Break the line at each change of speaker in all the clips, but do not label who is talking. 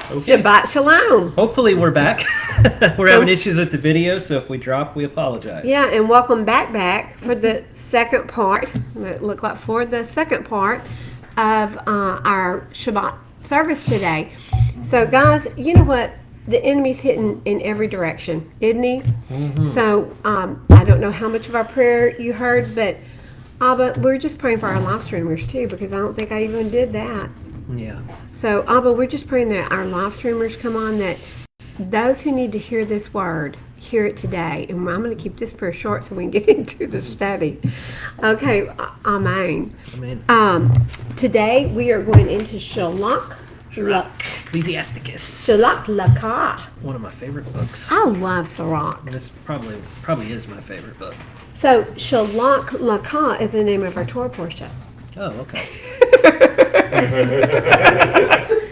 Okay.
Shabbat Shalom.
Hopefully we're back. We're having issues with the video, so if we drop, we apologize.
Yeah, and welcome back for the second part. It looked like for the second part of our Shabbat service today. So, guys, you know what? The enemy's hitting in every direction, isn't he? Mm-hmm. So, I don't know how much of our prayer you heard, but Abba, we're just praying for our live streamers too, because I don't think I even did that.
Yeah.
So, Abba, we're just praying that our live streamers come on, that those who need to hear this word, hear it today. And I'm going to keep this prayer short so we can get into the study. Okay, amen.
Amen.
Today we are going into Shalach.
Ecclesiasticus.
Shalach Lakah.
One of my favorite books.
I love Sirach.
This probably is my favorite book.
So, Shalach Lakah is the name of our Torah portion.
Oh, okay.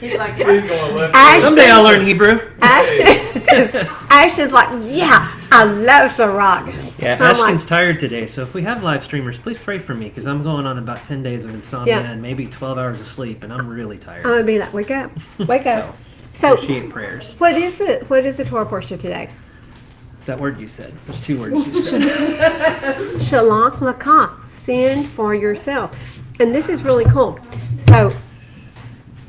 He's like,
Someday I'll learn Hebrew.
Ashton's like, yeah, I love Sirach.
Yeah,
So I'm
Ashton's tired today, so if we have live streamers, please pray for me, because I'm going on about 10 days of insomnia and maybe 12 hours of sleep, and I'm really tired.
I'm going to be like, wake up, wake up.
So,
So,
appreciate prayers.
what is it? What is the Torah portion today?
That word you said. There's two words you said.
Shalach Lakah, send for yourself. And this is really cool. So,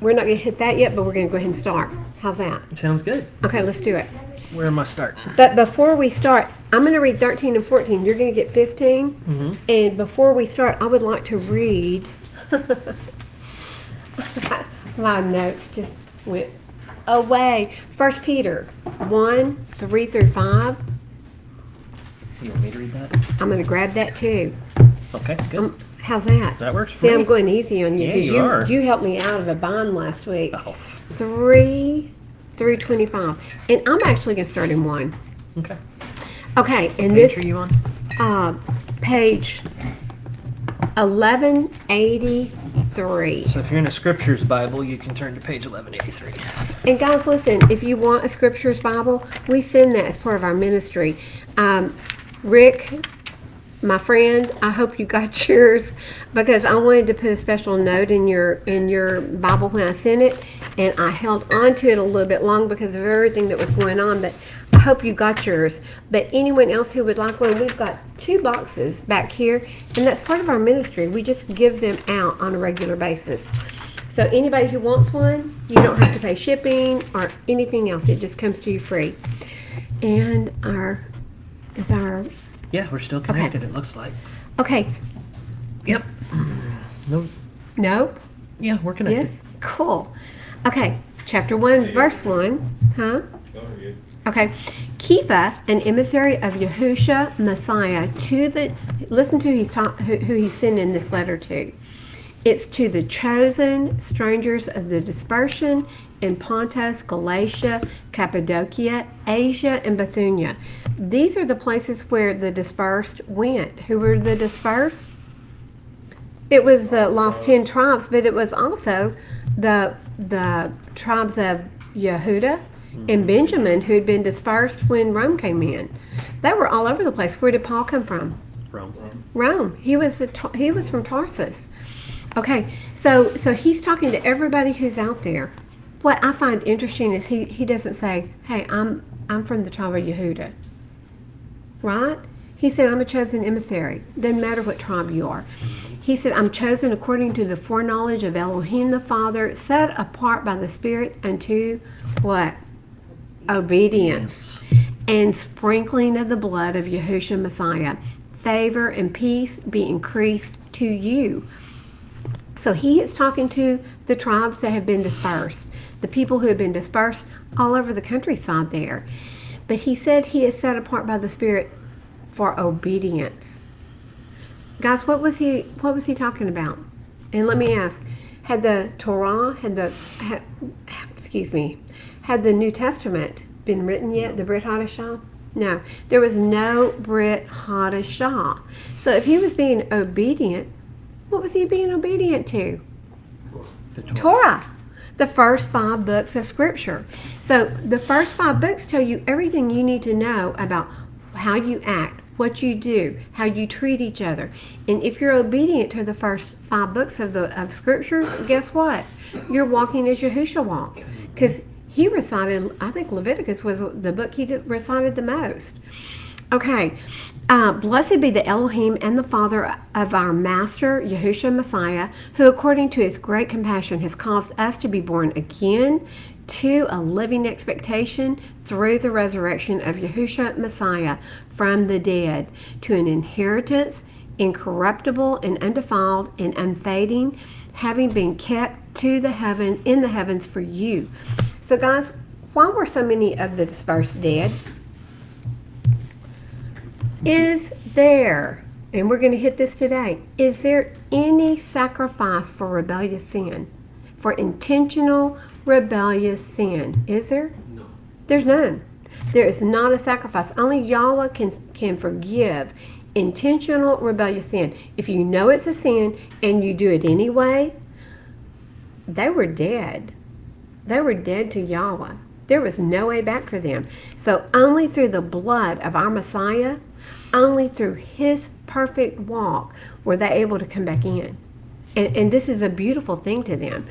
we're not going to hit that yet, but we're going to go ahead and start. How's that?
Sounds good.
Okay, let's do it.
Where am I starting?
But before we start, I'm going to read 13 and 14. You're going to get 15.
Mm-hmm.
And before we start, I would like to read. My notes just went away. 1 Peter 1, 3 through 5.
You want me to read that?
I'm going to grab that too.
Okay, good.
How's that?
That works for
See,
me.
I'm going easy on you
Yeah,
because
you are.
you helped me out of a bind last week.
Oh,
3 through 25. And I'm actually going to start in 1.
okay.
Okay, and
Page
this
are you on?
page 1183.
So if you're in a scriptures Bible, you can turn to page 1183.
And guys, listen, if you want a scriptures Bible, we send that as part of our ministry. Rick, my friend, I hope you got yours, because I wanted to put a special note in your Bible when I sent it, and I held on to it a little bit long because of everything that was going on, but I hope you got yours. But anyone else who would like one, we've got 2 boxes back here, and that's part of our ministry. We just give them out on a regular basis. So anybody who wants one, you don't have to pay shipping or anything else. It just comes to you free. And
Yeah, we're still connected, it looks like.
okay.
Yep. No.
Nope.
Yeah, we're connected.
Yes. Cool. Okay. Chapter 1, verse 1. Huh? Okay. Kepha, an emissary of Yahushua Messiah, listen to who he's sending this letter to. It's to the chosen strangers of the dispersion in Pontus, Galatia, Cappadocia, Asia, and Bithynia. These are the places where the dispersed went. Who were the dispersed? It was the lost 10 tribes, but it was also the tribes of Yehudah and Benjamin who had been dispersed when Rome came in. They were all over the place. Where did Paul come from? Rome. He was from Tarsus. Okay, so he's talking to everybody who's out there. What I find interesting is he doesn't say, "Hey, I'm from the tribe of Yehudah," right? He said, "I'm a chosen emissary." Doesn't matter what tribe you are. He said, "I'm chosen according to the foreknowledge of Elohim the Father, set apart by the Spirit unto" what? Obedience and sprinkling of the blood of Yahushua Messiah. Favor and peace be increased to you. So he is talking to the tribes that have been dispersed, the people who have been dispersed all over the countryside there. But he said he is set apart by the Spirit for obedience. Guys, what was he talking about? And let me ask, had the Torah, had the New Testament been written yet, the Brit Hadashah? No, there was no Brit Hadashah. So if he was being obedient, what was he being obedient to?
The
Torah. The first 5 books of Scripture. So the first 5 books tell you everything you need to know about how you act, what you do, how you treat each other. And if you're obedient to the first 5 books of Scriptures, guess what? You're walking as Yahushua walked. Because He recited, I think Leviticus was the book he recited the most. Okay, blessed be the Elohim and the Father of our Master, Yahushua Messiah, who according to his great compassion has caused us to be born again to a living expectation through the resurrection of Yahushua Messiah from the dead, to an inheritance incorruptible and undefiled and unfading, having been kept to the heaven in the heavens for you. So guys, why were so many of the dispersed dead? Is there, and we're going to hit this today, is there any sacrifice for rebellious sin? For intentional rebellious sin? Is there?
No.
There's none. There is not a sacrifice. Only Yahweh can forgive intentional rebellious sin. If you know it's a sin and you do it anyway, they were dead. They were dead to Yahweh. There was no way back for them. So only through the blood of our Messiah, only through his perfect walk were they able to come back in. And this is a beautiful thing to them.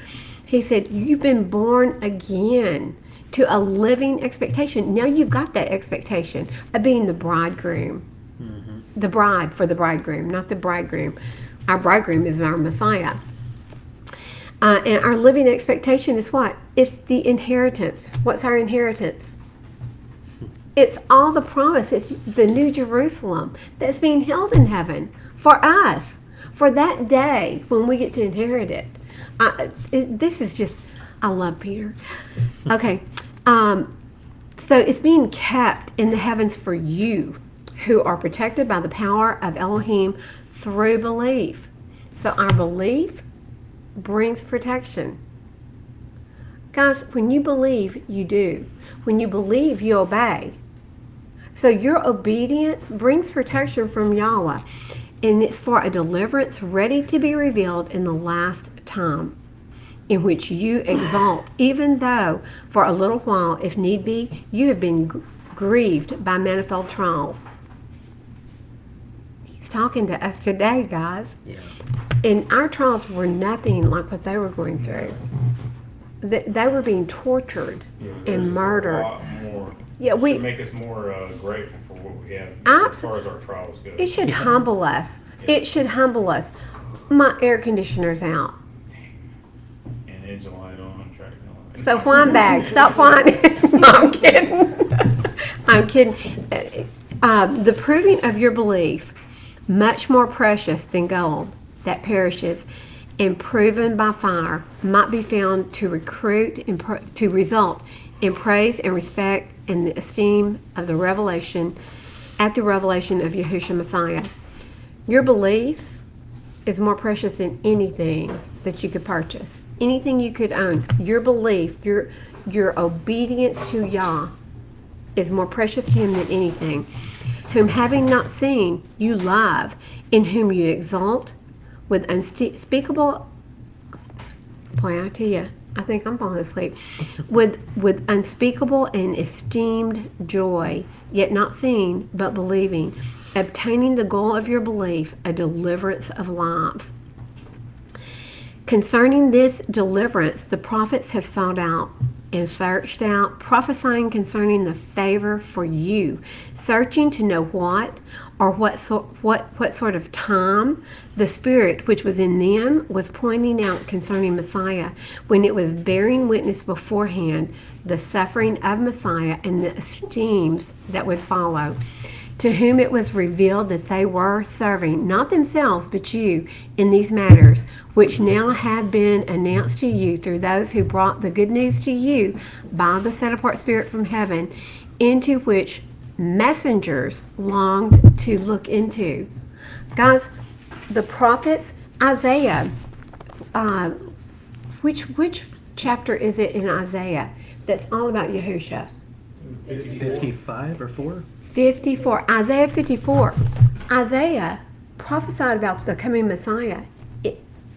He said, you've been born again to a living expectation. Now you've got that expectation of being the bridegroom. Mm-hmm. The bride for the bridegroom, not the bridegroom. Our bridegroom is our Messiah. And our living expectation is what? It's the inheritance. What's our inheritance? It's all the promise. It's the New Jerusalem that's being held in heaven for us, for that day when we get to inherit it. This is just, I love Peter. Okay, so it's being kept in the heavens for you, who are protected by the power of Elohim through belief. So our belief brings protection. Guys, when you believe, you do. When you believe, you obey. So your obedience brings protection from Yahweh, and it's for a deliverance ready to be revealed in the last time, in which you exalt, even though for a little while, if need be, you have been grieved by manifold trials. He's talking to us today, guys.
Yeah.
And our trials were nothing like what they were going through. They were being tortured and murdered.
A lot more.
Yeah,
to make us more grateful for what we have as far as our trials go.
It should humble us. It should humble us. My air conditioner's out.
And engine light on, track on.
So whine bag, stop whining. No, I'm kidding. I'm kidding. The proving of your belief, much more precious than gold that perishes and proven by fire, might be found to recruit and to result in praise and respect and the esteem of the revelation at the revelation of Yahushua Messiah. Your belief is more precious than anything that you could purchase, anything you could own. Your belief, your obedience to Yah is more precious to him than anything. Whom having not seen, you love, in whom you exalt with unspeakable, boy, I tell you, I think I'm falling asleep, with unspeakable and esteemed joy, yet not seeing, but believing, obtaining the goal of your belief, a deliverance of lives. Concerning this deliverance, the prophets have sought out and searched out, prophesying concerning the favor for you, searching to know what sort of time the Spirit which was in them was pointing out concerning Messiah, when it was bearing witness beforehand the suffering of Messiah and the esteems that would follow, to whom it was revealed that they were serving, not themselves, but you, in these matters, which now have been announced to you through those who brought the good news to you by the set-apart Spirit from heaven, into which messengers longed to look into. Guys, the prophets, Isaiah, which chapter is it in Isaiah that's all about Yahushua?
55 or 4?
54. Isaiah 54. Isaiah prophesied about the coming Messiah.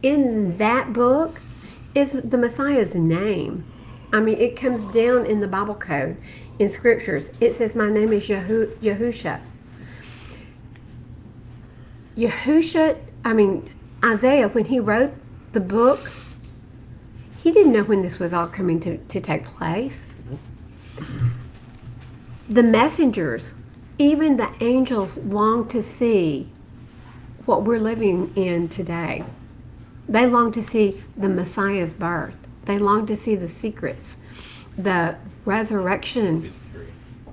In that book is the Messiah's name. I mean, it comes down in the Bible code, in scriptures. It says, my name is Yahushua. Isaiah, when he wrote the book, he didn't know when this was all coming to take place. The messengers, even the angels, long to see what we're living in today. They long to see the Messiah's birth. They long to see the secrets, the resurrection.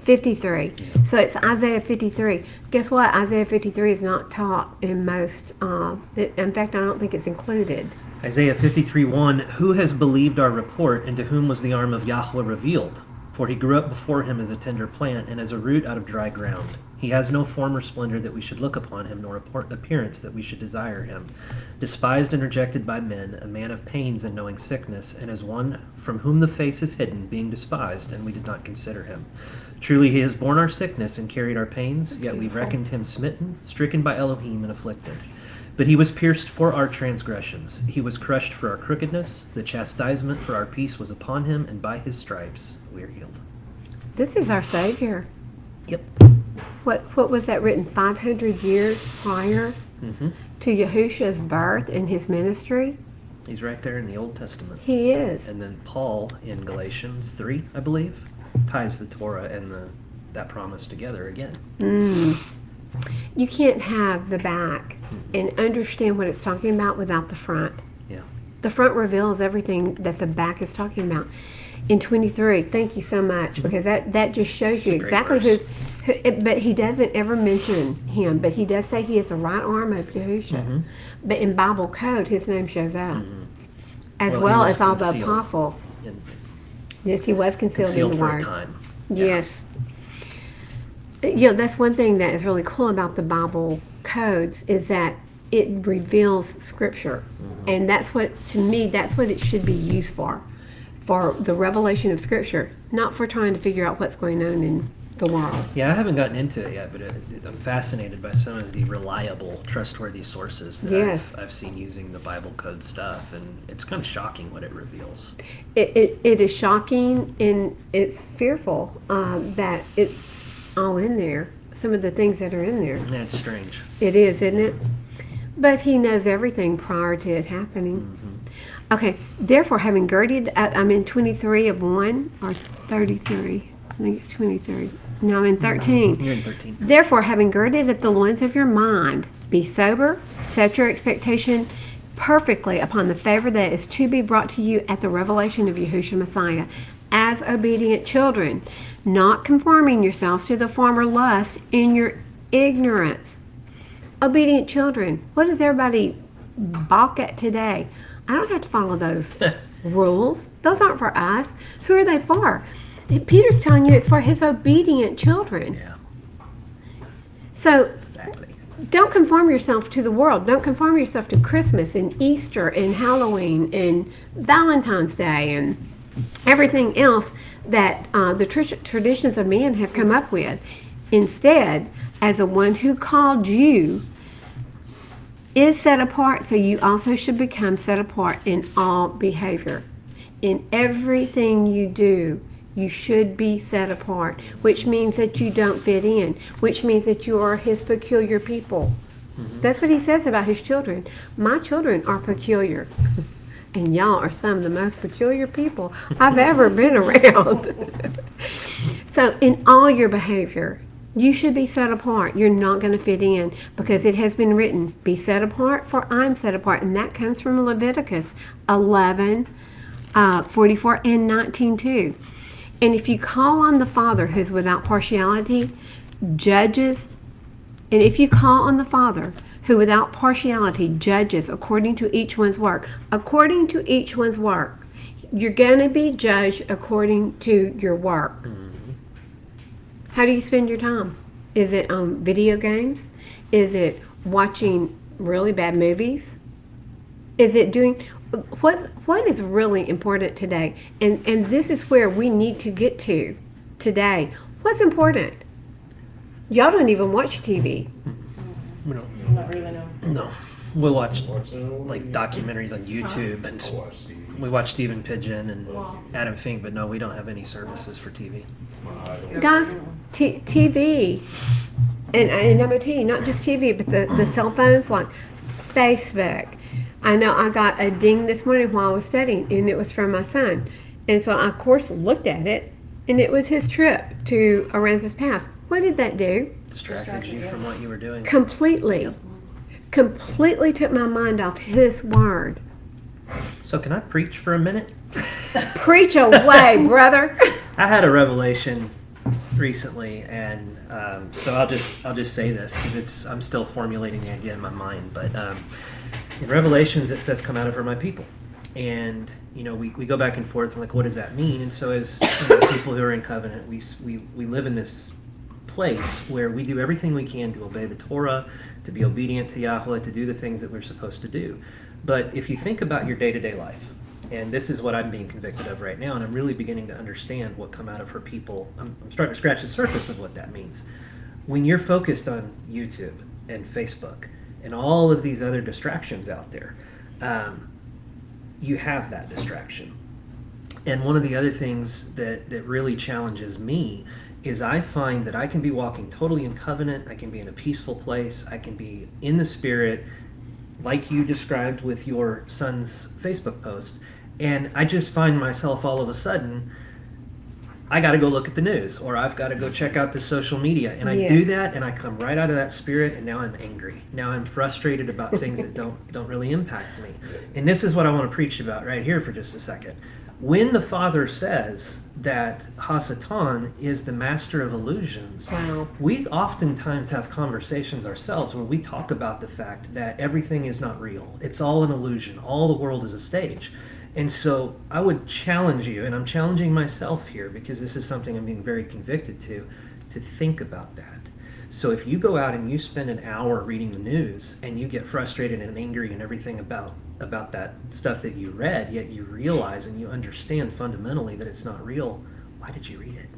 53. So it's Isaiah 53. Guess what? Isaiah 53 is not taught in most, in fact, I don't think it's included.
Isaiah 53:1, who has believed our report, and to whom was the arm of Yahuah revealed? For he grew up before him as a tender plant, and as a root out of dry ground. He has no form or splendor that we should look upon him, nor appearance that we should desire him. Despised and rejected by men, a man of pains and knowing sickness, and as one from whom the face is hidden, being despised, and we did not consider him. Truly he has borne our sickness and carried our pains, yet we reckoned him smitten, stricken by Elohim, and afflicted. But he was pierced for our transgressions. He was crushed for our crookedness. The chastisement for our peace was upon him, and by his stripes we are healed.
This is our Savior.
Yep.
What was that written 500 years prior to Yahushua's birth and his ministry?
He's right there in the Old Testament.
He is.
And then Paul in Galatians 3, I believe, ties the Torah and that promise together again.
You can't have the back and understand what it's talking about without the front.
Yeah.
The front reveals everything that the back is talking about. In 23, thank you so much, because that just shows you
It's a great
exactly
verse.
but he doesn't ever mention him, but he does say he is the right arm of Yahushua. But in Bible code, his name shows up, as
Well,
well
he was
as all the
concealed.
apostles.
And
Yes, he was concealed in the
for a
Word.
time.
Yes. You know, that's one thing that is really cool about the Bible codes is that it reveals Scripture. And that's what, to me, that's what it should be used for the revelation of Scripture, not for trying to figure out what's going on in the world.
Yeah, I haven't gotten into it yet, but I'm fascinated by some of the reliable, trustworthy sources that
Yes.
I've seen using the Bible code stuff, and it's kind of shocking what it reveals.
It is shocking, and it's fearful that it's all in there, some of the things that are in there.
That's strange.
It is, isn't it? But he knows everything prior to it happening. Okay, therefore, having girded, I'm in 23 of 1 or 33. I think it's 23. No, I'm in 13.
You're in 13.
Therefore, having girded at the loins of your mind, be sober, set your expectation perfectly upon the favor that is to be brought to you at the revelation of Yahushua Messiah, as obedient children, not conforming yourselves to the former lust in your ignorance. Obedient children. What does everybody balk at today? I don't have to follow those rules. Those aren't for us. Who are they for? Peter's telling you it's for his obedient children.
Yeah,
So
exactly.
don't conform yourself to the world. Don't conform yourself to Christmas and Easter and Halloween and Valentine's Day and everything else that the traditions of man have come up with. Instead, as the one who called you is set apart, so you also should become set apart in all behavior. In everything you do, you should be set apart, which means that you don't fit in, which means that you are his peculiar people. That's what he says about his children. My children are peculiar. And y'all are some of the most peculiar people I've ever been around. So in all your behavior, you should be set apart. You're not going to fit in because it has been written, be set apart for I'm set apart. And that comes from Leviticus 11, 44 and 19 too. And if you call on the Father who's without partiality, judges, and if you call on the Father who without partiality judges according to each one's work, you're going to be judged according to your work. How do you spend your time? Is it on video games? Is it watching really bad movies? Is it doing what is really important today? And this is where we need to get to today. What's important? Y'all don't even watch TV.
We don't.
Not really, no.
No. We watch
Watching
like documentaries on YouTube, and
I watch TV.
we watch Stephen Pigeon and Adam Fink, but no, we don't have any services for TV.
Guys, TV, and I'm going to tell you, not just TV, but the cell phones like Facebook. I know I got a ding this morning while I was studying, and it was from my son. And so I, of course, looked at it, And it was his trip to Aransas Pass. What did that do?
Distracted you from what you were doing.
Completely. Completely took my mind off his word.
So can I preach for a minute?
Preach away, brother.
I had a revelation recently, and so I'll just say this because I'm still formulating the idea in my mind. But in Revelations it says, "Come out of her, my people," and we go back and forth. And like, what does that mean? And so as people who are in covenant, we live in this place where we do everything we can to obey the Torah, to be obedient to Yahuah, to do the things that we're supposed to do. But if you think about your day-to-day life, and this is what I'm being convicted of right now, and I'm really beginning to understand what come out of her people. I'm starting to scratch the surface of what that means. When you're focused on YouTube and Facebook and all of these other distractions out there, you have that distraction. And one of the other things that really challenges me is I find that I can be walking totally in covenant, I can be in a peaceful place, I can be in the Spirit, like you described with your son's Facebook post, and I just find myself all of a sudden, I got to go look at the news, or I've got to go check out the social media, and I do that, and I come right out of that spirit, and now I'm angry. Now I'm frustrated about things that don't really impact me. And this is what I want to preach about right here for just a second. When the Father says that Hasatan is the master of illusions,
Wow.
we oftentimes have conversations ourselves where we talk about the fact that everything is not real. It's all an illusion. All the world is a stage. And so I would challenge you, and I'm challenging myself here because this is something I'm being very convicted to think about that. So if you go out and you spend an hour reading the news and you get frustrated and angry and everything about that stuff that you read, yet you realize and you understand fundamentally that it's not real, why did you read it?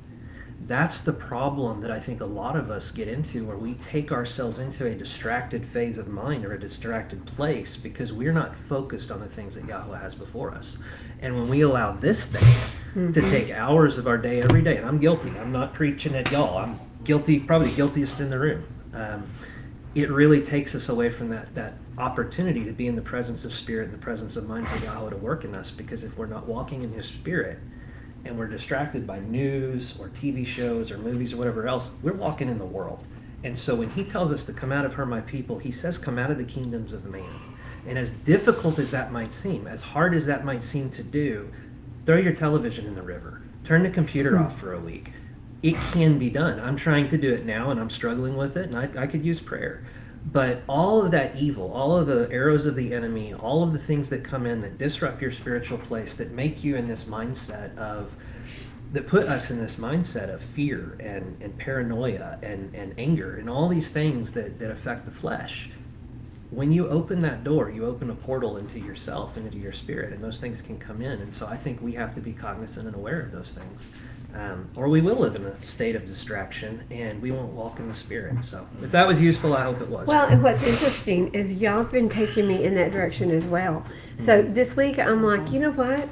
That's the problem that I think a lot of us get into, where we take ourselves into a distracted phase of mind or a distracted place because we're not focused on the things that Yahuah has before us. And when we allow this thing to take hours of our day every day, and I'm guilty, I'm not preaching at y'all, I'm guilty, probably the guiltiest in the room. It really takes us away from that opportunity to be in the presence of Spirit and the presence of mind for Yahuah to work in us, because if we're not walking in His Spirit, and we're distracted by news or TV shows or movies or whatever else, we're walking in the world. And so when He tells us to come out of her, my people, He says come out of the kingdoms of man. And as difficult as that might seem, as hard as that might seem to do, throw your television in the river. Turn the computer off for a week. It can be done. I'm trying to do it now, and I'm struggling with it, and I could use prayer. But all of that evil, all of the arrows of the enemy, all of the things that come in that disrupt your spiritual place, that make you in this mindset that put us in this mindset of fear and paranoia and anger and all these things that affect the flesh. When you open that door, you open a portal into yourself and into your spirit, and those things can come in. And so I think we have to be cognizant and aware of those things. Or we will live in a state of distraction and we won't walk in the Spirit. So if that was useful, I hope it was.
Well, and what's interesting is y'all's been taking me in that direction as well. So this week I'm like, you know what?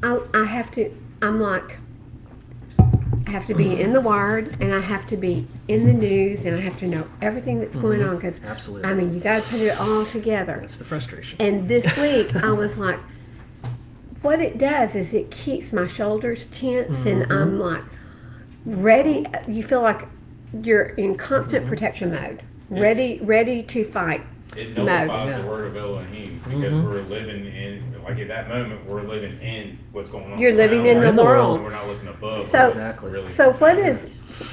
I have to be in the Word, and I have to be in the news, and I have to know everything that's going on, because
Absolutely.
I mean, you got to put it all together.
That's the frustration.
And this week I was like, what it does is it keeps my shoulders tense, and I'm like ready. You feel like you're in constant protection mode, ready to fight.
It
mode.
nullifies the word of Elohim, because we're living in, like at that moment, we're living in what's going on.
You're living in
around
the
us.
world.
We're not looking above.
So-
Exactly.
Really.
So what is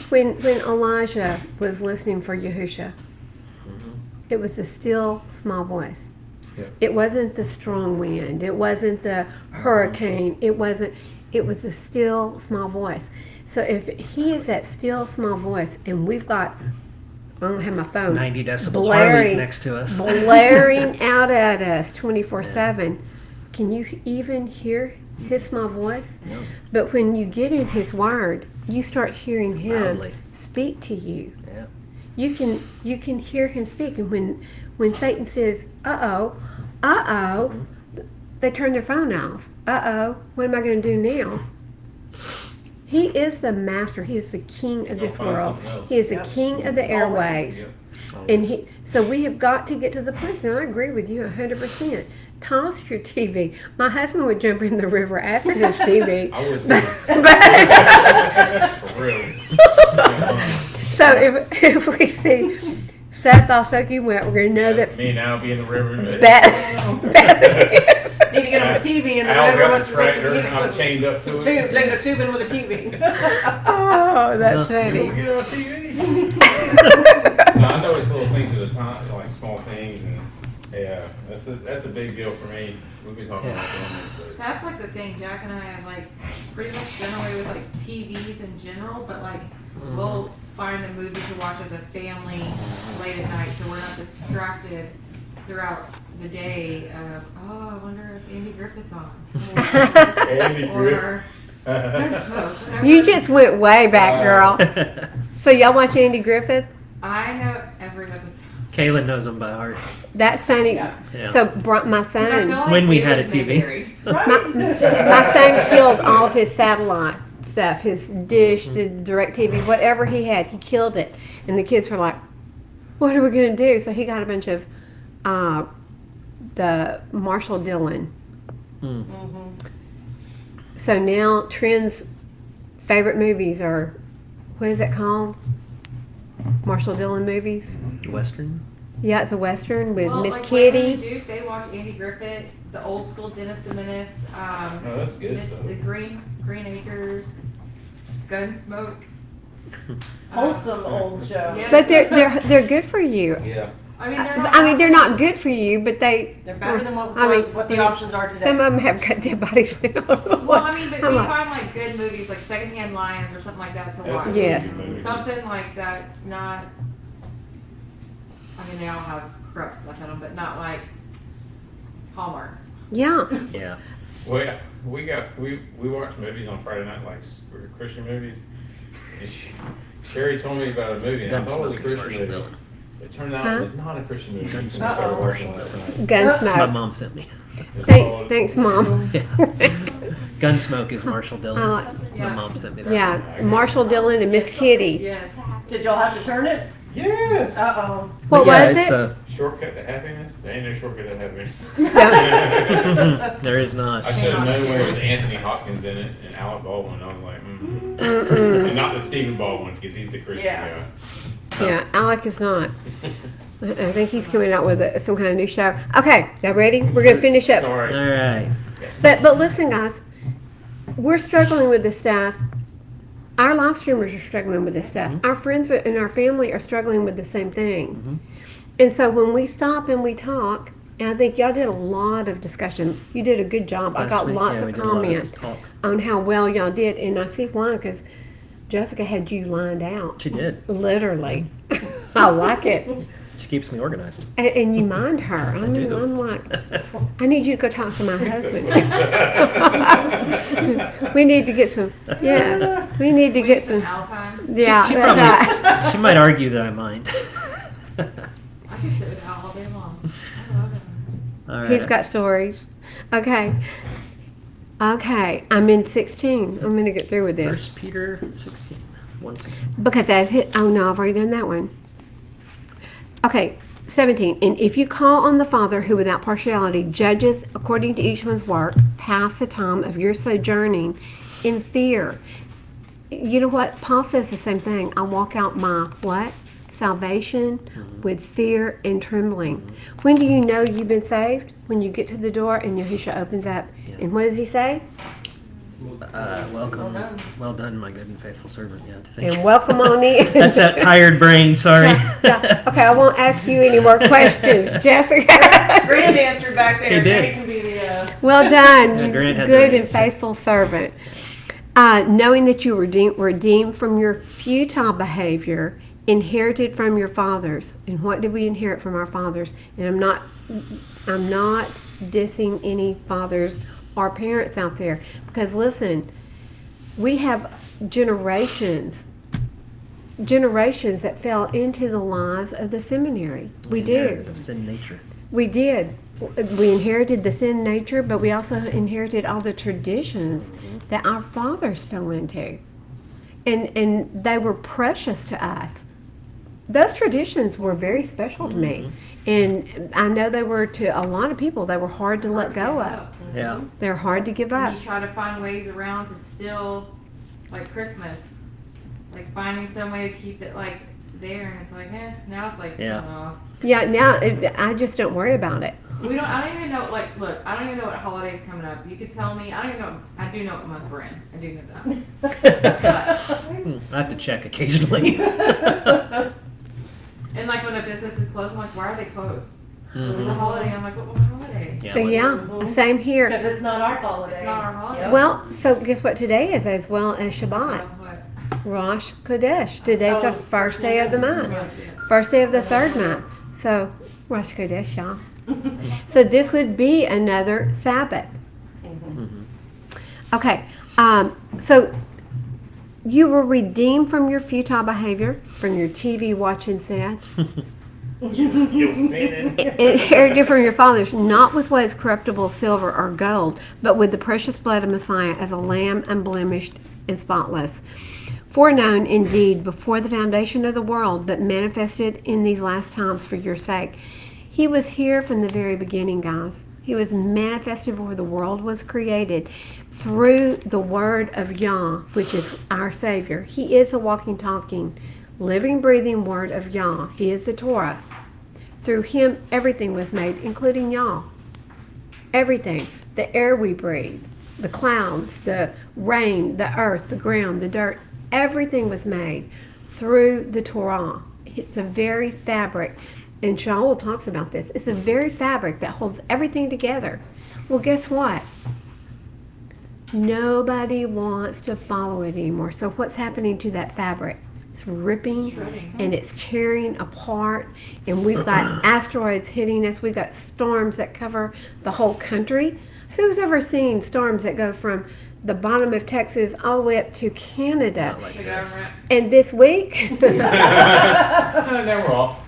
when Elijah was listening for Yahushua? It was a still small voice.
Yeah.
It wasn't the strong wind. It wasn't the hurricane. It was a still small voice. So if he is that still small voice, and we've got, I don't have my phone,
90 decibel Harley's next to us.
blaring out at us 24/7. Can you even hear his small voice?
No.
But when you get in his word, you start hearing him
Loudly.
speak to you.
Yeah.
You can hear him speak, and when Satan says, uh-oh, they turn their phone off. What am I going to do now? He is the master. He is the king of this
find
world.
something else.
He is the king of the airways.
Yep.
And so we have got to get to the place, and I agree with you 100%, toss your TV. My husband would jump in the river after his TV.
I would too. For real.
So if we see Seth all soaking wet, we're gonna know that
Me and Al be in the river.
Beth
Need to get on the TV in the
Al's
river
got
with
the tractor
some,
and I'm chained up to it.
tubes. Take a tube in with a TV.
Oh, that's
You
funny.
gonna get on TV? No, I know it's little things at a time, like small things, and yeah, that's a big deal for me. We've been talking about doing this, but
That's like the thing. Jack and I have like pretty much done away with like TVs in general, but like we'll find a movie to watch as a family late at night, so we're not distracted throughout the day of, oh, I wonder if Andy Griffith's on.
Andy
Or Gunsmoke, whatever.
You just went way back, girl. So y'all watch Andy Griffith?
I know every episode.
Kaylin knows them by heart.
That's funny.
Yeah.
Yeah.
So my
I
son,
feel like
When we
David
had a TV.
Mayberry.
my son killed all of his satellite stuff, his dish, the DirecTV, whatever he had, he killed it. And the kids were like, "What are we gonna do?" So he got a bunch of the Marshall Dillon. So now Trent's favorite movies are, what is it called? Marshall Dillon movies.
Western.
Yeah, it's a Western with
Well,
Miss
like
Kitty.
Waverly Duke, they watch Andy Griffith, the old school Dennis the Menace,
oh, that's good stuff.
the Green Acres, Gunsmoke.
Wholesome old show.
Yes.
But they're good for you.
Yeah.
I mean,
They're not good for you, but
They're better than what the options are today.
Some of them have got dead bodies.
Well, I mean, but
I'm
we
like,
find like good movies, like Secondhand Lions or something like that to
That's
watch.
a
Yes.
good movie.
Something like that's not. I mean, they all have corrupt stuff in them, but not like Hallmark.
yeah.
Yeah.
We watch movies on Friday night, like Christian movies. And Sherry told me about a movie, and I thought it was a
Gunsmoke is
Christian
Marshall
movie.
Dillon.
It turned out it was not a Christian movie.
Gunsmoke
We started
is
watching
Marshall
last
Dillon.
night.
My
Gunsmoke.
mom sent me.
Thanks, Mom.
Gunsmoke is Marshall Dillon.
I like-
My
Yes.
mom sent me that.
Yeah, Marshall Dillon and Miss Kitty.
Yes.
Did y'all have to turn it?
Yes.
Uh-oh.
What
But yeah,
was
it's
it?
Shortcut to happiness? There ain't no shortcut to happiness.
There is not.
I should have known there was Anthony Hopkins in it and Alec Baldwin. I was like, And not the Stephen Baldwin, because he's the Christian
Yeah.
guy.
Yeah, Alec is not. I think he's coming out with some kind of new show. Okay, y'all ready? We're gonna finish up.
Sorry.
All right.
But listen, guys, we're struggling with this stuff. Our live streamers are struggling with this stuff. Our friends and our family are struggling with the same thing. And so when we stop and we talk, and I think y'all did a lot of discussion. You did a good job. I
Last
got
week,
lots
yeah, we
of
did a lot of
comments
talk.
on how well y'all did, and I see why, because Jessica had you lined out.
She did.
Literally. I like it.
She keeps me organized.
And you mind her. I mean,
do.
I'm like, I need you to go talk to my husband. We need to get some, we need to get some,
Al time.
yeah,
She
that's right.
She might argue that I mind.
I can sit with Al all day long. I love it.
All right.
He's got stories. Okay. Okay, I'm in 16. I'm going to get through with this.
First Peter 16. 116.
Because I hit, oh no, I've already done that one. Okay, 17. And if you call on the Father who without partiality judges according to each one's work, pass the time of your sojourning in fear. You know what? Paul says the same thing. I walk out my what? Salvation with fear and trembling. When do you know you've been saved? When you get to the door and Yahushua opens up. And what does he say?
Welcome. Well done, my good and faithful servant. Yeah, thank
And
you.
welcome on in.
That's that tired brain. Sorry.
Okay, I won't ask you any more questions, Jessica.
Grant answered back there.
He did.
Grant can be the,
Well done,
Yeah,
you
Grant had the
good
right
and
answer.
faithful servant. Knowing that you were redeemed from your futile behavior, inherited from your fathers. And what did we inherit from our fathers? And I'm not dissing any fathers or parents out there, because listen, we have generations that fell into the lies of the seminary. We
Inherited
do.
a sin nature.
We did. We inherited the sin nature, but we also inherited all the traditions that our fathers fell into. And they were precious to us. those traditions were very special to me. And I know they were to a lot of people. They were hard to let go of.
Yeah.
They're hard to give
And
up.
you try to find ways around to still, like Christmas, like finding some way to keep it like there, and it's like, now it's like,
Yeah.
Yeah, now I just don't worry about it.
I don't even know, like, look, I don't even know what holiday's coming up. You could tell me, I don't even know, I do know what month we're in. I do know that.
I have to check occasionally.
And like when a business is closed, I'm like, why are they closed? It's a
Mhm.
holiday. I'm like, what holiday?
Yeah,
But
like-
yeah, same here.
Because it's not our holiday.
It's not our holiday.
Yep.
Well, so guess what today is as well as Shabbat.
What?
Rosh Chodesh. Today's the
Oh,
first day of the month.
Yes.
First day of the third month. So, Rosh Chodesh, y'all. So this would be another Sabbath. Okay, so you were redeemed from your futile behavior, from your TV watching set,
You'll sin it.
inherited from your fathers, not with what is corruptible, silver or gold, but with the precious blood of Messiah as a lamb unblemished and spotless. Foreknown indeed before the foundation of the world, but manifested in these last times for your sake. He was here from the very beginning, guys. He was manifested before the world was created through the word of Yah, which is our Savior. He is a walking, talking, living, breathing word of Yah. He is the Torah. Through him, everything was made, including Yah. Everything. The air we breathe, the clouds, the rain, the earth, the ground, the dirt, everything was made through the Torah. It's the very fabric, and Shaul talks about this. It's the very fabric that holds everything together. Well, guess what? Nobody wants to follow it anymore. So what's happening to that fabric? It's ripping
Shredding.
and it's tearing apart, and we've got asteroids hitting us. We've got storms that cover the whole country. Who's ever seen storms that go from the bottom of Texas all the way up to Canada?
Not like
The
this.
government.
And this week,
Now we're off.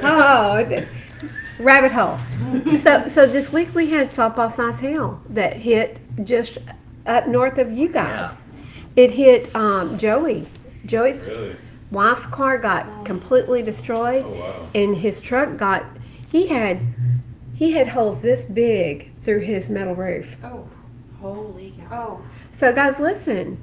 oh, rabbit hole. So this week we had softball size hail that hit just up north of you guys. It hit Joey's
Really?
wife's car got completely destroyed,
Oh, wow.
and his truck got. He had holes this big through his metal roof.
Oh,
Holy cow.
oh.
So guys, listen.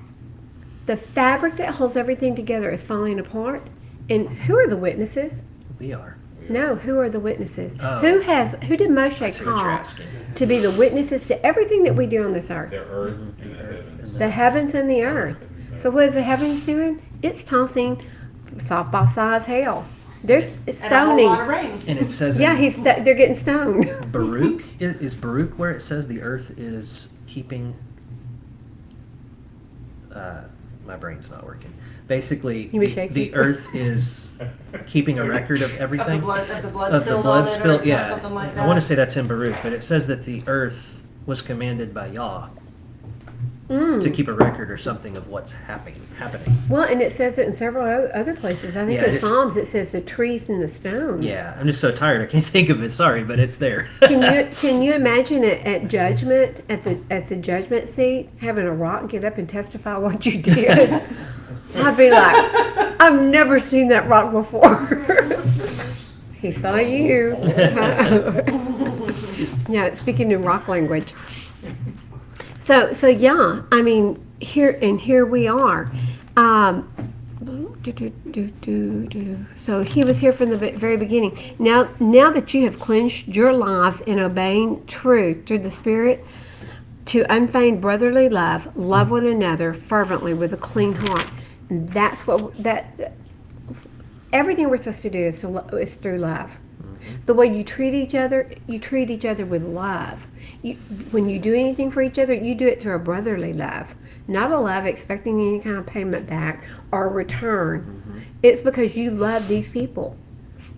The fabric that holds everything together is falling apart. And who are the witnesses?
We are.
No, who are the witnesses?
Oh.
Who did
I
Moshe
see what you're
call
asking.
to be the witnesses to everything that we do on this earth?
The earth
Mhm.
and the
Earth
heavens.
The heavens and the earth. So what is the heavens doing? It's tossing softball size hail. They're
And a whole lot of
stoning.
rain.
And it says
Yeah,
in
they're getting stoned.
Baruch, is Baruch where it says the earth is keeping, my brain's not working. Basically,
You be
the
shaky?
earth is keeping a record of
Of
everything.
the blood, of the blood
Of the
spilled
blood
on it
spill,
or
yeah.
something like that.
I want to say that's in Baruch, but it says that the earth was commanded by Yah to keep a record or something of what's happening.
Well, and it says it in several other places. I think
Yeah,
in
it's-
Psalms it says the trees and the stones.
Yeah, I'm just so tired. I can't think of it. Sorry, but it's there.
Can you imagine it at judgment at the judgment seat having a rock get up and testify what you did? I'd be like, I've never seen that rock before. He saw you. Yeah, speaking in rock language. So yeah, I mean here we are. So he was here from the very beginning. Now that you have cleansed your lives in obeying truth through the Spirit, to unfeigned brotherly love, love one another fervently with a clean heart. That's everything we're supposed to do is through love. The way you treat each other with love. When you do anything for each other, you do it through a brotherly love, not a love expecting any kind of payment back or return. It's because you love these people.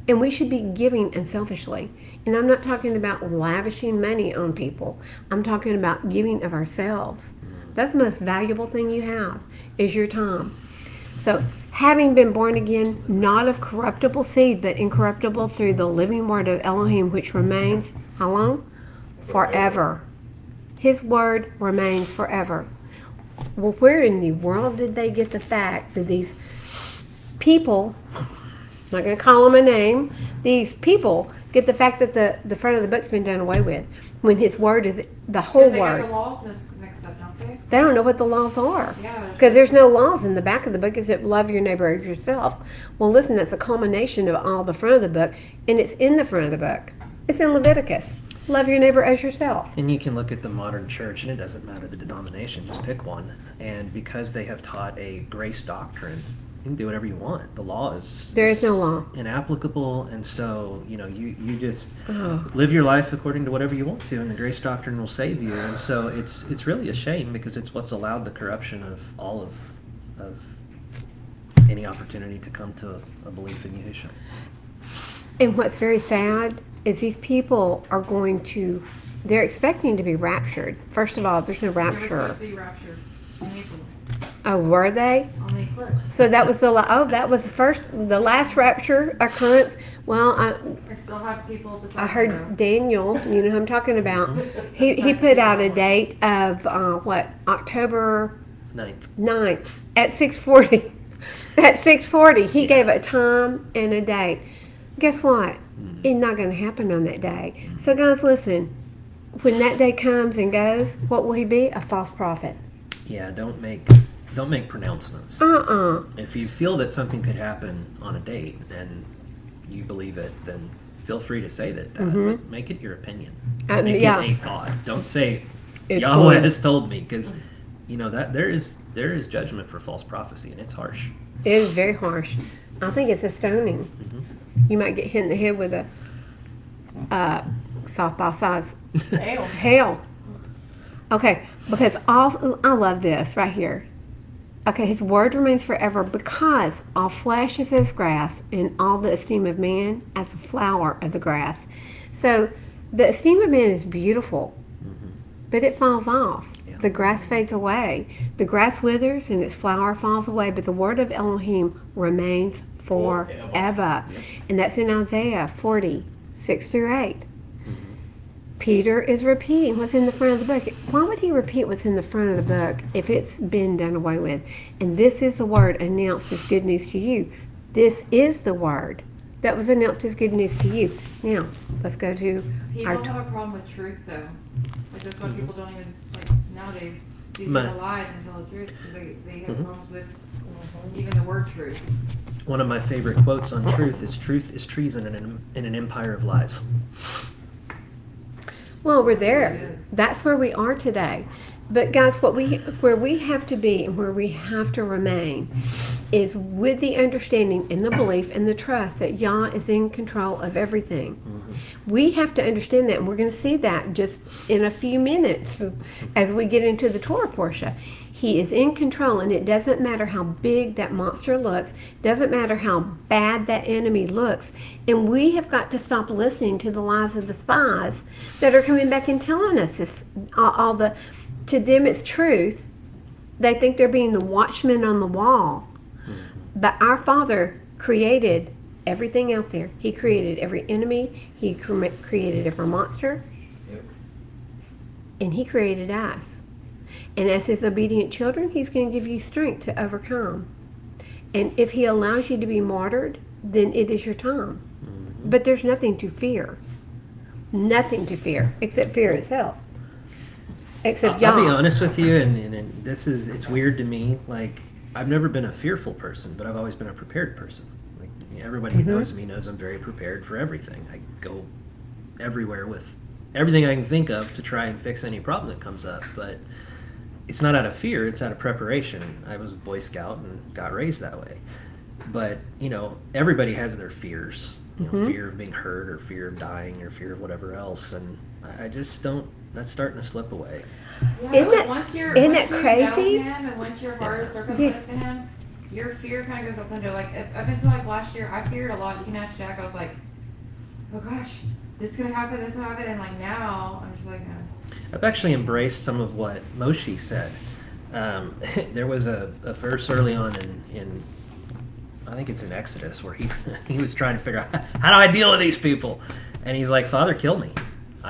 And we should be giving unselfishly. And I'm not talking about lavishing money on people. I'm talking about giving of ourselves. That's the most valuable thing you have, is your time. So, having been born again, not of corruptible seed, but incorruptible through the living word of Elohim, which remains, how long? Forever. His word remains forever. Well, where in the world did they get the fact that these people, I'm not going to call them a name, these people get the fact that the front of the book's been done away with when his word is the whole
Because they got
word.
the laws mixed up, don't they?
They don't know what the laws are.
Yeah.
Because there's no laws in the back of the book. Is it love your neighbor as yourself? Well, listen, that's a culmination of all the front of the book, and it's in the front of the book. It's in Leviticus. Love your neighbor as yourself.
And you can look at the modern church, and it doesn't matter the denomination, just pick one. And because they have taught a grace doctrine, you can do whatever you want. The law is
There is no law.
inapplicable, and so you just
Oh.
live your life according to whatever you want to, and the grace doctrine will save you. And so it's really a shame because it's what's allowed the corruption of all of any opportunity to come to a belief in Yahushua.
And what's very sad is these people are going to, they're expecting to be raptured. First of all, there's no
They were
rapture.
supposed to be raptured in April
Oh, were they?
on the eclipse.
So that was that was the last rapture occurrence. Well,
I still have people beside
I
me,
heard
though.
Daniel, you know who I'm talking about. He put out a date of October 9th at 6:40. At 6:40, he gave a time and a date. Guess what? It's not going to happen on that day. So guys, listen. When that day comes and goes, what will he be? A false prophet.
Yeah, don't make pronouncements.
Uh-uh.
If you feel that something could happen on a date and you believe it, then feel free to say that. But make it your opinion. Make
yeah.
it a thought. Don't say
It's
Yahuah
going-
has told me, because that there is judgment for false prophecy, and it's harsh.
It is very harsh. I think it's a stoning. You might get hit in the head with a softball size hail. Okay, because I love this right here. Okay, his word remains forever because all flesh is as grass and all the esteem of man as the flower of the grass. So the esteem of man is beautiful, but it falls off.
Yeah.
The grass fades away. The grass withers and its flower falls away, but the word of Elohim remains forever. And that's in Isaiah 40:6-8. Peter is repeating what's in the front of the book. Why would he repeat what's in the front of the book if it's been done away with? And this is the word announced as good news to you. This is the word that was announced as good news to you. Now, let's go to
People
our...
have a problem with truth, though. Like, that's why people don't even, nowadays, these
My-
people lie and tell the truth because they have problems with even the word truth.
One of my favorite quotes on truth is treason in an empire of lies.
Well, we're there. That's where we are today. But guys, where we have to be and where we have to remain is with the understanding and the belief and the trust that Yah is in control of everything. We have to understand that, and we're going to see that just in a few minutes as we get into the Torah portion. He is in control, and it doesn't matter how big that monster looks, doesn't matter how bad that enemy looks. And we have got to stop listening to the lies of the spies that are coming back and telling us this, to them it's truth. They think they're being the watchman on the wall. But our Father created everything out there. He created every enemy. He created every monster. And He created us. And as His obedient children, He's going to give you strength to overcome. And if He allows you to be martyred, then it is your time. But there's nothing to fear. Nothing to fear, except fear itself. Except Yah.
I'll be honest with you, and it's weird to me. Like, I've never been a fearful person, but I've always been a prepared person. Like, everybody who knows me knows I'm very prepared for everything. I go everywhere with everything I can think of to try and fix any problem that comes up. But it's not out of fear; it's out of preparation. I was a Boy Scout and got raised that way. But everybody has their fears. Fear of being hurt, or fear of dying, or fear of whatever else, and I just don't. That's starting to slip away.
Yeah,
Isn't
like,
that-
once you're,
isn't
once
that
you
crazy?
know him and once your heart is
Yeah.
circumcised
Yes.
to him, your fear kind of goes up under. Like, up until like last year, I feared a lot. You can ask Jack. I was like, oh gosh, this is gonna happen, this is gonna happen, and like now, I'm just like, no.
I've actually embraced some of what Moshe said. There was a verse early on in I think it's in Exodus where he was trying to figure out how do I deal with these people, and he's like, Father, kill me.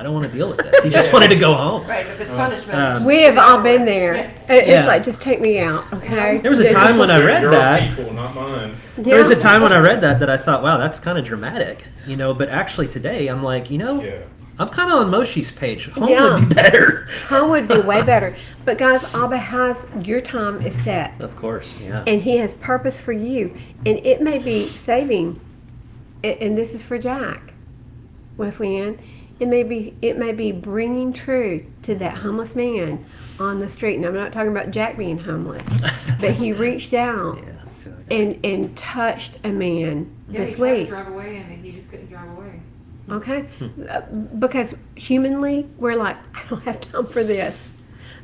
I don't want to deal with this. He just wanted to go home.
Right, if it's punishment.
Um,
We have all been there.
Yes.
It's
Yeah.
like, just take me out, okay?
There was a time when I read
Your
that.
people, not mine.
There was a
Yeah.
time when I read that I thought, wow, that's kind of dramatic, but actually today I'm like,
Yeah.
I'm kind of on Moshe's page. Home
Yeah.
would be better.
Home would be way better. But guys, Abba has, your time is set.
Of course, yeah.
And he has purpose for you. And it may be saving, and this is for Jack, Wesley Ann. It may be bringing truth to that homeless man on the street. And I'm not talking about Jack being homeless, but he reached out
Yeah.
and touched a man
Yeah,
this
he tried to
week.
drive away and he just couldn't drive away.
Okay? Because humanly, we're like, I don't have time for this.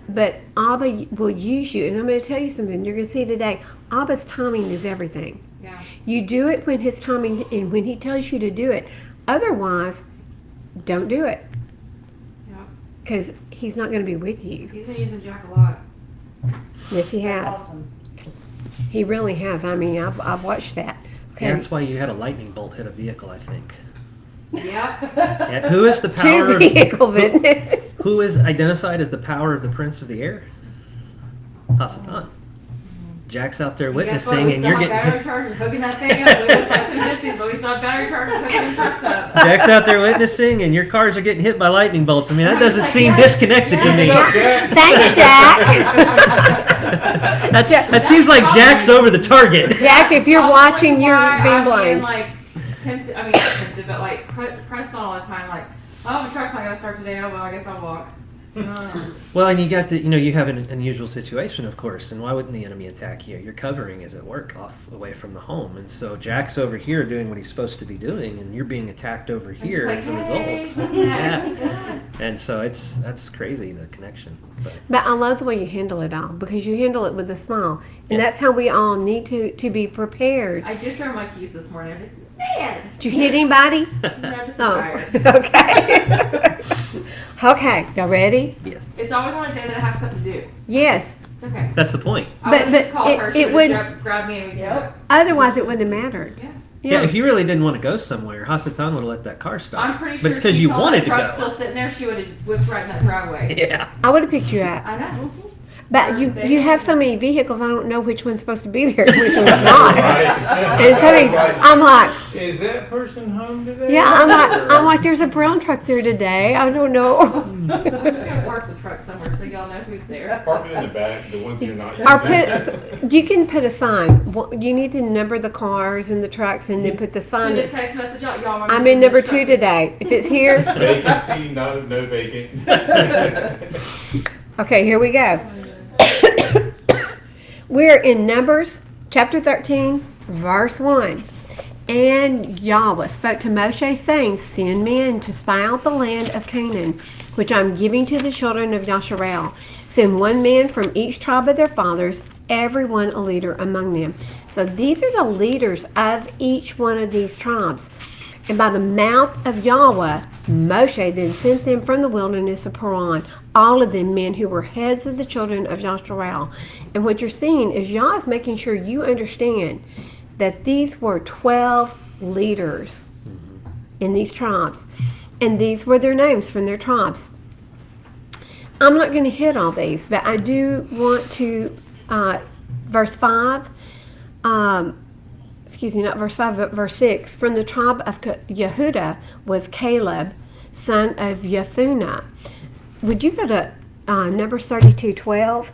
But Abba will use you. And I'm going to tell you something you're going to see today. Abba's timing is everything.
Yeah.
You do it when his timing and when he tells you to do it. Otherwise, don't do it.
Yeah.
Because he's not going to be with you.
He's been using Jack a lot.
Yes, he has.
That's awesome.
He really has. I mean, I've watched that. Okay.
Yeah, that's why you had a lightning bolt hit a vehicle, I think.
Yep.
Yeah, who is the power?
Two vehicles, isn't it?
Who is identified as the power of the Prince of the Air? Hasatan. Jack's out there witnessing, and you're
battery
getting.
chargers hooking that thing up. We were pressing missies, but we saw battery chargers hooking the trucks up.
Jack's out there witnessing, and your cars are getting hit by lightning bolts. I mean, that doesn't seem disconnected to me.
Thanks, Jack.
That seems like Jack's over the target.
Jack, if you're
I was
watching,
wondering
you're
why
being
I'm
blind.
like tempted, I mean, not tempted, but like pressed on all the time. Like, oh, the truck's not gonna start today. Oh well, I guess I'll walk.
Well, and you got to, you have an unusual situation, of course, and why wouldn't the enemy attack you? Your covering is at work, off away from the home, and so Jack's over here doing what he's supposed to be doing, and you're being attacked over here
like,
as a
hey,
result.
yeah.
Yeah, and so that's crazy, the connection.
But I love the way you handle it all because you handle it with a smile, and
Yeah.
that's how we all need to be prepared.
I did throw my keys this morning. I was like, man,
Did you hit anybody?
no, just the
Oh,
tires.
okay. Okay, y'all ready?
Yes,
It's always on a day that I have stuff to do.
Yes.
It's okay.
that's the point.
I
But-
would just
but
call
it-
her.
it
She would
would-
just grab me and we
Yep.
go.
Otherwise, it wouldn't have mattered.
Yeah.
Yeah, if you really didn't want to go somewhere, Hasatan would have let that car stop.
I'm pretty sure
but it's because
she
you
saw
wanted
that
to
truck
go.
still sitting there. She would have whipped right in that driveway.
Yeah.
I would have picked you up.
I know.
But you have so many vehicles, I don't know which one's supposed to be there and which one's not.
Right.
And so I'm like,
Is that person home today?
yeah, I'm like, there's a brown truck there today. I don't know.
I'm just gonna park the truck somewhere so y'all know who's there.
Park it in the back, the ones you're not using.
Or you can put a sign. You need to number the cars and the trucks and then put the sign.
Send a
That,
text message out, y'all.
I'm in number 2 today. If it's here,
Vacancy, no vacant.
okay, here we go. We're in Numbers chapter 13, verse 1. And Yahuah spoke to Moshe, saying, Send men to spy out the land of Canaan, which I'm giving to the children of Yasharel. Send one man from each tribe of their fathers, everyone a leader among them. So these are the leaders of each one of these tribes. And by the mouth of Yahuah, Moshe then sent them from the wilderness of Paran, all of them men who were heads of the children of Yasharel. And what you're seeing is Yah is making sure you understand that these were 12 leaders in these tribes. And these were their names from their tribes. I'm not going to hit all these, but I do want to, verse 5, excuse me, not verse 5, but verse 6. From the tribe of Yehudah was Caleb, son of Yephuneh. Would you go to Numbers 32:12?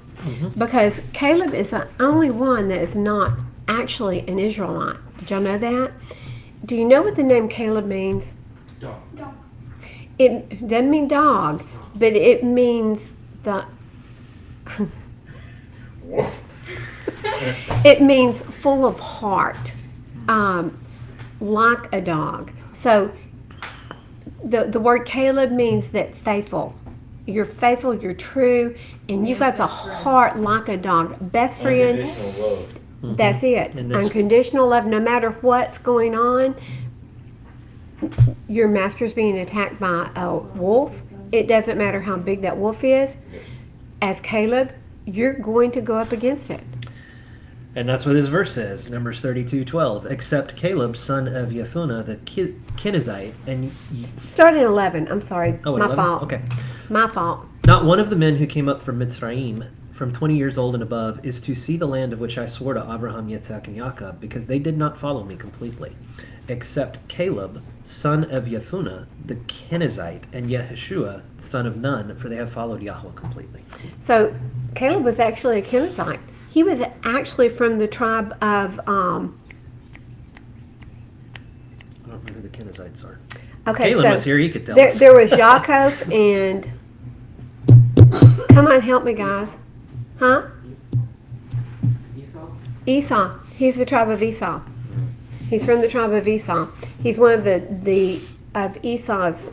Because Caleb is the only one that is not actually an Israelite. Did y'all know that? Do you know what the name Caleb means?
Dog.
It doesn't mean dog, but it means the. It means full of heart, like a dog. So the word Caleb means that faithful. You're faithful, you're true, and you've got the heart like a dog. Best friend,
Unconditional love.
that's it.
And this-
Unconditional love, no matter what's going on. Your master's being attacked by a wolf. It doesn't matter how big that wolf is. As Caleb, you're going to go up against it.
And that's what this verse says, Numbers 32:12. Except Caleb, son of Yephuneh, the Kenizzite, and
Start at 11. I'm sorry.
oh,
My
11?
fault.
Okay.
My fault.
Not one of the men who came up from Mitzrayim, from 20 years old and above, is to see the land of which I swore to Abraham, Yitzhak, and Jacob, because they did not follow me completely. Except Caleb, son of Yephuneh, the Kenizzite, and Yeshua, son of Nun, for they have followed Yahuah completely.
So Caleb was actually a Kenizzite. He was actually from the tribe of,
I don't know who the Kenizzites are.
okay,
Caleb
so
was here, he could tell
there,
us.
there was Yaakov and, come on, help me guys. Huh? Esau. He's the tribe of Esau. He's from the tribe of Esau. He's one of the of Esau's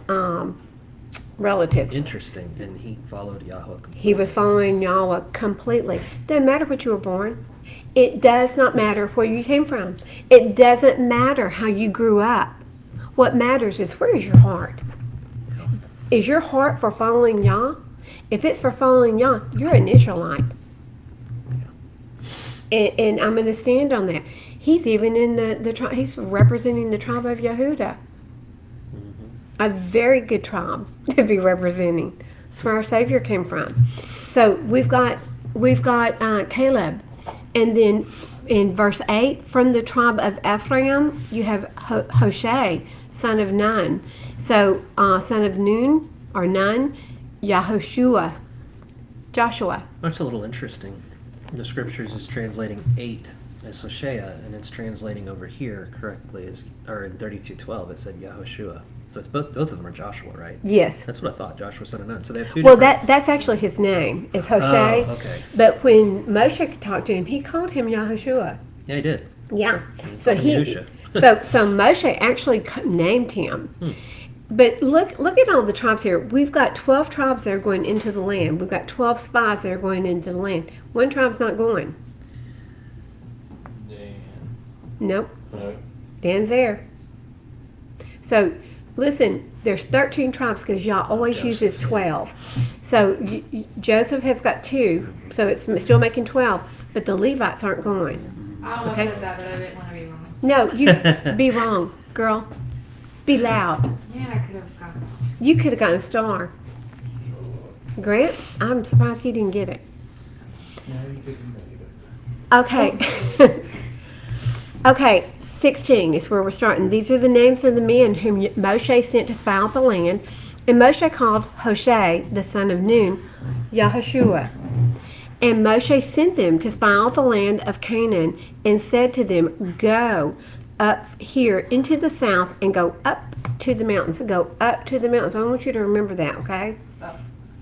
relatives.
Interesting, and he followed Yahuah completely.
He was following Yahweh completely. Doesn't matter what you were born. It does not matter where you came from. It doesn't matter how you grew up. What matters is where is your heart? Is your heart for following Yah? If it's for following Yah, you're an Israelite. And I'm going to stand on that. He's even in the tribe. He's representing the tribe of Yehudah. A very good tribe to be representing. That's where our Savior came from. So we've got Caleb, and then in verse 8, from the tribe of Ephraim, you have Hoshea, son of Nun. So son of Nun or Nun, Yahushua, Joshua.
That's a little interesting. The scriptures is translating 8 as Hoshea, and it's translating over here correctly as, or in 32:12 it said Yahushua. So it's both of them are Joshua, right?
Yes.
That's what I thought, Joshua son of Nun. So they have two
Well,
different...
that's actually his name. It's Hoshea.
Oh, okay.
But when Moshe talked to him, he called him Yahushua.
Yeah, he did.
Yeah. So
called him
he
Yahusha.
so Moshe actually named him. But look at all the tribes here. We've got 12 tribes that are going into the land. We've got 12 spies that are going into the land. One tribe's not going.
Dan.
Nope.
No.
Dan's there. So listen, there's 13 tribes because Yah always
Joseph.
uses 12. So Joseph has got 2, so it's still making 12. But the Levites aren't going.
I almost
Okay.
said that, but I didn't want to be wrong.
No, you be wrong, girl. Be loud.
Man, I could have gotten it.
You could have gotten a star. Grant, I'm surprised he didn't get it.
No, you didn't make it.
Okay. Okay, 16 is where we're starting. These are the names of the men whom Moshe sent to spy out the land. And Moshe called Hoshea, the son of Nun, Yahushua. And Moshe sent them to spy out the land of Canaan and said to them, go up here into the south and go up to the mountains. Go up to the mountains. I want you to remember that, okay?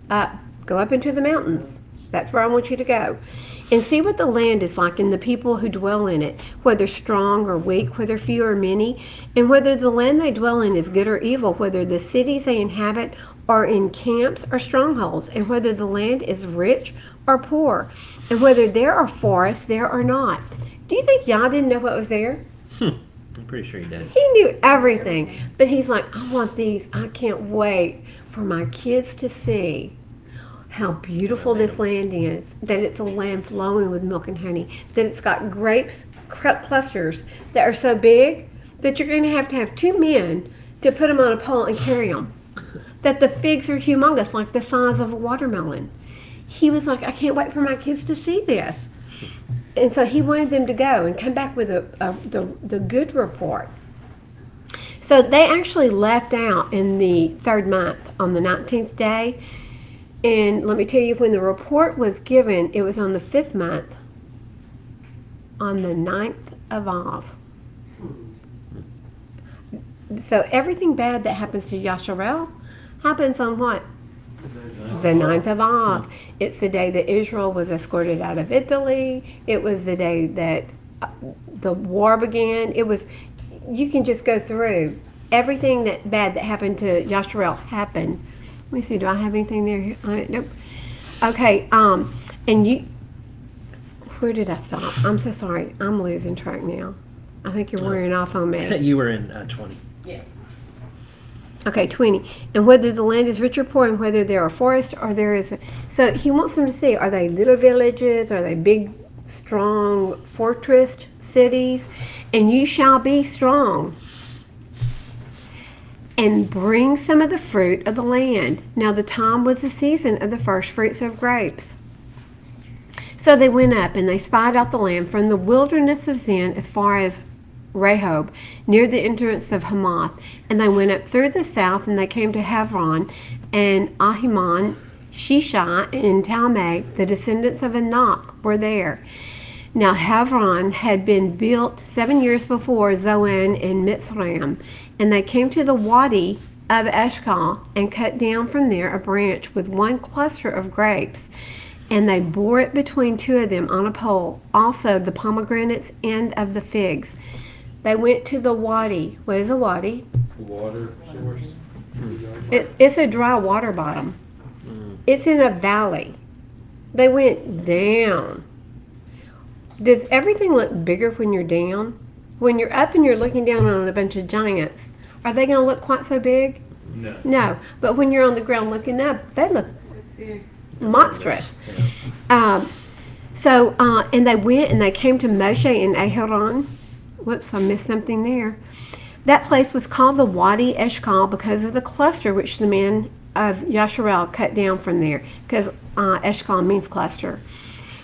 Up. Go up into the mountains. That's where I want you to go. And see what the land is like and the people who dwell in it, whether strong or weak, whether few or many, and whether the land they dwell in is good or evil, whether the cities they inhabit are in camps or strongholds, and whether the land is rich or poor, and whether there are forests there or not. Do you think Yah didn't know what was there?
I'm pretty sure he did.
He knew everything. But he's like, I want these. I can't wait for my kids to see how beautiful this land is, that it's a land flowing with milk and honey, that it's got grapes clusters that are so big that you're going to have 2 men to put them on a pole and carry them, that the figs are humongous, like the size of a watermelon. He was like, I can't wait for my kids to see this. And so he wanted them to go and come back with the good report. So they actually left out in the 3rd month on the 19th day. And let me tell you, when the report was given, it was on the 5th month, on the 9th of Av. So everything bad that happens to Yasharel happens on what? The 9th of Av. It's the day that Israel was escorted out of Italy. It was the day that the war began. It was, you can just go through. Everything that bad that happened to Yasharel happened. Let me see, do I have anything there on it? Nope. Okay, and you, where did I stop? I'm so sorry. I'm losing track now. I think you're wearing off on me.
You were in 20.
Yeah.
Okay, 20. And whether the land is rich or poor, and whether there are forests or there is... So he wants them to see, are they little villages? Are they big strong fortress cities, and you shall be strong. And bring some of the fruit of the land. Now the time was the season of the first fruits of grapes. So they went up and they spied out the land from the wilderness of Zin as far as Rehob, near the entrance of Hamath. And they went up through the south, and they came to Hebron and Ahiman, Shishai, and Talmai. The descendants of Anak were there. Now Hebron had been built 7 years before Zoan and Mitzrayim, and they came to the wadi of Eshcol and cut down from there a branch with one cluster of grapes, and they bore it between two of them on a pole, also the pomegranates and of the figs. They went to the wadi. What is a wadi?
Water source.
It's a dry water bottom. It's in a valley. They went down. Does everything look bigger when you're down? When you're up and you're looking down on a bunch of giants, are they going to look quite so big?
No.
No. But when you're on the ground looking up, they look monstrous. And they went and they came to Moshe in Aharon. Whoops, I missed something there. That place was called the Wadi Eshcol because of the cluster which the men of Yasharel cut down from there, because Eshcol means cluster.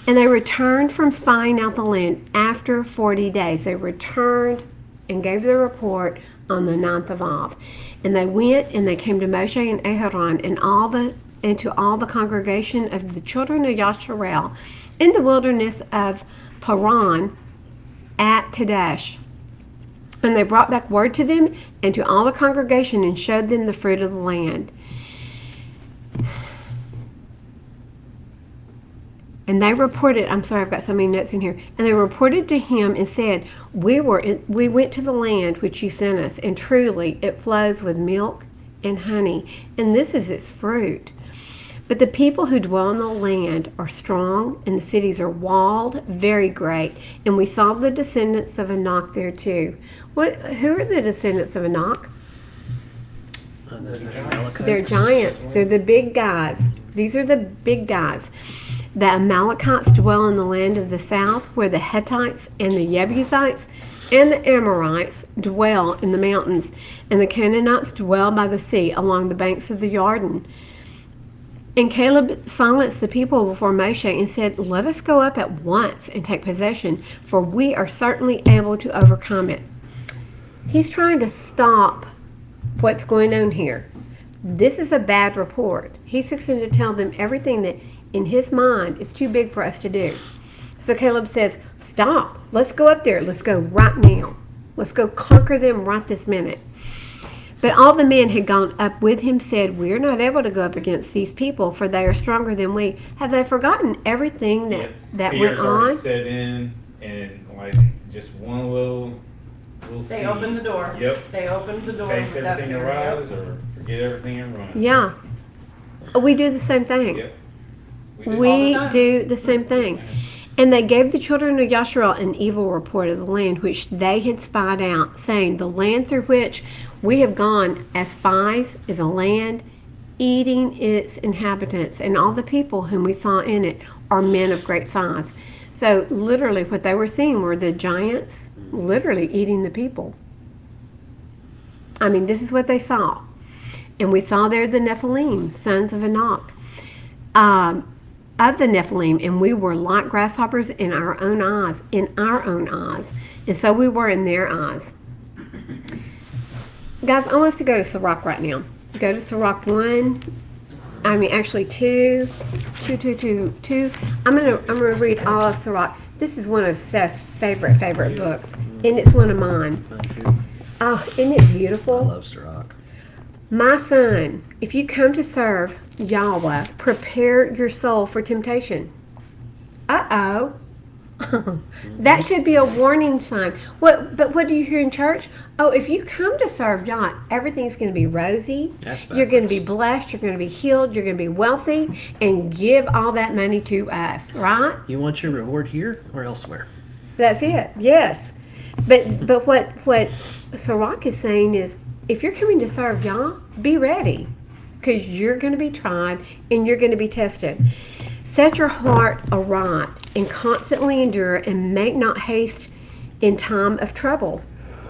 And they returned from spying out the land after 40 days. They returned and gave their report on the 9th of Av. And they went and they came to Moshe and Aharon and to all the congregation of the children of Yasharel in the wilderness of Paran at Kadesh. And they brought back word to them and to all the congregation and showed them the fruit of the land. And they reported, I'm sorry, I've got so many notes in here. And they reported to him and said, we went to the land which you sent us, and truly it flows with milk and honey, and this is its fruit. But the people who dwell in the land are strong, and the cities are walled, very great. And we saw the descendants of Anak there too. Who are the descendants of Anak? They're giants. They're the big guys. These are the big guys. The Amalekites dwell in the land of the south, where the Hittites and the Jebusites and the Amorites dwell in the mountains, and the Canaanites dwell by the sea along the banks of the Jordan. And Caleb silenced the people before Moshe and said, let us go up at once and take possession, for we are certainly able to overcome it. He's trying to stop what's going on here. This is a bad report. He's fixing to tell them everything that in his mind is too big for us to do. So Caleb says, stop. Let's go up there. Let's go right now. Let's go conquer them right this minute. But all the men had gone up with him said, we are not able to go up against these people, for they are stronger than we. Have they forgotten everything that went on?
Set in, and like just one little
They
seed.
opened the door.
Yep.
They opened the door.
Face
with that
everything to
fear.
rise, or forget everything and run.
Yeah. We do the same thing.
Yep.
We
time.
do the same thing. And they gave the children of Yasharel an evil report of the land which they had spied out, saying, the land through which we have gone as spies is a land eating its inhabitants, and all the people whom we saw in it are men of great size. So literally what they were seeing were the giants literally eating the people. I mean, this is what they saw. And we saw there the Nephilim, sons of Anak. Of the Nephilim, and we were like grasshoppers in our own eyes, and so we were in their eyes. Guys, I want us to go to Sirach right now. Go to Sirach 2. I'm gonna read all of Sirach. This is one of Seth's favorite books, and it's one of mine. Oh, isn't it beautiful?
I love Sirach.
My son, if you come to serve Yahuah, prepare your soul for temptation. Uh-oh. That should be a warning sign. But what do you hear in church? Oh, if you come to serve Yah, everything's going to be rosy. You're going to be blessed. You're going to be healed. You're going to be wealthy. And give all that money to us, right?
You want your reward here or elsewhere?
That's it. Yes. But what Sirach is saying is, if you're coming to serve Yah, be ready, because you're going to be tried and you're going to be tested. Set your heart aright and constantly endure, and make not haste in time of trouble.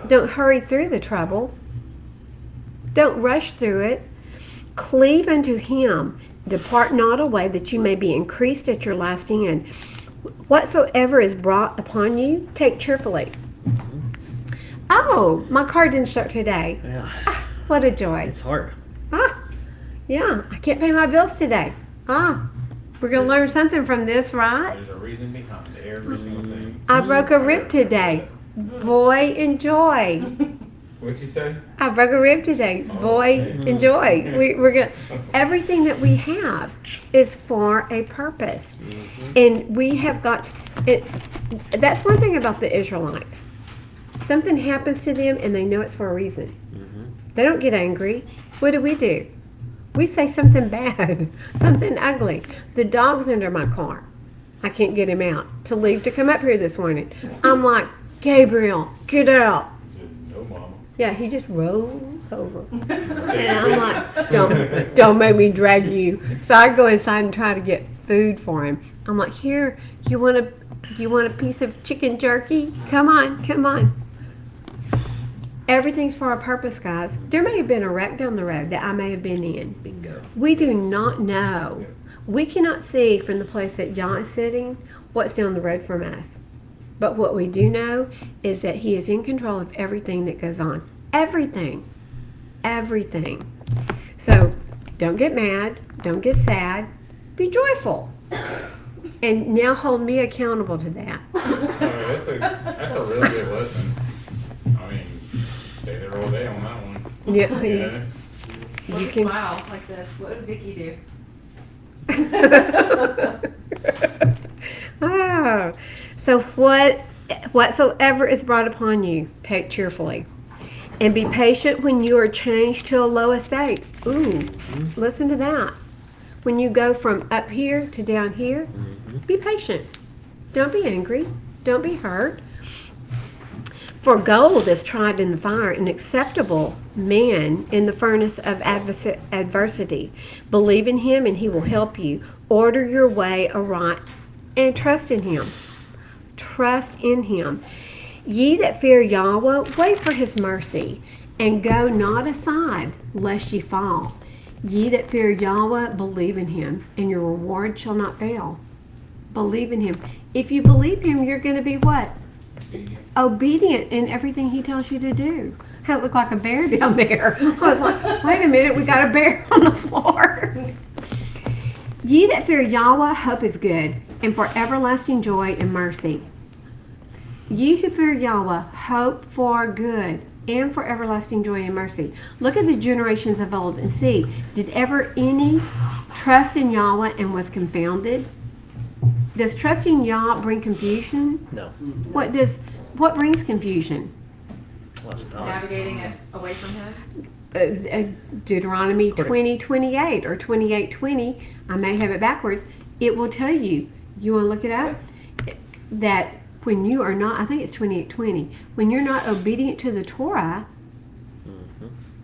Don't hurry through the trouble. Don't rush through it. Cleave unto him. Depart not away, that you may be increased at your last end. Whatsoever is brought upon you, take cheerfully. Oh, my car didn't start today.
Yeah.
What a joy.
It's hard.
Yeah, I can't pay my bills today. We're going to learn something from this, right?
There's a reason behind every single thing.
I broke a rib today. Boy, enjoy.
What'd you say?
I broke a rib today. Boy, enjoy. We're going to, everything that we have is for a purpose. And we have got, that's one thing about the Israelites. Something happens to them and they know it's for a reason. They don't get angry. What do? We say something bad, something ugly. The dog's under my car. I can't get him out to leave to come up here this morning. I'm like, Gabriel, get out.
No, mama.
Yeah, he just rolls over. And I'm like, don't make me drag you. So I go inside and try to get food for him. I'm like, here, you want a piece of chicken jerky? Come on. Everything's for a purpose, guys. There may have been a wreck down the road that I may have been in.
Bingo.
We do not know. We cannot see from the place that John is sitting what's down the road from us. But what we do know is that he is in control of everything that goes on. Everything. So don't get mad. Don't get sad. Be joyful. And now hold me accountable to that.
That's a really good lesson. I mean, stay there all day on that one.
Yeah.
Yeah.
Let's
You can-
smile like this. What would Vicky do?
So whatsoever is brought upon you, take cheerfully. And be patient when you are changed to a low estate. Ooh, listen to that. When you go from up here to down here, be patient. Don't be angry. Don't be hurt. For gold is tried in the fire, an acceptable man in the furnace of adversity. Believe in him and he will help you. Order your way aright and trust in him. Trust in him. Ye that fear Yahweh, wait for his mercy, and go not aside, lest ye fall. Ye that fear Yahweh, believe in him, and your reward shall not fail. Believe in him. If you believe him, you're going to be what? Obedient in everything he tells you to do. It looked like a bear down there. I was like, wait a minute, we got a bear on the floor. Ye that fear Yahweh, hope is good, and for everlasting joy and mercy. Ye who fear Yahweh, hope for good, and for everlasting joy and mercy. Look at the generations of old and see, did ever any trust in Yahweh and was confounded? Does trusting Yah bring confusion?
No.
What brings confusion?
Lots of time.
Navigating it away from him?
Deuteronomy 20:28 or 28:20. I may have it backwards. It will tell you. You want to look it up? That when you are not, I think it's 28:20. When you're not obedient to the Torah,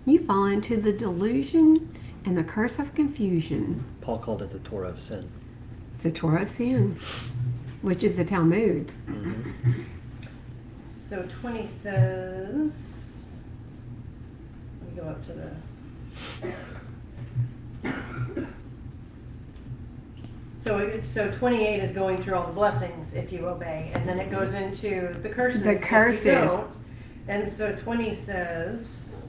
you fall into the delusion and the curse of confusion.
Paul called it the Torah of sin.
The Torah of sin, which is the Talmud.
So 20 says, let me go up to the. So 28 is going through all the blessings if you obey, and then it goes into the curses.
The
if you
curses.
don't. And so 20 says,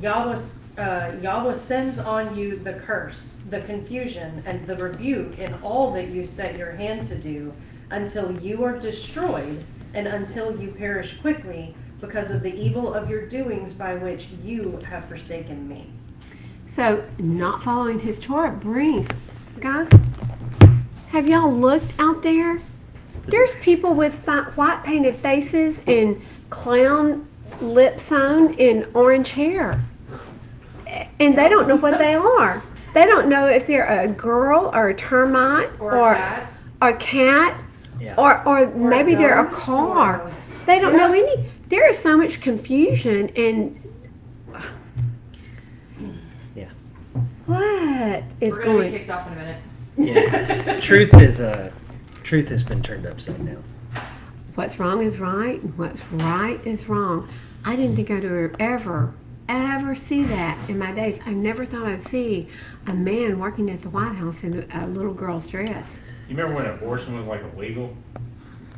Yahweh sends on you the curse, the confusion, and the rebuke in all that you set your hand to do, until you are destroyed, and until you perish quickly, because of the evil of your doings by which you have forsaken me.
So not following his Torah brings, guys, have y'all looked out there? There's people with white painted faces and clown lip sewn and orange hair. And they don't know what they are. They don't know if they're a girl or a termite
Or a cat.
Yeah.
or maybe they're a car.
Or-
They don't know any. There is so much confusion and
Yeah.
what is
We're going to be
going?
kicked off in a minute.
Yeah. Truth has been turned upside down.
What's wrong is right, and what's right is wrong. I didn't think I would ever see that in my days. I never thought I'd see a man working at the White House in a little girl's dress.
You remember when abortion was like illegal?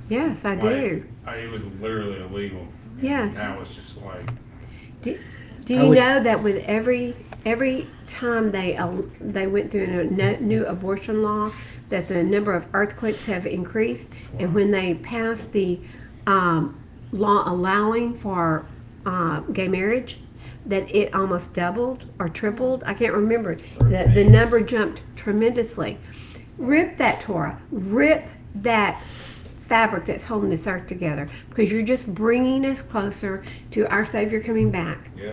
Yes, I do.
It was literally illegal.
Yes.
Now it's just like,
Do you know that with every time they went through a new abortion law, that the number of earthquakes have increased, and when they passed the law allowing for gay marriage, that it almost doubled or tripled. I can't remember. The number jumped tremendously. Rip that Torah. Rip that fabric that's holding this earth together, because you're just bringing us closer to our Savior coming back.
yeah.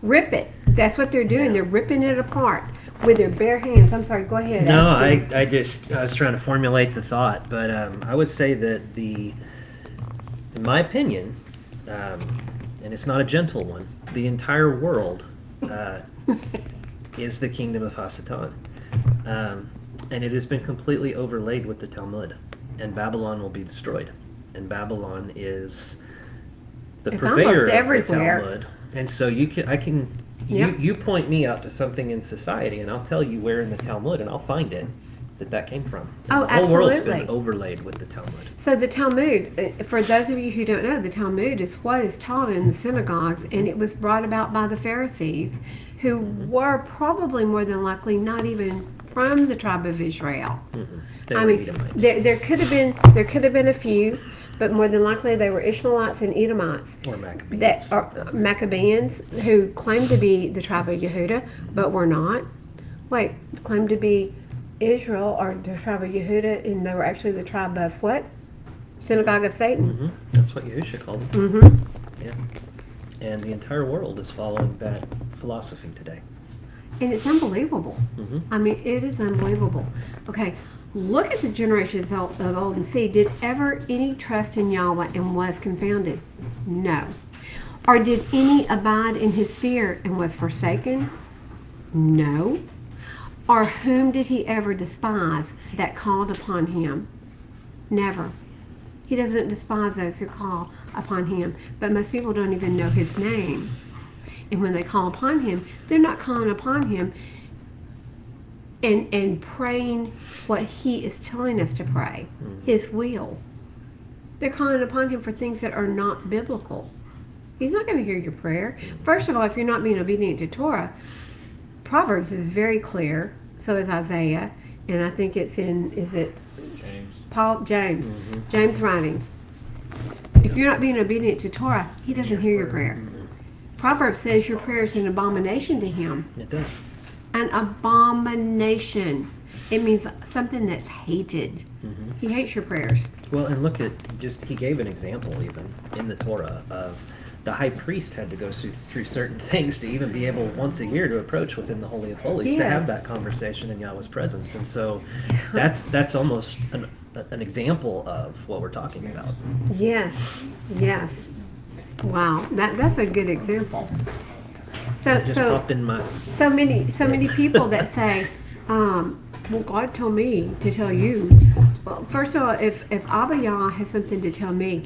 Rip it. That's what they're doing. They're ripping it apart with their bare hands. I'm sorry, go ahead.
No,
Ashley.
I was trying to formulate the thought, but I would say that in my opinion, and it's not a gentle one, the entire world is the kingdom of Hasatan. And it has been completely overlaid with the Talmud. And Babylon will be destroyed. And Babylon is the
It's
purveyor
almost
of
everywhere.
the Talmud. And so
Yep.
you point me out to something in society, and I'll tell you where in the Talmud, and I'll find it that came from. And
Oh,
the whole world's
absolutely.
been overlaid with the Talmud.
So the Talmud, for those of you who don't know, the Talmud is what is taught in the synagogues, and it was brought about by the Pharisees, who were probably more than likely not even from the tribe of Israel.
They
I
were
mean,
Edomites.
there could have been a few, but more than likely they were Ishmaelites and Edomites.
Or Maccabees.
That are Maccabeans, who claimed to be the tribe of Yehuda, but were not. Wait, claimed to be Israel or the tribe of Yehuda, and they were actually the tribe of what? Synagogue of Satan.
That's what Yahushua called it.
Mm-hmm.
Yeah. And the entire world is following that philosophy today.
And it's unbelievable. I mean, it is unbelievable. Okay, look at the generations of old and see, did ever any trust in Yahweh and was confounded? No. Or did any abide in his fear and was forsaken? No. Or whom did he ever despise that called upon him? Never. He doesn't despise those who call upon him, but most people don't even know his name. And when they call upon him, they're not calling upon him and praying what he is telling us to pray, his will. They're calling upon him for things that are not biblical. He's not going to hear your prayer. First of all, if you're not being obedient to Torah, Proverbs is very clear, so is Isaiah, and I think it's in, is it
James.
James writings. If you're not being obedient to Torah, he doesn't hear your prayer. Proverbs says your prayer is an abomination to him.
It does.
An abomination. It means something that's hated. He hates your prayers.
Well, and look at he gave an example even in the Torah of the high priest had to go through certain things to even be able once a year to approach within the Holy of Holies to have
Yes.
that conversation in Yahweh's presence. And so that's almost an example of what we're talking about.
Yes. Yes. Wow. That's a good example.
Just popped in my
So many people that say, well, God told me to tell you. Well, first of all, if Abba Yah has something to tell me,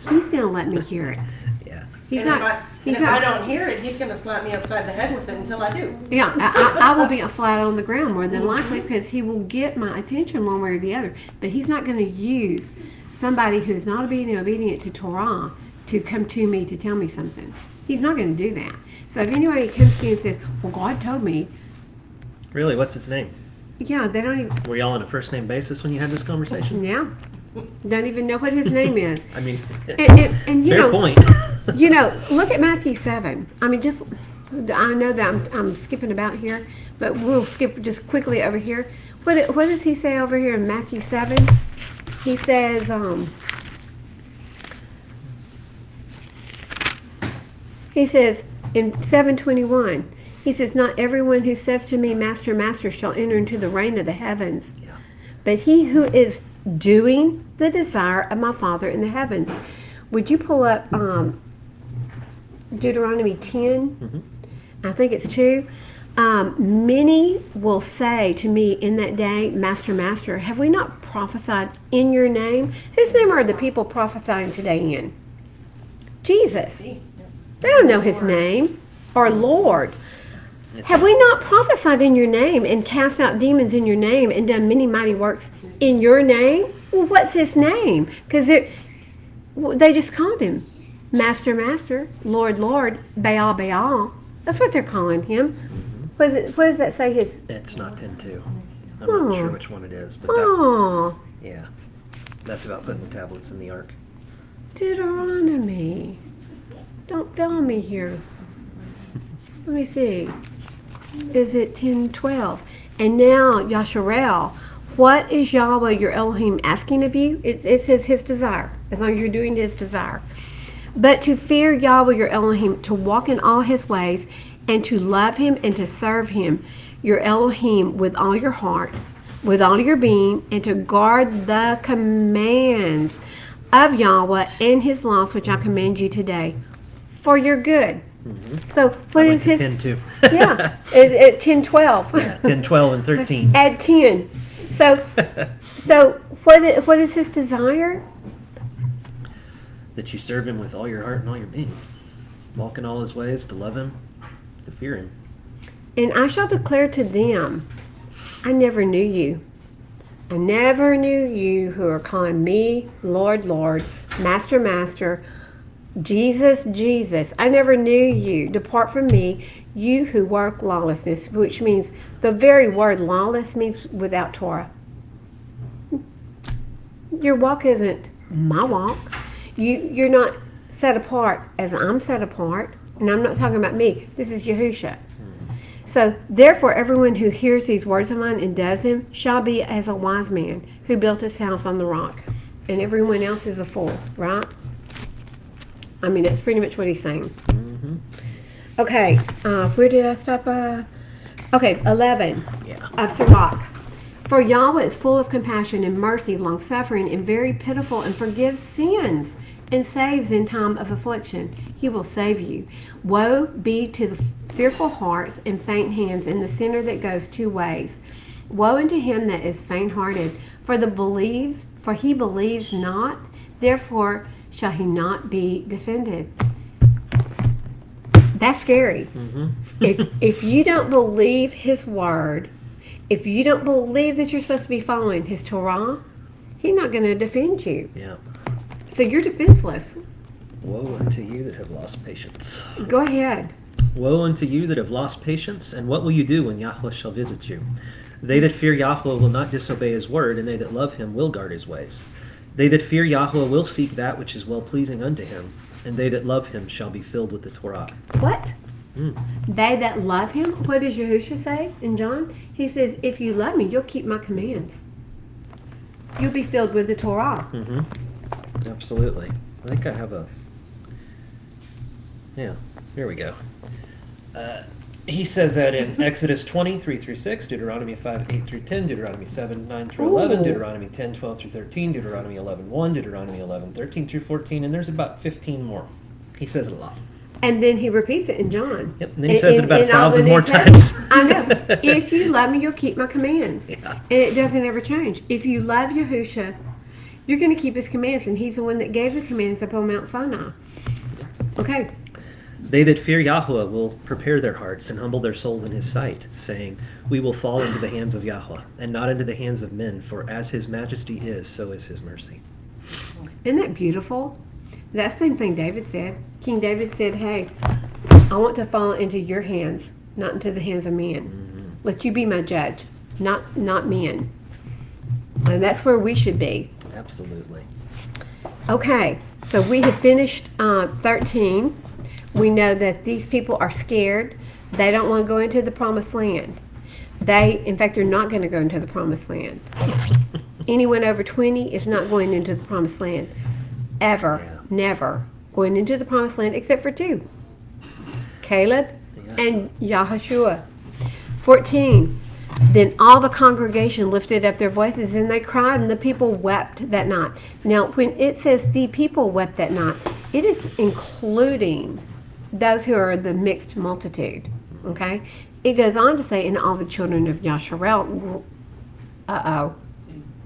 he's going to let me hear it.
yeah.
He's
And
not.
if I don't hear it, he's going to slap me upside the head with it until I do.
Yeah, I will be flat on the ground more than likely, because he will get my attention one way or the other. But he's not going to use somebody who is not being obedient to Torah to come to me to tell me something. He's not going to do that. So if anybody comes to you and says, well, God told me,
Really, what's his name?
yeah, they don't even,
Were y'all on a first name basis when you had this conversation?
yeah, don't even know what his name is.
I mean,
And you
fair
know,
point.
you know, look at Matthew 7. I mean, just, I know that I'm skipping about here, but we'll skip just quickly over here. What does he say over here in Matthew 7? He says, in 7:21, he says, not everyone who says to me, Master, Master, shall enter into the reign of the heavens,
Yeah.
but he who is doing the desire of my Father in the heavens. Would you pull up Deuteronomy 10? I think it's 2. Many will say to me in that day, Master, Master, have we not prophesied in your name? Whose name are the people prophesying today in? Jesus. They don't know his name. Or Lord. Have we not prophesied in your name and cast out demons in your name and done many mighty works in your name? Well, what's his name? Because they just called him Master, Master, Lord, Lord, Baal, Baal. That's what they're calling him. What does that say?
It's not 10:2. I'm
Oh.
not sure which one it is, but that,
Oh,
yeah, that's about putting the tablets in the ark.
Deuteronomy. Don't fail me here. Let me see. Is it 10:12? And now, Yasharel, what is Yahweh your Elohim asking of you? It says his desire, as long as you're doing his desire. But to fear Yahweh your Elohim, to walk in all his ways, and to love him and to serve him, your Elohim, with all your heart, with all your being, and to guard the commands of Yahweh and his laws, which I command you today, for your good. So what
I
is his?
10:2.
Yeah, is it 10:12?
Yeah, 10, 12, and 13.
Add 10. So what is his desire?
That you serve him with all your heart and all your being. Walk in all his ways, to love him, to fear him.
And I shall declare to them, I never knew you. I never knew you who are calling me Lord, Lord, Master, Master, Jesus, Jesus. I never knew you. Depart from me, you who work lawlessness, which means the very word lawless means without Torah. Your walk isn't my walk. You're not set apart as I'm set apart. And I'm not talking about me. This is Yahusha. So, therefore, everyone who hears these words of mine and does them shall be as a wise man who built his house on the rock. And everyone else is a fool, right? I mean, that's pretty much what he's saying. Okay, where did I stop? Okay, 11.
Yeah.
Of Sirach. For Yahweh is full of compassion and mercy, long-suffering, and very pitiful, and forgives sins, and saves in time of affliction. He will save you. Woe be to the fearful hearts and faint hands, and the sinner that goes two ways. Woe unto him that is faint-hearted, for he believes not, therefore shall he not be defended. That's scary. If you don't believe his word, if you don't believe that you're supposed to be following his Torah, he's not going to defend you.
Yeah.
So you're defenseless.
Woe unto you that have lost patience.
Go ahead.
Woe unto you that have lost patience, and what will you do when Yahuah shall visit you? They that fear Yahuah will not disobey his word, and they that love him will guard his ways. They that fear Yahuah will seek that which is well-pleasing unto him, and they that love him shall be filled with the Torah.
What? They that love him? What does Yahushua say in John? He says, if you love me, you'll keep my commands. You'll be filled with the Torah.
Absolutely. I think I have a... Yeah, here we go. He says that in Exodus 20, 3-6, Deuteronomy 5, 8-10, Deuteronomy 7, 9-11,
Ooh.
Deuteronomy 10, 12-13, Deuteronomy 11, 1, Deuteronomy 11, 13-14, and there's about 15 more. He says it a lot.
And then he repeats it in John.
Yep, and then he says it about
in all the
1,000
New
more
Testament.
times.
I know. If you love me, you'll keep my commands.
Yeah.
And it doesn't ever change. If you love Yahushua, you're going to keep his commands, and he's the one that gave the commands up on Mount Sinai. Okay.
They that fear Yahuah will prepare their hearts and humble their souls in his sight, saying, we will fall into the hands of Yahuah, and not into the hands of men, for as his majesty is, so is his mercy.
Isn't that beautiful? That's the same thing David said. King David said, hey, I want to fall into your hands, not into the hands of men. Let you be my judge, not men. And that's where we should be.
Absolutely.
Okay, so we have finished 13. We know that these people are scared. They don't want to go into the promised land. In fact, they're not going to go into the promised land. Anyone over 20 is not going into the promised land. Ever.
Yeah.
Never. Going into the promised land except for two. Caleb and Yahushua. 14. Then all the congregation lifted up their voices and they cried, and the people wept that night. Now, when it says the people wept that night, it is including those who are the mixed multitude. Okay? it goes on to say, and all the children of Yasharel,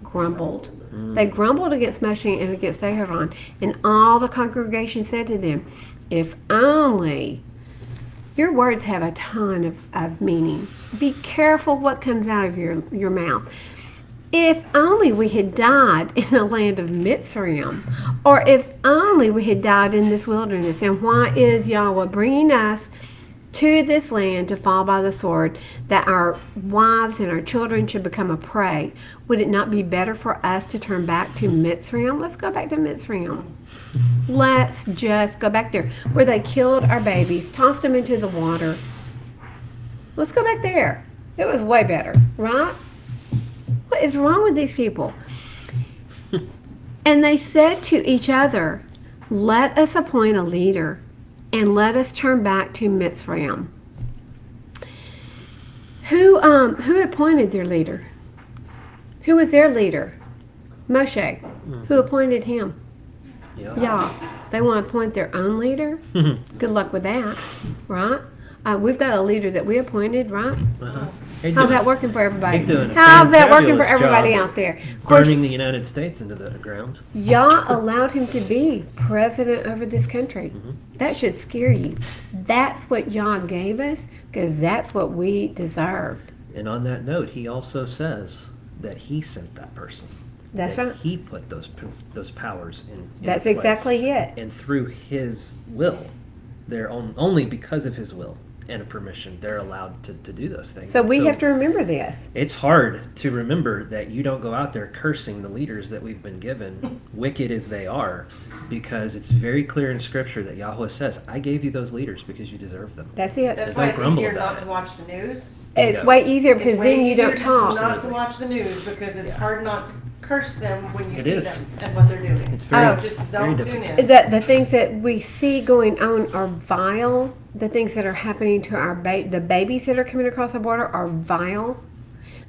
grumbled. They grumbled against Moshe and against Aharon, and all the congregation said to them, if only, your words have a ton of meaning. Be careful what comes out of your mouth. If only we had died in the land of Mitzrayim, or if only we had died in this wilderness. And why is Yahweh bringing us to this land to fall by the sword, that our wives and our children should become a prey? Would it not be better for us to turn back to Mitzrayim? Let's go back to Mitzrayim. Let's just go back there, where they killed our babies, tossed them into the water. Let's go back there. It was way better, right? What is wrong with these people? And they said to each other, let us appoint a leader, and let us turn back to Mitzrayim. Who appointed their leader? Who was their leader? Moshe. Who appointed him? Yah. They want to appoint their own leader? Good luck with that, right? We've got a leader that we appointed, right? How's that working for everybody? How's that working for everybody out there? Of course,
Burning the United States into the ground.
Yah allowed him to be president over this country. That should scare you. That's what Yah gave us, because that's what we deserved.
And on that note, he also says that he sent that person.
That's
that
right.
He put those powers in.
That's
place.
exactly it.
And through his will, they're only because of his will and a permission, they're allowed to do those things.
So we have to remember this.
It's hard to remember that you don't go out there cursing the leaders that we've been given, wicked as they are, because it's very clear in Scripture that Yahuah says, I gave you those leaders because you deserve them.
That's it.
That's
Don't
why it's
grumble
easier
about
not
it.
to watch the news.
It's
Yeah.
way easier because
It's way
then you
easier
don't
just
talk.
not to watch the news, because it's hard not to curse them when you
It
see
is.
them and what they're doing.
It's very-
So just
very
don't tune
difficult.
in.
The things that we see going on are vile. The things that are happening to our the babies that are coming across the border are vile.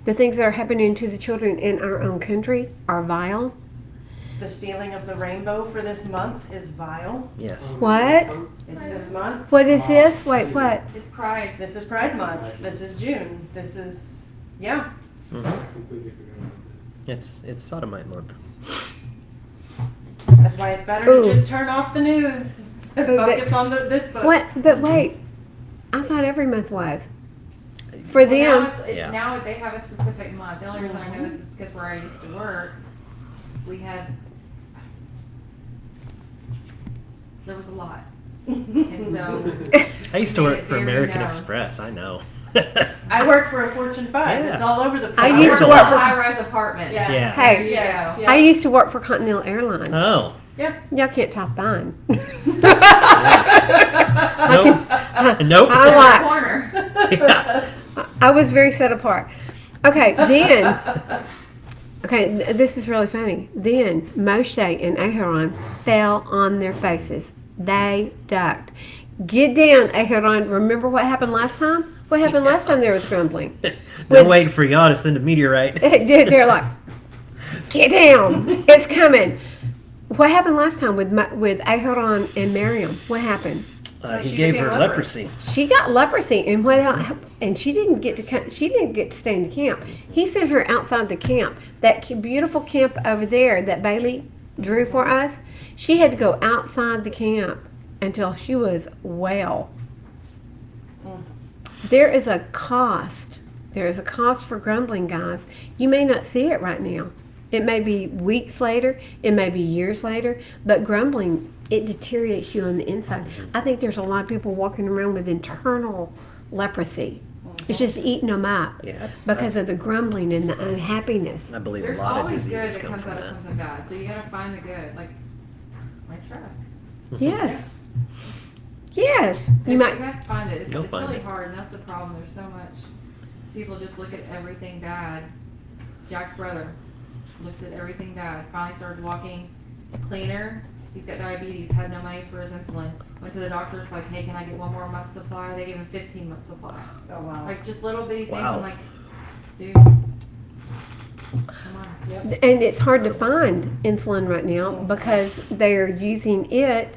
The things that are happening to the children in our own country are vile.
The stealing of the rainbow for this month is vile.
Yes.
What?
It's this month.
What is this? Wait, what?
It's pride.
This is Pride Month. This is June. This is, yeah.
It's Sodomite month.
That's why it's better
Ooh.
to just turn off the news and
Ooh,
focus
that-
on this book.
What? But wait, I thought every month was. For
Well,
them,
now they have a specific month. The only reason I know this is because where I used to work, there was a lot. And so.
I used to
made
work
it
for
very
American
known.
Express. I know.
I work for a Fortune 5.
Yeah.
It's all over the place.
I
I
used
work
to
for
work for-
high-rise apartments.
Yes.
Yeah.
Hey.
There you
Yes,
go.
yes.
I used to work for Continental Airlines.
Oh.
Yeah.
Y'all can't top mine.
Nope.
I like.
Corner.
Yeah.
I was very set apart. Okay, then. Okay, this is really funny. Then Moshe and Aharon fell on their faces. They ducked. Get down, Aharon. Remember what happened last time? What happened last time there was grumbling?
They're waiting for y'all to send a meteorite.
They're like, get down. It's coming. What happened last time with Aharon and Miriam? What happened?
He
she
gave
became
her
leprous.
leprosy.
She got leprosy, and and she didn't get to stay in the camp. He sent her outside the camp, that beautiful camp over there that Bailey drew for us. She had to go outside the camp until she was well. There is a cost. There is a cost for grumbling, guys. You may not see it right now. It may be weeks later. It may be years later. But grumbling, it deteriorates you on the inside. I think there's a lot of people walking around with internal leprosy. It's just eating them up
Yeah,
because of the grumbling and the unhappiness.
I believe
There's
a lot of
always good
diseases
that
come
comes
from
out of
that.
something bad. So you gotta find the good. Like my truck.
Yes. Yes. You
You
might.
have to find it. It's
You'll find
really
it.
hard, and that's the problem. There's so much. People just look at everything bad. Jack's brother looks at everything bad. Finally started walking cleaner. He's got diabetes. Had no money for his insulin. Went to the doctor's like, hey, can I get one more month's supply? They gave him 15 months supply.
Oh, wow.
Like just little bitty things.
Wow.
I'm like, dude, come on.
And it's hard to find insulin right now because they're using it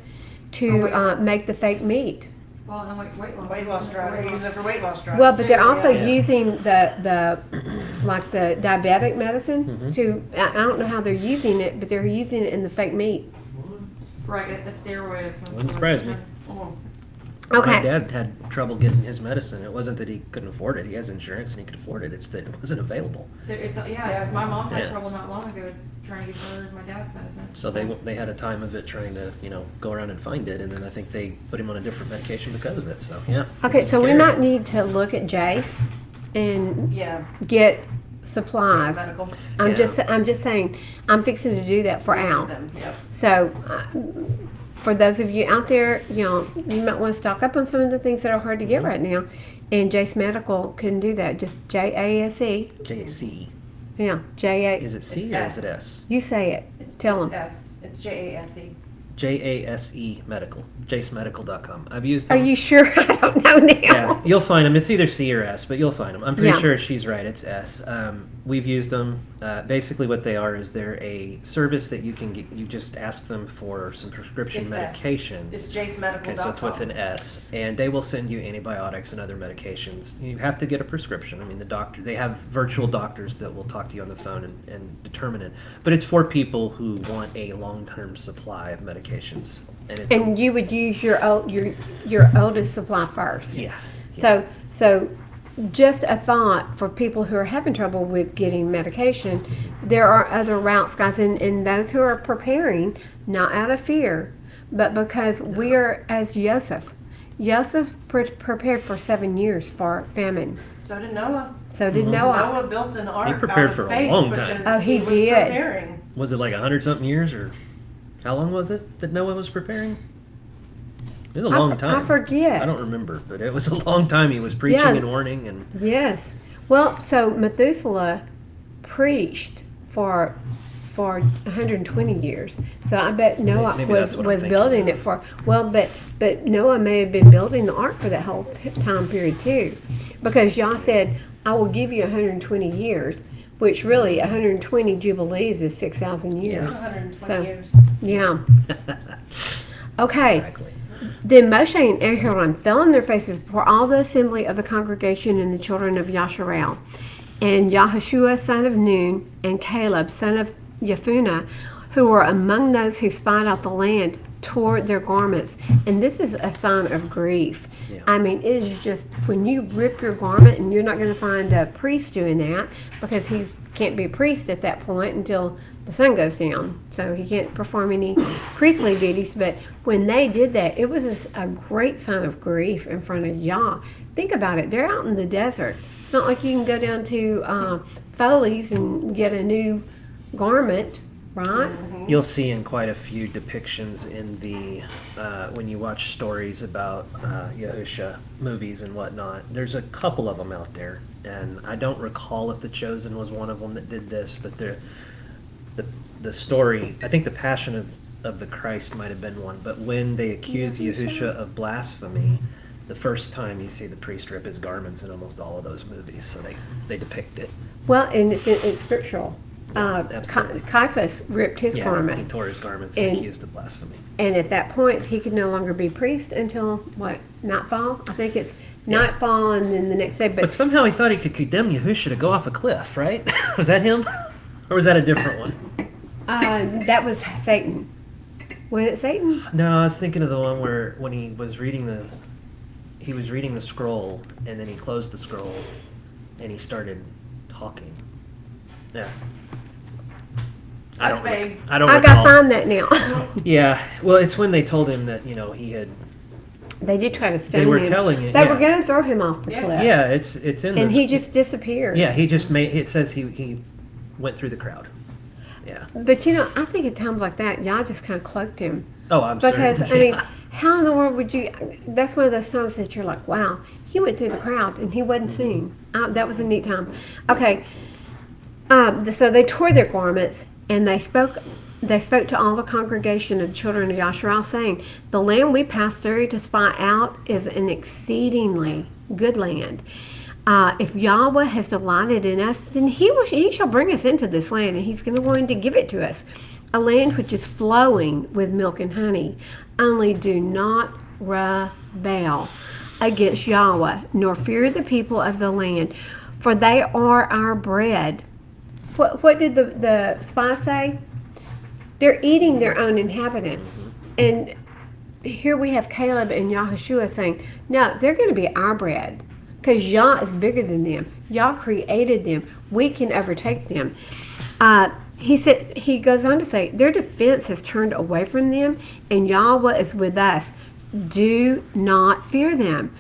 to
Oh, wait.
make the fake meat.
Well, and weight loss.
Weight loss drug, they're using it for weight loss drugs.
Well, but
too,
they're also
yeah.
using the like the diabetic medicine to. I don't know how they're using it, but they're using it in the fake meat.
Right, a steroid of some
Wouldn't
sort.
surprise me.
Oh.
My
Okay.
dad had trouble getting his medicine. It wasn't that he couldn't afford it. He has insurance and he could afford it. It's that it wasn't available.
Yeah, my mom had
Yeah.
trouble not long ago trying to get her my dad's medicine.
So they had a time of it trying to, go around and find it, and then I think they put him on a different medication because of it. So yeah.
Okay,
it's
so we
scary.
might need to look at Jace and
Yeah.
get supplies.
Medical.
I'm
Yeah.
just saying I'm fixing to do that for
Use
Al.
them, yep.
So for those of you out there, you might want to stock up on some of the things that are hard to get right now. And Jace Medical can do that. Just JASE.
JC.
Yeah, JA.
Is it C
It's
or is it
S.
S?
You say it. Tell
It's
them.
S. It's JASE.
JASE Medical. JaceMedical.com. I've used
Are
them.
you sure? I don't know now.
Yeah, you'll find them. It's either C or S, but you'll find them. I'm pretty
Yeah.
sure she's right. It's S. We've used them. Basically, what they are is they're a service that you can get. You just ask them for some prescription
It's
medication.
It's JaceMedical.com.
Okay, so it's with an S, and they will send you antibiotics and other medications. You have to get a prescription. I mean, they have virtual doctors that will talk to you on the phone and determine it. But it's for people who want a long-term supply of medications, and it's
And you would use your oldest supply first.
yeah.
So just a thought for people who are having trouble with getting medication, there are other routes, guys, and those who are preparing, not out of fear, but because we are as Joseph. Joseph prepared for 7 years for famine.
So did Noah.
So did Noah.
Noah built an ark
prepared
out of
for a
faith
long time.
because
Oh, he
was
did.
preparing.
Was it like 100-something years, or how long was it that Noah was preparing? It was a long time.
I forget.
I don't remember, but it was a long time. He was preaching
Yeah.
and warning, and
Yes. Well, so Methuselah preached for 120 years. So I bet Noah
Maybe
was
that's what I'm thinking
building
of.
it for. Well, but Noah may have been building the ark for that whole time period too, because Yah said, "I will give you 120 years," which really 120 jubilees is 6,000 years.
Yeah.
120
So-
years.
Yeah. Okay.
exactly.
Then Moshe and Aaron fell on their faces before all the assembly of the congregation and the children of Yasharel. And Yahushua son of Nun and Caleb son of Yefuneh, who were among those who spied out the land, tore their garments. And this is a sign of grief.
Yeah.
I mean, it is just when you rip your garment, and you're not going to find a priest doing that because he can't be a priest at that point until the sun goes down. So he can't perform any priestly duties. But when they did that, it was a great sign of grief in front of Yah. Think about it. They're out in the desert. It's not like you can go down to Foley's and get a new garment, right?
You'll see in quite a few depictions in the when you watch stories about Yahusha movies and whatnot. There's a couple of them out there, and I don't recall if The Chosen was one of them that did this, but the story, I think the Passion of the Christ might have been one, but when they accuse Yahusha of blasphemy, the first time you see the priest rip his garments in almost all of those movies, so they depict it.
Well, and it's scriptural.
absolutely.
Caiaphas ripped his
He
garment.
tore his garments and
And-
accused of blasphemy.
And at that point, he could no longer be priest until, what, nightfall? I think it's nightfall and then the next day.
But somehow he thought he could condemn Yahusha to go off a cliff, right? Was that him? Or was that a different one?
That was Satan. Was it Satan?
No, I was thinking of the one where when he was reading the scroll, and then he closed the scroll, and he started talking. Yeah. I don't
vague.
I don't
I
recall.
gotta find that now.
Yeah, well, it's when they told him that, he had.
They did try to stone
They were
him.
telling it,
They
yeah.
were going to throw him off the
Yeah.
cliff.
Yeah, it's in.
And
this-
he just disappeared.
Yeah, he just made. It says he went through the crowd. Yeah.
But I think at times like that, y'all just kind of cloaked him.
Oh, I'm
Because,
certain.
I mean, how in the world would you? That's one of those times that you're like, wow, he went through the crowd and he wasn't seen. That was a neat time. Okay. So they tore their garments and they spoke to all the congregation of the children of Yasharal, saying, "The land we passed through to spy out is an exceedingly good land. If Yahweh has delighted in us, then he shall bring us into this land, and he's going to give it to us. a land which is flowing with milk and honey. Only do not rebel against Yahweh, nor fear the people of the land, for they are our bread. What did the spy say? They're eating their own inhabitants. And here we have Caleb and Yahushua saying, no, they're going to be our bread. Because Yah is bigger than them. Yah created them. We can overtake them. He goes on to say, their defense has turned away from them, and Yahweh is with us. Do not fear them.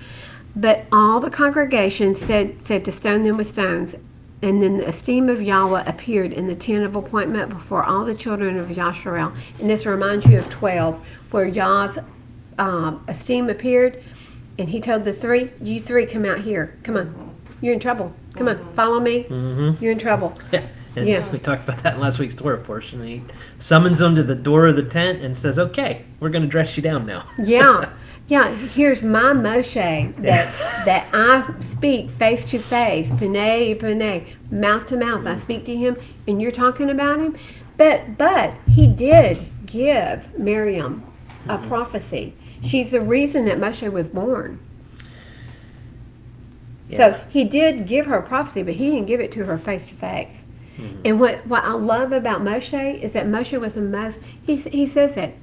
But all the congregation said to stone them with stones. And then the esteem of Yahweh appeared in the tent of appointment before all the children of Yasharel. And this reminds you of 12, where Yah's esteem appeared. And he told the three, you three come out here. Come on. You're in trouble. Come on. Follow me. You're in trouble.
And
Yeah.
we talked about that in last week's Torah portion. He summons them to the door of the tent and says, okay, we're going to dress you down now.
Yeah. Yeah. Here's my Moshe that I speak face to face, panay, panay, mouth to mouth. I speak to him and you're talking about him. But he did give Miriam a prophecy. She's the reason that Moshe was born.
Yeah.
So he did give her a prophecy, but he didn't give it to her face to face. And what I love about Moshe is that Moshe was the most, he says it.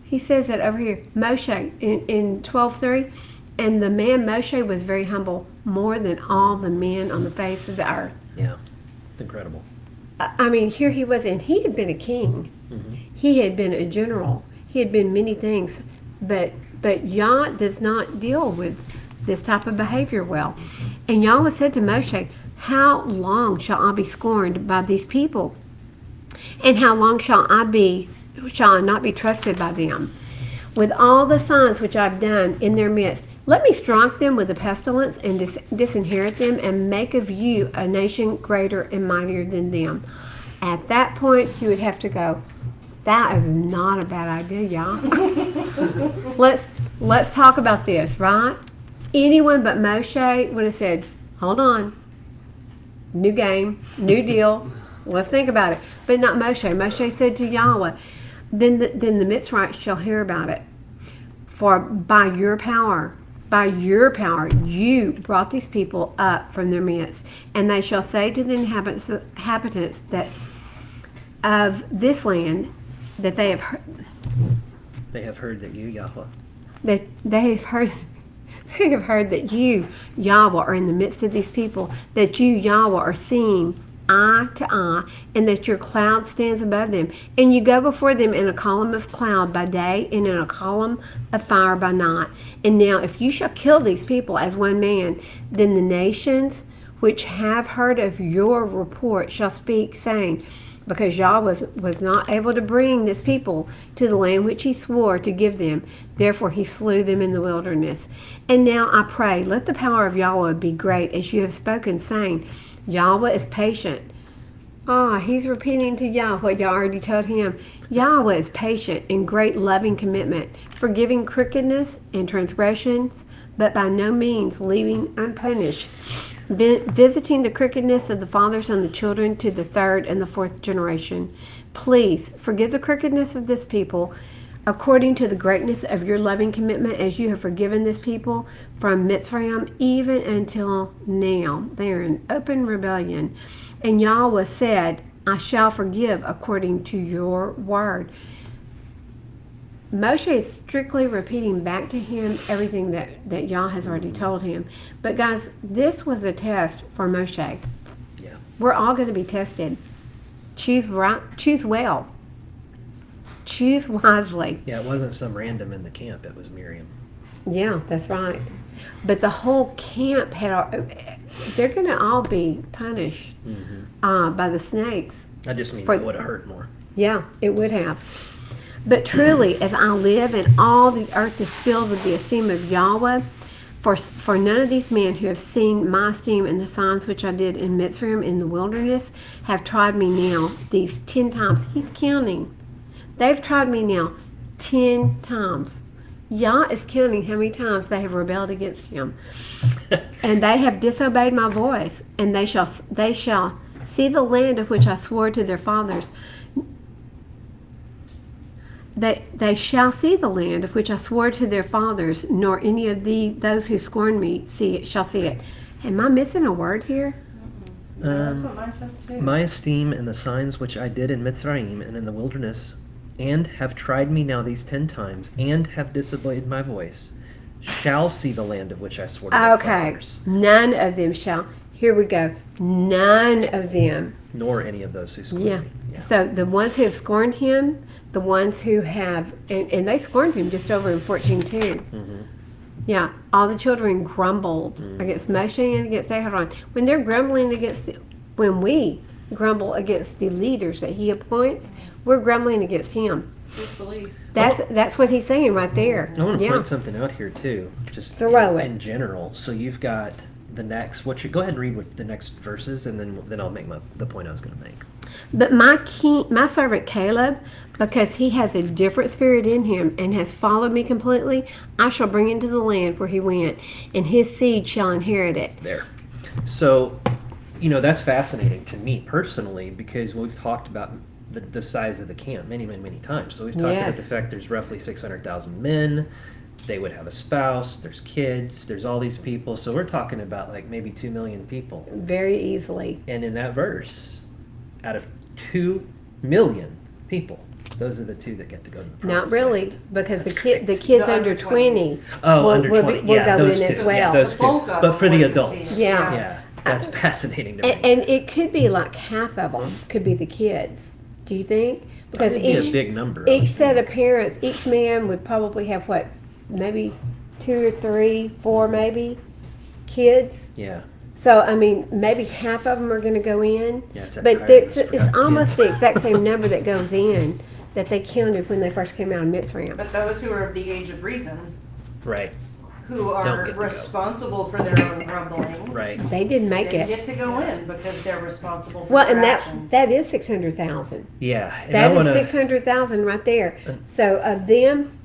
He says that over here, Moshe in 12:3, and the man Moshe was very humble, more than all the men on the face of the earth.
Yeah. Incredible.
I mean, here he was, and he had been a king. He had been a general. He had been many things. But Yah does not deal with this type of behavior well. And Yahweh said to Moshe, how long shall I be scorned by these people? And how long shall I not be trusted by them? With all the signs which I've done in their midst, let me strike them with the pestilence and disinherit them and make of you a nation greater and mightier than them. At that point, you would have to go, that is not a bad idea, y'all. Let's talk about this, right? Anyone but Moshe would have said, hold on. New game, new deal. Let's think about it. But not Moshe. Moshe said to Yahweh, then the Mitzrites shall hear about it. For by your power, you brought these people up from their midst. And they shall say to the inhabitants that of this land that they have heard.
They have heard that you, Yahweh.
That they have heard. They have heard that you, Yahweh, are in the midst of these people, that you, Yahweh, are seen eye to eye, and that your cloud stands above them. And you go before them in a column of cloud by day and in a column of fire by night. And now if you shall kill these people as one man, then the nations which have heard of your report shall speak, saying, because Yah was not able to bring this people to the land which he swore to give them. Therefore he slew them in the wilderness. And now I pray, let the power of Yahweh be great, as you have spoken, saying, Yahweh is patient. He's repeating to Yah what Yah already told him. Yahweh is patient and great loving commitment, forgiving crookedness and transgressions, but by no means leaving unpunished, visiting the crookedness of the fathers on the children to the third and the fourth generation. Please forgive the crookedness of this people according to the greatness of your loving commitment, as you have forgiven this people from Mitzrayim even until now. They are in open rebellion. And Yahweh said, I shall forgive according to your word. Moshe is strictly repeating back to him everything that Yah has already told him. But guys, this was a test for Moshe.
Yeah.
We're all going to be tested. Choose right, choose well. Choose wisely.
Yeah, it wasn't some random in the camp. It was Miriam.
Yeah, that's right. But the whole camp they're going to all be punished by the snakes.
I just mean
For-
it would have hurt more.
Yeah, it would have. But truly, as I live and all the earth is filled with the esteem of Yahweh, for none of these men who have seen my esteem and the signs which I did in Mitzrayim in the wilderness have tried me now these 10 times. He's counting. They've tried me now 10 times. Yah is counting how many times they have rebelled against him. And they have disobeyed my voice, and they shall see the land of which I swore to their fathers. they shall see the land of which I swore to their fathers, nor any of those who scorn me shall see it. Am I missing a word here?
That's what mine says too.
My esteem and the signs which I did in Mitzrayim and in the wilderness, and have tried me now these 10 times, and have disobeyed my voice, shall see the land of which I swore to their
Okay.
fathers,
None of them shall. Here we go. None of them.
nor any of those who scorn
Yeah.
me. Yeah.
So the ones who have scorned him, the ones who have, and they scorned him just over in 14:2. Yeah, all the children grumbled against Moshe and against Aaron. When they're grumbling against, when we grumble against the leaders that he appoints, we're grumbling against him.
Disbelief.
That's what he's saying right there.
I want to
Yeah.
point something out here too, just
Throw
in
it.
general. So you've got the next. Go ahead and read with the next verses, and then I'll make the point I was going to make.
But my servant Caleb, because he has a different spirit in him and has followed me completely, I shall bring into the land where he went, and his seed shall inherit it.
There. So, that's fascinating to me personally because we've talked about the size of the camp many, many, many times. So we've talked about
Yes.
the fact there's roughly 600,000 men. They would have a spouse. There's kids. There's all these people. So we're talking about like maybe 2 million people.
Very easily.
And in that verse, out of 2 million people, those are the 2 that get to go to the promised
Not really,
land.
because
That's
the
crazy.
kids
The
under
under
20
Oh,
will,
under
will,
20.
will
Yeah,
go
those
in
2.
as well.
Yeah, those 2.
bulk of
But for
them
the
will get
adults.
seed.
Yeah.
Yeah, that's fascinating to me.
And it could be like half of them could be the kids. Do you think? Because
That'd be a
each
big number. I
each
would
set
think.
of parents, each man would probably have what, maybe 2 or 3, 4 maybe kids.
Yeah.
So I mean, maybe half of them are going to go in.
Yeah, it's that
but
tiredness for
it's
the
almost
kids.
the exact same number that goes in that they counted when they first came out of Mitzrayim.
But those who are of the age of reason,
Right.
who
Don't
are
get to go.
responsible for their own grumbling,
Right.
They didn't make
they
it.
get to go in because they're responsible for
Well,
their
and
actions.
that is 600,000.
Yeah. And
That
I
is
want
600,000 right there. So of them,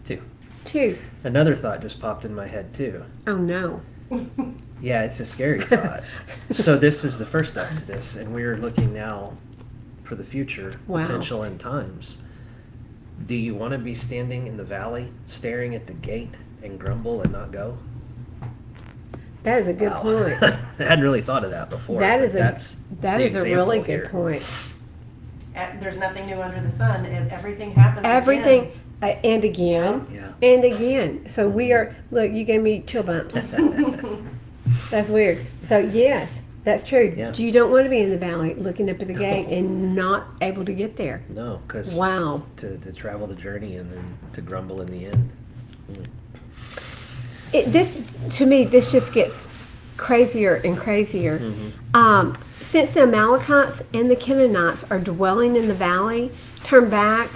to.
2.
Another thought just popped in my head too.
Oh no.
Yeah, it's a scary thought. So this is the first Exodus, and we're looking now for the future,
Wow.
potential end times. Do you want to be standing in the valley, staring at the gate, and grumble and not go?
That is a good
Wow.
point.
I hadn't really thought of that before.
That
but
is
that's
that
the
is a
example
really
here.
good point.
There's nothing new under the sun, and everything happens
Everything
again.
and again
Yeah.
and again. So we are. Look, you gave me chill bumps. That's weird. So yes, that's true.
Yeah.
You don't want to be in the valley looking up at the gate and not able to get there.
No, because
Wow.
to travel the journey and then to grumble in the end.
This to me, this just gets crazier and crazier. Since the Amalekites and the Canaanites are dwelling in the valley, turn back,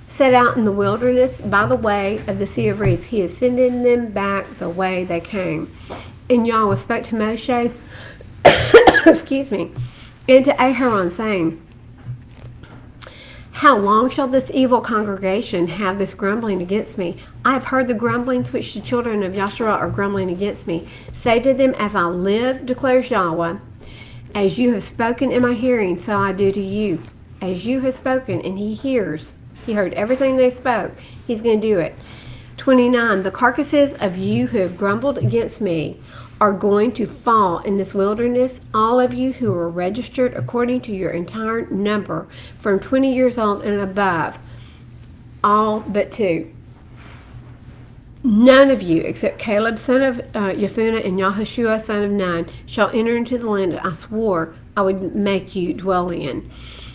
set out in the wilderness by the way of the Sea of Reeds. He is sending them back the way they came. And Yahuah spoke to Moshe, excuse me, and to Aharon, saying, how long shall this evil congregation have this grumbling against me? I have heard the grumblings which the children of Yasharah are grumbling against me. Say to them, as I live, declares Yahuah, as you have spoken in my hearing, so I do to you. As you have spoken, and he hears, he heard everything they spoke, he's going to do it. 29, the carcasses of you who have grumbled against me are going to fall in this wilderness, all of you who are registered according to your entire number from 20 years old and above, all but 2. None of you, except Caleb son of Yefuneh and Yahushua son of Nun, shall enter into the land that I swore I would make you dwell in.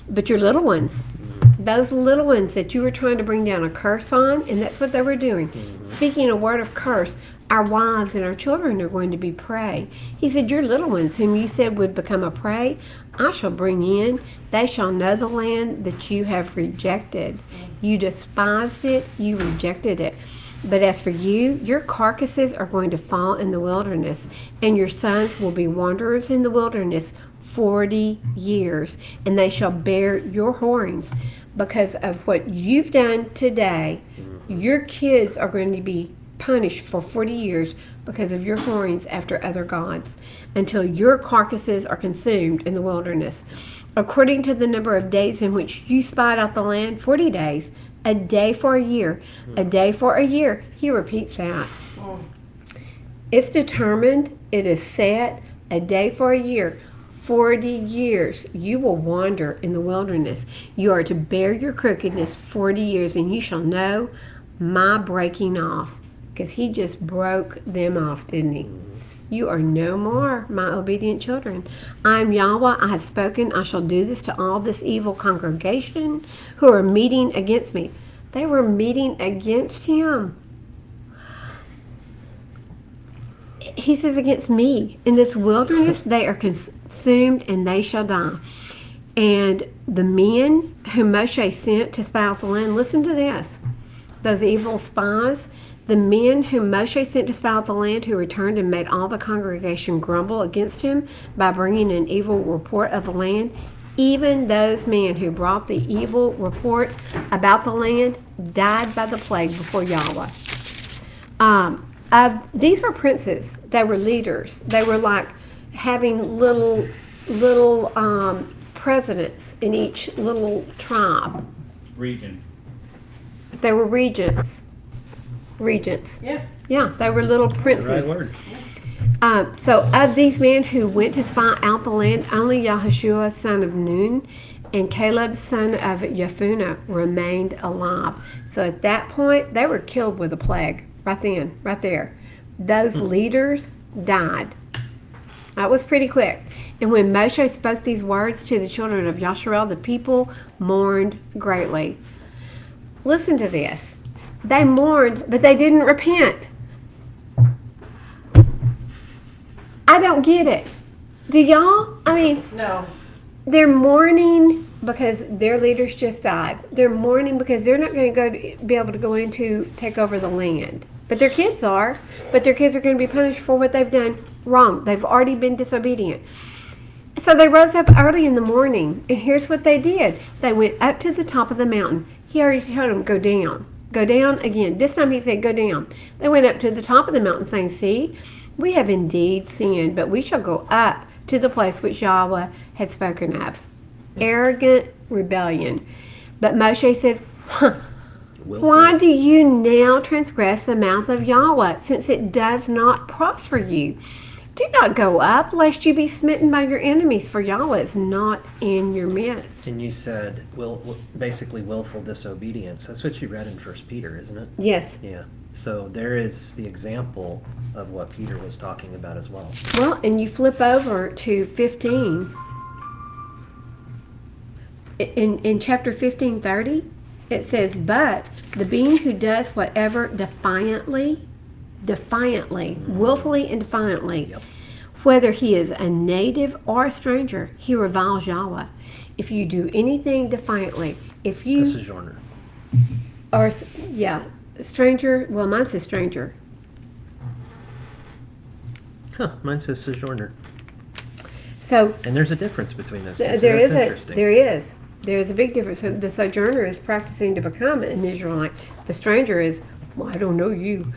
But your little ones, those little ones that you were trying to bring down a curse on, and that's what they were doing, speaking a word of curse, our wives and our children are going to be prey. He said, your little ones, whom you said would become a prey, I shall bring in. They shall know the land that you have rejected. You despised it, you rejected it. But as for you, your carcasses are going to fall in the wilderness, and your sons will be wanderers in the wilderness 40 years, and they shall bear your horns. Because of what you've done today, your kids are going to be punished for 40 years because of your whorings after other gods, until your carcasses are consumed in the wilderness. According to the number of days in which you spied out the land, 40 days, A day for a year. A day for a year. He repeats that. It's determined. It is set. A day for a year. 40 years you will wander in the wilderness. You are to bear your crookedness 40 years, and you shall know my breaking off. Because he just broke them off, didn't he? You are no more my obedient children. I am Yahuah. I have spoken. I shall do this to all this evil congregation who are meeting against me. They were meeting against him. He says, against me. In this wilderness, they are consumed and they shall die. And the men whom Moshe sent to spy out the land, listen to this. Those evil spies, the men whom Moshe sent to spy out the land, who returned and made all the congregation grumble against him by bringing an evil report of the land, even those men who brought the evil report about the land died by the plague before Yahuah. These were princes. They were leaders. They were like having little presidents in each little tribe.
Region.
They were regents. Regents.
Yeah.
Yeah, they were little princes.
The right word.
So of these men who went to spy out the land, only Yahushua son of Nun and Caleb son of Yefuneh remained alive. So at that point, they were killed with a plague. Right then, right there. Those leaders died. That was pretty quick. And when Moshe spoke these words to the children of Yasharel, the people mourned greatly. Listen to this. They mourned, but they didn't repent. I don't get it. Do y'all? I mean,
No.
they're mourning because their leaders just died. They're mourning because they're not going to be able to go in to take over the land. But their kids are. But their kids are going to be punished for what they've done wrong. They've already been disobedient. So they rose up early in the morning, and here's what they did. They went up to the top of the mountain. He already told them, go down. Go down again. This time he said, go down. They went up to the top of the mountain saying, see, we have indeed sinned, but we shall go up to the place which Yahuah had spoken of. Arrogant rebellion. But Moshe said, why do you now transgress the mouth of Yahuah, since it does not prosper you? Do not go up, lest you be smitten by your enemies, for Yahuah is not in your midst.
And you said, basically willful disobedience. That's what you read in 1 Peter, isn't it?
Yes.
Yeah. So there is the example of what Peter was talking about as well.
Well, and you flip over to 15. In chapter 15:30, it says, but the being who does whatever defiantly, willfully and defiantly,
Yep.
whether he is a native or a stranger, he reviles Yahuah. If you do anything defiantly, if you
A sojourner.
are, stranger, well, mine says stranger.
Huh, mine says sojourner.
So
And there's a difference between those two. So
there
that's
is
interesting.
there is a big difference. So the sojourner is practicing to become an Israelite. The stranger is, well, I don't know you.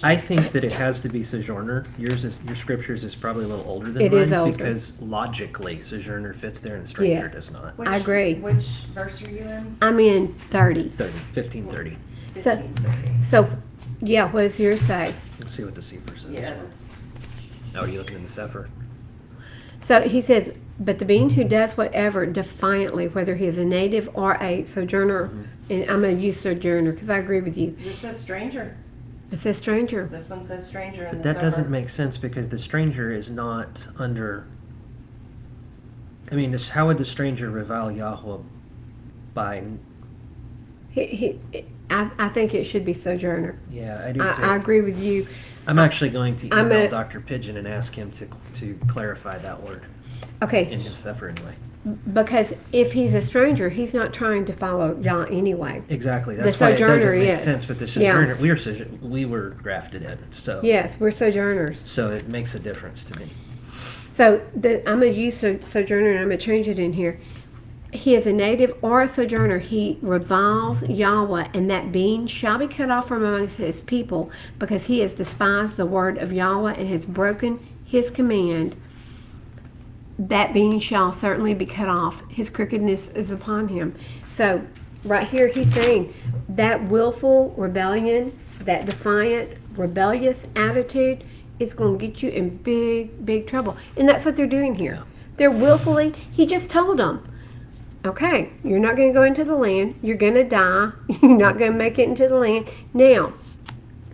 I think that it has to be sojourner. Your scriptures is probably a little older than
It
mine
is older.
because logically sojourner fits there and stranger
Yes.
does not.
Which,
I agree.
Which verse are you in?
I'm in 30.
1530.
So,
15:30.
so yeah, what does yours say?
Let's see what the Sefer says.
Yes.
Oh, are you looking in the Sefer?
So he says, but the being who does whatever defiantly, whether he is a native or a sojourner, and I'm going to use sojourner because I agree with you.
This says stranger.
It says stranger.
This one says stranger in
But
the
that doesn't
suburb.
make sense because the stranger is not under. I mean, how would the stranger revile Yahuah by?
I think it should be sojourner.
Yeah, I do too.
I agree with you.
I'm actually going to
I'm
email
a-
Dr. Pigeon and ask him to clarify that word
Okay,
in his Sefer anyway.
because if he's a stranger, he's not trying to follow Yah anyway.
Exactly.
The
That's why it doesn't
sojourner
make
is.
sense. But the
Yeah.
sojourner, we were grafted in, so
Yes, we're sojourners.
so it makes a difference to me.
So I'm going to use sojourner and I'm going to change it in here. He is a native or a sojourner. He reviles Yahuah, and that being shall be cut off from amongst his people, because he has despised the word of Yahuah and has broken his command. That being shall certainly be cut off. His crookedness is upon him. So right here, he's saying that willful rebellion, that defiant, rebellious attitude is going to get you in big, big trouble. And that's what they're doing here. They're willfully, he just told them, okay, you're not going to go into the land. You're going to die. You're not going to make it into the land. Now,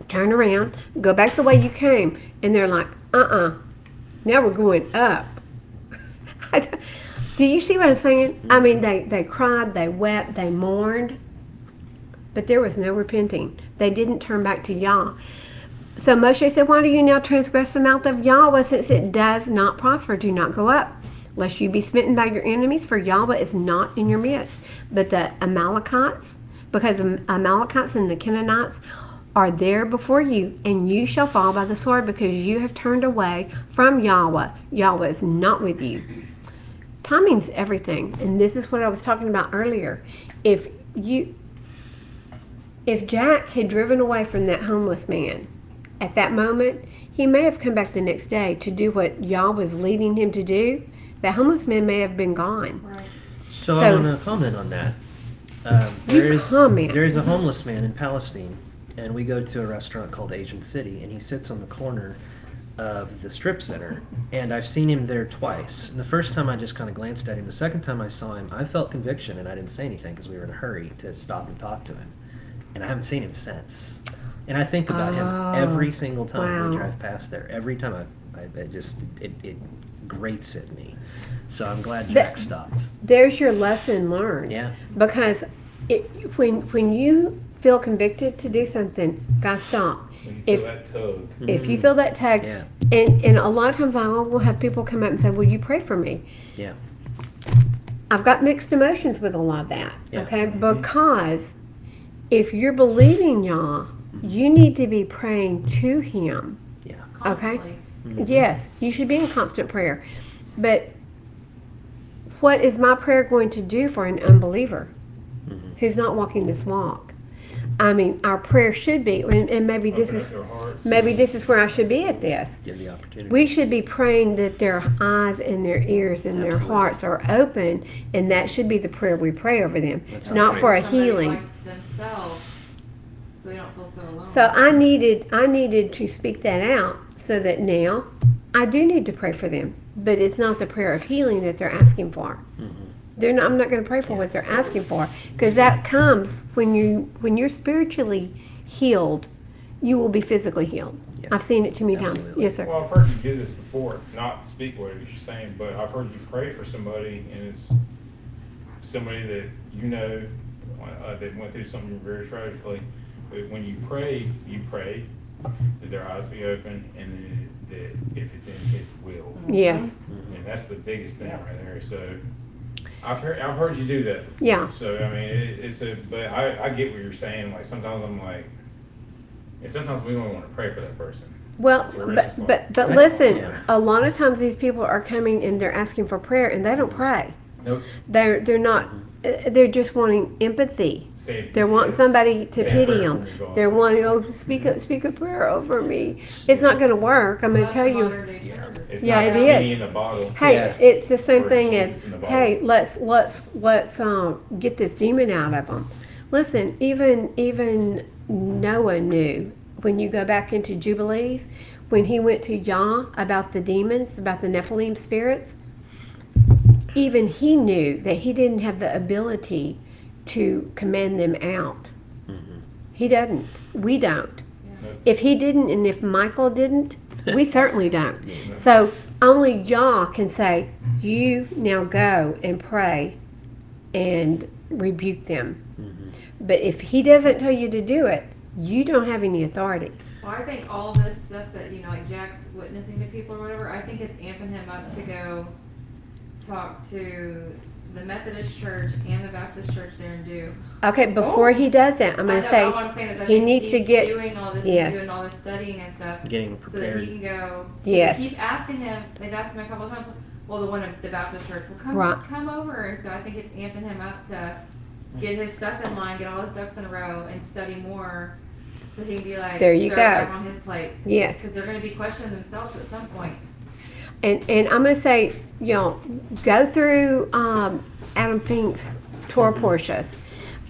turn around, go back the way you came. And they're like, now we're going up. Do you see what I'm saying? I mean, they cried, they wept, they mourned, but there was no repenting. They didn't turn back to Yah. So Moshe said, why do you now transgress the mouth of Yahweh, since it does not prosper? Do not go up, lest you be smitten by your enemies, for Yahweh is not in your midst. But the Amalekites, because the Amalekites and the Canaanites are there before you, and you shall fall by the sword, because you have turned away from Yahweh. Yahweh is not with you. Timing's everything, and this is what I was talking about earlier. If Jack had driven away from that homeless man at that moment, he may have come back the next day to do what Yah was leading him to do. That homeless man may have been gone.
Right.
So I want to comment on that.
comment.
There is a homeless man in Palestine, and we go to a restaurant called Asian City, and he sits on the corner of the strip center, and I've seen him there twice. And the first time I just kind of glanced at him. The second time I saw him, I felt conviction, and I didn't say anything because we were in a hurry to stop and talk to him. And I haven't seen him since. And I think about him every single time we drive past there. Every time it grates at me. So I'm glad Jack stopped.
There's your lesson learned.
Yeah.
Because when you feel convicted to do something, guys, stop.
When you feel that tug.
If you feel that tug,
Yeah.
and a lot of times I will have people come up and say, will you pray for me?
Yeah.
I've got mixed emotions with a lot of that,
Yeah.
okay? Because if you're believing Yah, you need to be praying to Him,
Yeah.
okay?
Constantly.
Yes, you should be in constant prayer. But what is my prayer going to do for an unbeliever who's not walking this walk? I mean, our prayer should be, and maybe this
Open up
is
their hearts.
maybe this is where I should be at this.
Give the opportunity.
We should be praying that their eyes and their ears and their
Absolutely.
hearts are open, and that should be the prayer we pray over them,
That's right.
not for a
Somebody
healing.
like themselves, so they don't feel so alone.
So I needed to speak that out so that now I do need to pray for them, but it's not the prayer of healing that they're asking for. I'm not going to pray for what they're asking for, because that comes when you're spiritually healed, you will be physically healed.
Yeah.
I've seen it too many times.
Absolutely.
Yes, sir.
Well, I've heard you do this before, not speak what you're saying, but I've heard you pray for somebody, and it's somebody that you know that went through something very tragically. But when you pray that their eyes be open, and that if it's in His will,
Yes.
and that's the biggest thing right there. So I've heard you do that before.
Yeah.
So I mean, but I get what you're saying. Like sometimes I'm like, and sometimes we don't want to pray for that person.
Well,
So we're
but
just
but,
like-
but listen,
Yeah.
a lot of times these people are coming and they're asking for prayer, and they don't pray.
Nope.
They're not. They're just wanting empathy.
Say-
They're wanting
yes.
somebody to
Say a
pity
prayer
them.
for me, God.
They're wanting, speak a prayer over me. It's not going to work. I'm going to
That's
tell
the
you.
modern day church.
It's
Yeah,
not
it
genie
is.
in the bottle.
Hey,
Yeah.
it's the same
Or
thing
Jesus
as,
in the bottle.
hey, let's get this demon out of them. Listen, even Noah knew, when you go back into Jubilees, when he went to Yah about the demons, about the Nephilim spirits, even he knew that he didn't have the ability to command them out. He doesn't. We don't. If he didn't, and if Michael didn't, we certainly don't. So only Yah can say, you now go and pray and rebuke them. But if he doesn't tell you to do it, you don't have any authority.
Well, I think all this stuff that, like Jack's witnessing to people or whatever, I think it's amping him up to go talk to the Methodist church and the Baptist church there in Dew.
Okay, before he does that, I'm going to
What
say,
I'm saying is I
he
think
needs to
he's
get-
doing all this
yes.
and doing all this studying and stuff
Getting
so that
prepared.
he can go. 'cause
Yes.
They keep asking him. They've asked him a couple of times. Well, the one of the Baptist church will
Right.
come over, and so I think it's amping him up to get his stuff in line, get all his ducks in a row, and study more, so he can be like,
There you
throw
go.
it back on his plate.
Yes.
Because they're going to be questioning themselves at some point.
and I'm going to say, go through Adam Fink's Torah portions.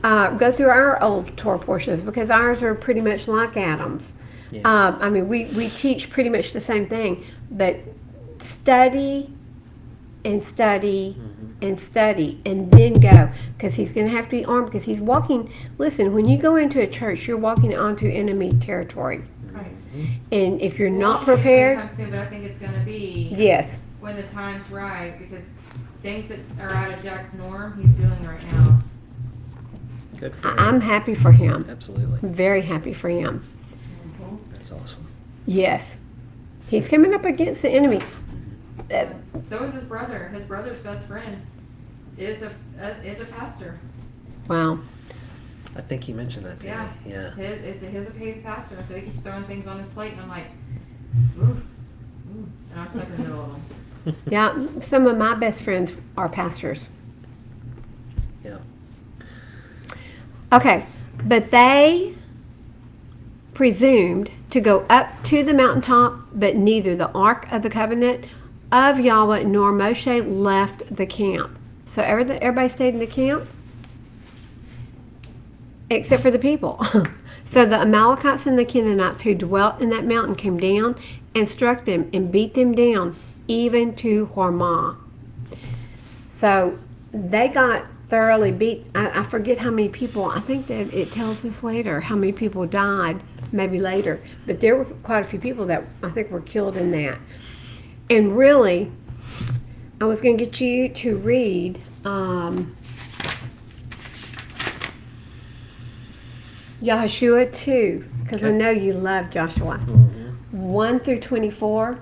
go through our old Torah portions because ours are pretty much like Adam's.
Yeah.
I mean, we teach pretty much the same thing, but study and study and study and then go, because he's going to have to be armed, because he's walking. Listen, when you go into a church, you're walking onto enemy territory,
Right.
and if you're not
It's gonna
prepared,
come soon, but I think it's gonna be
yes,
when the time's right, because things that are out of Jack's norm, he's doing right now.
Good for him.
I'm happy for him.
Absolutely.
Very happy for him.
That's awesome.
Yes, he's coming up against the enemy.
So is his brother. His brother's best friend is a pastor.
Wow.
I think he mentioned that to
Yeah.
me. Yeah.
He's a pastor, so he keeps throwing things on his plate, and I'm like, ooh, ooh, and I'm stuck in the middle of them.
Yeah, some of my best friends are pastors.
Yeah.
Okay, but they presumed to go up to the mountaintop, but neither the Ark of the Covenant of Yahuah nor Moshe left the camp. So everybody stayed in the camp, except for the people. So the Amalekites and the Canaanites who dwelt in that mountain came down and struck them and beat them down, even to Hormah. So they got thoroughly beat. I forget how many people. I think that it tells us later how many people died, maybe later. But there were quite a few people that I think were killed in that. And really, I was going to get you to read Yahushua 2, because I
Okay.
know you love Joshua. 1 through 24.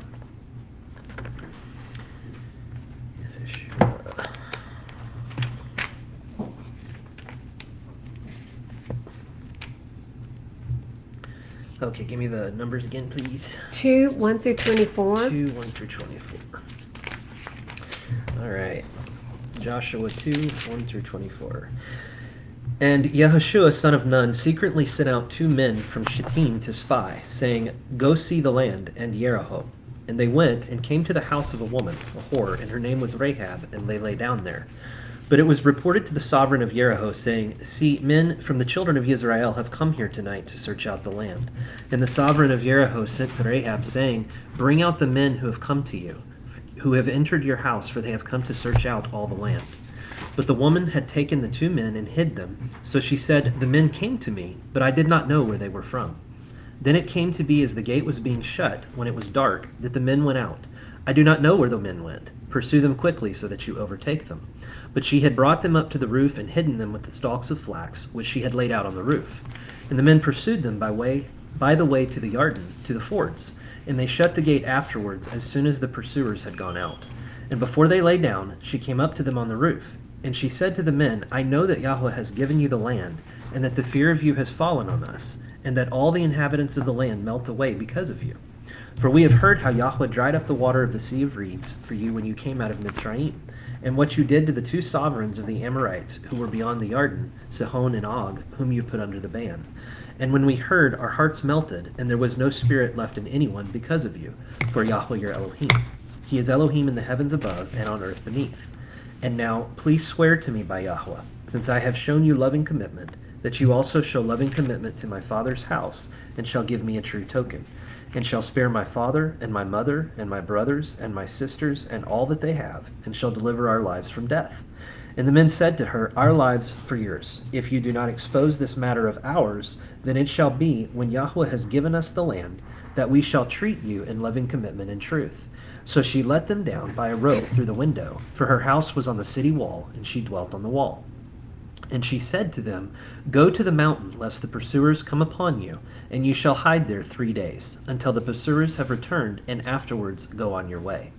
Okay, give me the numbers again, please.
2, 1 through 24.
2, 1 through 24. All right. Joshua 2, 1 through 24. And Yahushua, son of Nun, secretly sent out 2 men from Shittim to spy, saying, "Go see the land and Yericho." And they went and came to the house of a woman, a whore, and her name was Rahab, and they lay down there. But it was reported to the sovereign of Jericho, saying, "See, men from the children of Israel have come here tonight to search out the land." And the sovereign of Jericho sent to Rahab, saying, "Bring out the men who have come to you, who have entered your house, for they have come to search out all the land." But the woman had taken the 2 men and hid them. So she said, "The men came to me, but I did not know where they were from." Then it came to be, as the gate was being shut, when it was dark, that the men went out. "I do not know where the men went. Pursue them quickly so that you overtake them." But she had brought them up to the roof and hidden them with the stalks of flax, which she had laid out on the roof. And the men pursued them by the way to the Yarden, to the fords. And they shut the gate afterwards, as soon as the pursuers had gone out. And before they lay down, she came up to them on the roof. And she said to the men, "I know that Yahuah has given you the land, and that the fear of you has fallen on us, and that all the inhabitants of the land melt away because of you. For we have heard how Yahuah dried up the water of the Sea of Reeds for you when you came out of Mitzrayim, and what you did to the 2 sovereigns of the Amorites who were beyond the Yarden, Sihon and Og, whom you put under the ban. And when we heard, our hearts melted, and there was no spirit left in anyone because of you, for Yahuah your Elohim. He is Elohim in the heavens above and on earth beneath. And now, please swear to me by Yahuah, since I have shown you loving commitment, that you also show loving commitment to my father's house, and shall give me a true token, and shall spare my father, and my mother, and my brothers, and my sisters, and all that they have, and shall deliver our lives from death." And the men said to her, "Our lives for yours. If you do not expose this matter of ours, then it shall be, when Yahuah has given us the land, that we shall treat you in loving commitment and truth." So she let them down by a rope through the window, for her house was on the city wall, and she dwelt on the wall. And she said to them, "Go to the mountain, lest the pursuers come upon you, and you shall hide there 3 days, until the pursuers have returned, and afterwards go on your way."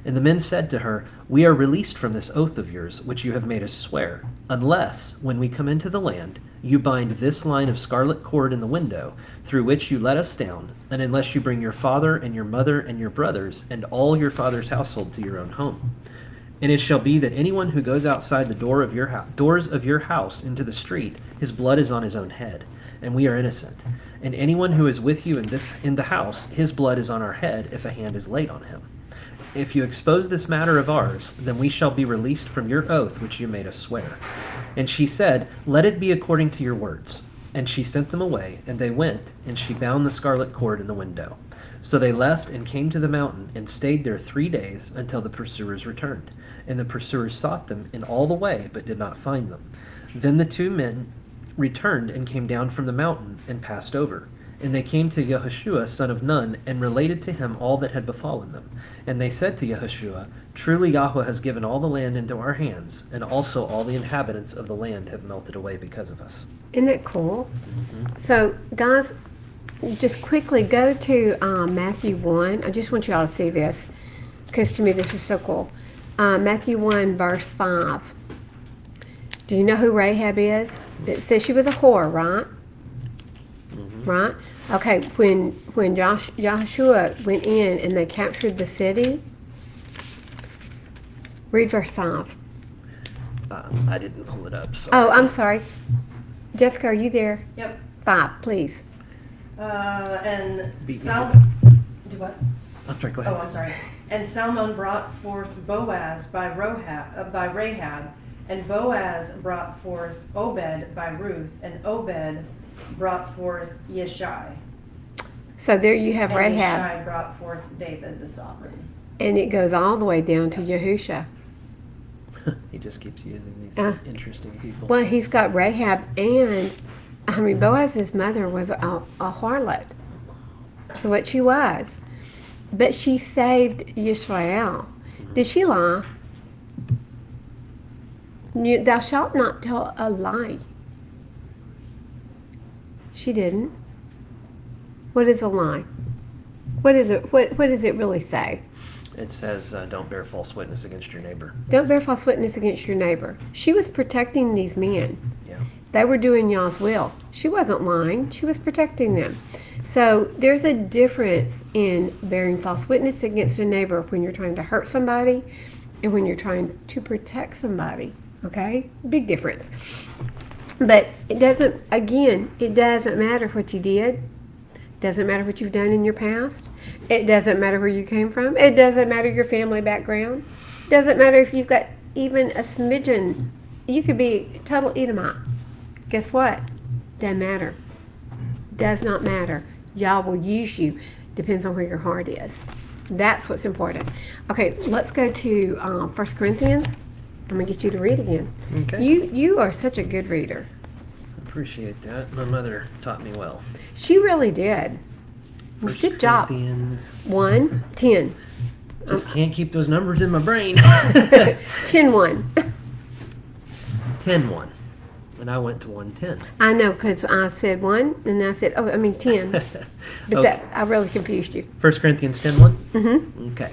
And the men said to her, "We are released from this oath of yours, which you have made us swear, unless, when we come into the land, you bind this line of scarlet cord in the window, through which you let us down, and unless you bring your father and your mother and your brothers, and all your father's household to your own home. And it shall be that anyone who goes outside the doors of your house into the street, his blood is on his own head, and we are innocent. And anyone who is with you in the house, his blood is on our head if a hand is laid on him. If you expose this matter of ours, then we shall be released from your oath which you made us swear. And she said, Let it be according to your words. And she sent them away, and they went, and she bound the scarlet cord in the window. So they left and came to the mountain, and stayed there 3 days until the pursuers returned. And the pursuers sought them in all the way, but did not find them. Then the 2 men returned and came down from the mountain and passed over. And they came to Yahuah son of Nun, and related to him all that had befallen them. And they said to Yahuah, Truly Yahuah has given all the land into our hands, and also all the inhabitants of the land have melted away because of us.
Isn't that cool? So, guys, just quickly go to Matthew 1. I just want you all to see this, because to me this is so cool. Matthew 1, verse 5. Do you know who Rahab is? It says she was a whore, right? Right? Okay, when Joshua went in and they captured the city, read verse 5.
I didn't pull it up. So
Oh, I'm sorry. Jessica, are you there?
Yep.
5, please.
And
Beat me
do what?
I'm sorry, go
Oh,
ahead.
I'm sorry. And Salmon brought forth Boaz by Rahab, and Boaz brought forth Obed by Ruth, and Obed brought forth Yeshai.
So there you have
And
Rahab,
Yeshai brought forth David the sovereign.
and it goes all the way down to Yahusha.
He just keeps using these interesting people.
Well, he's got Rahab, and Boaz's mother was a harlot. So what she was. But she saved Yisrael. Did she lie? Thou shalt not tell a lie. She didn't. What is a lie? What is it? What does it really say?
It says, don't bear false witness against your neighbor.
Don't bear false witness against your neighbor. She was protecting these men.
Yeah.
They were doing y'all's will. She wasn't lying. She was protecting them. So there's a difference in bearing false witness against a neighbor when you're trying to hurt somebody and when you're trying to protect somebody. Okay? Big difference. But it doesn't matter what you did. Doesn't matter what you've done in your past. It doesn't matter where you came from. It doesn't matter your family background. Doesn't matter if you've got even a smidgen. You could be total Edomite. Guess what? Doesn't matter. Does not matter. Yah will use you. Depends on where your heart is. That's what's important. Okay, let's go to 1 Corinthians. I'm going to get you to read again.
Okay.
You are such a good reader.
Appreciate that. My mother taught me well.
She really did.
First
Good job.
Corinthians.
1:10.
Just can't keep those numbers in my brain.
10:1.
10-1. And I went to 110.
I know, because I said 1, and I said, 10. But
Okay.
that I really confused you.
1 Corinthians 10-1?
Mm-hmm.
Okay.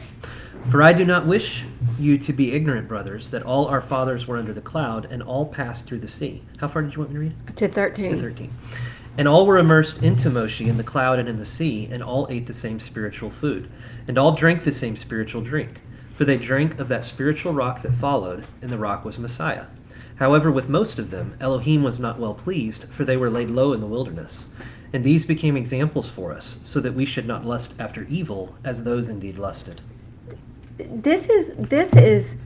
For I do not wish you to be ignorant, brothers, that all our fathers were under the cloud, and all passed through the sea. How far did you want me to read?
To 13.
To 13. And all were immersed into Moshe in the cloud and in the sea, and all ate the same spiritual food, and all drank the same spiritual drink. For they drank of that spiritual rock that followed, and the rock was Messiah. However, with most of them, Elohim was not well pleased, for they were laid low in the wilderness. And these became examples for us, so that we should not lust after evil, as those indeed lusted.
This is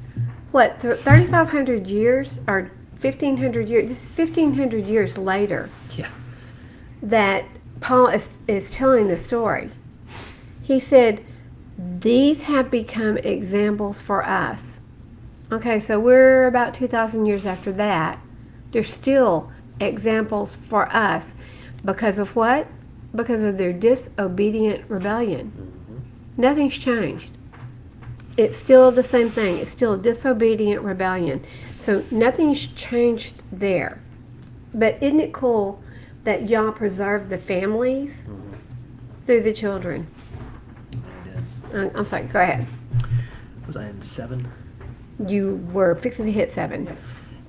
what, 3,500 years or 1,500 years? This is 1,500 years later
Yeah.
that Paul is telling the story. He said, these have become examples for us. Okay, so we're about 2,000 years after that. They're still examples for us. Because of what? Because of their disobedient rebellion. Nothing's changed. It's still the same thing. It's still disobedient rebellion. So nothing's changed there. But isn't it cool that y'all preserved the families through the children?
I did.
I'm sorry, go ahead.
Was I in 7?
You were fixing to hit 7.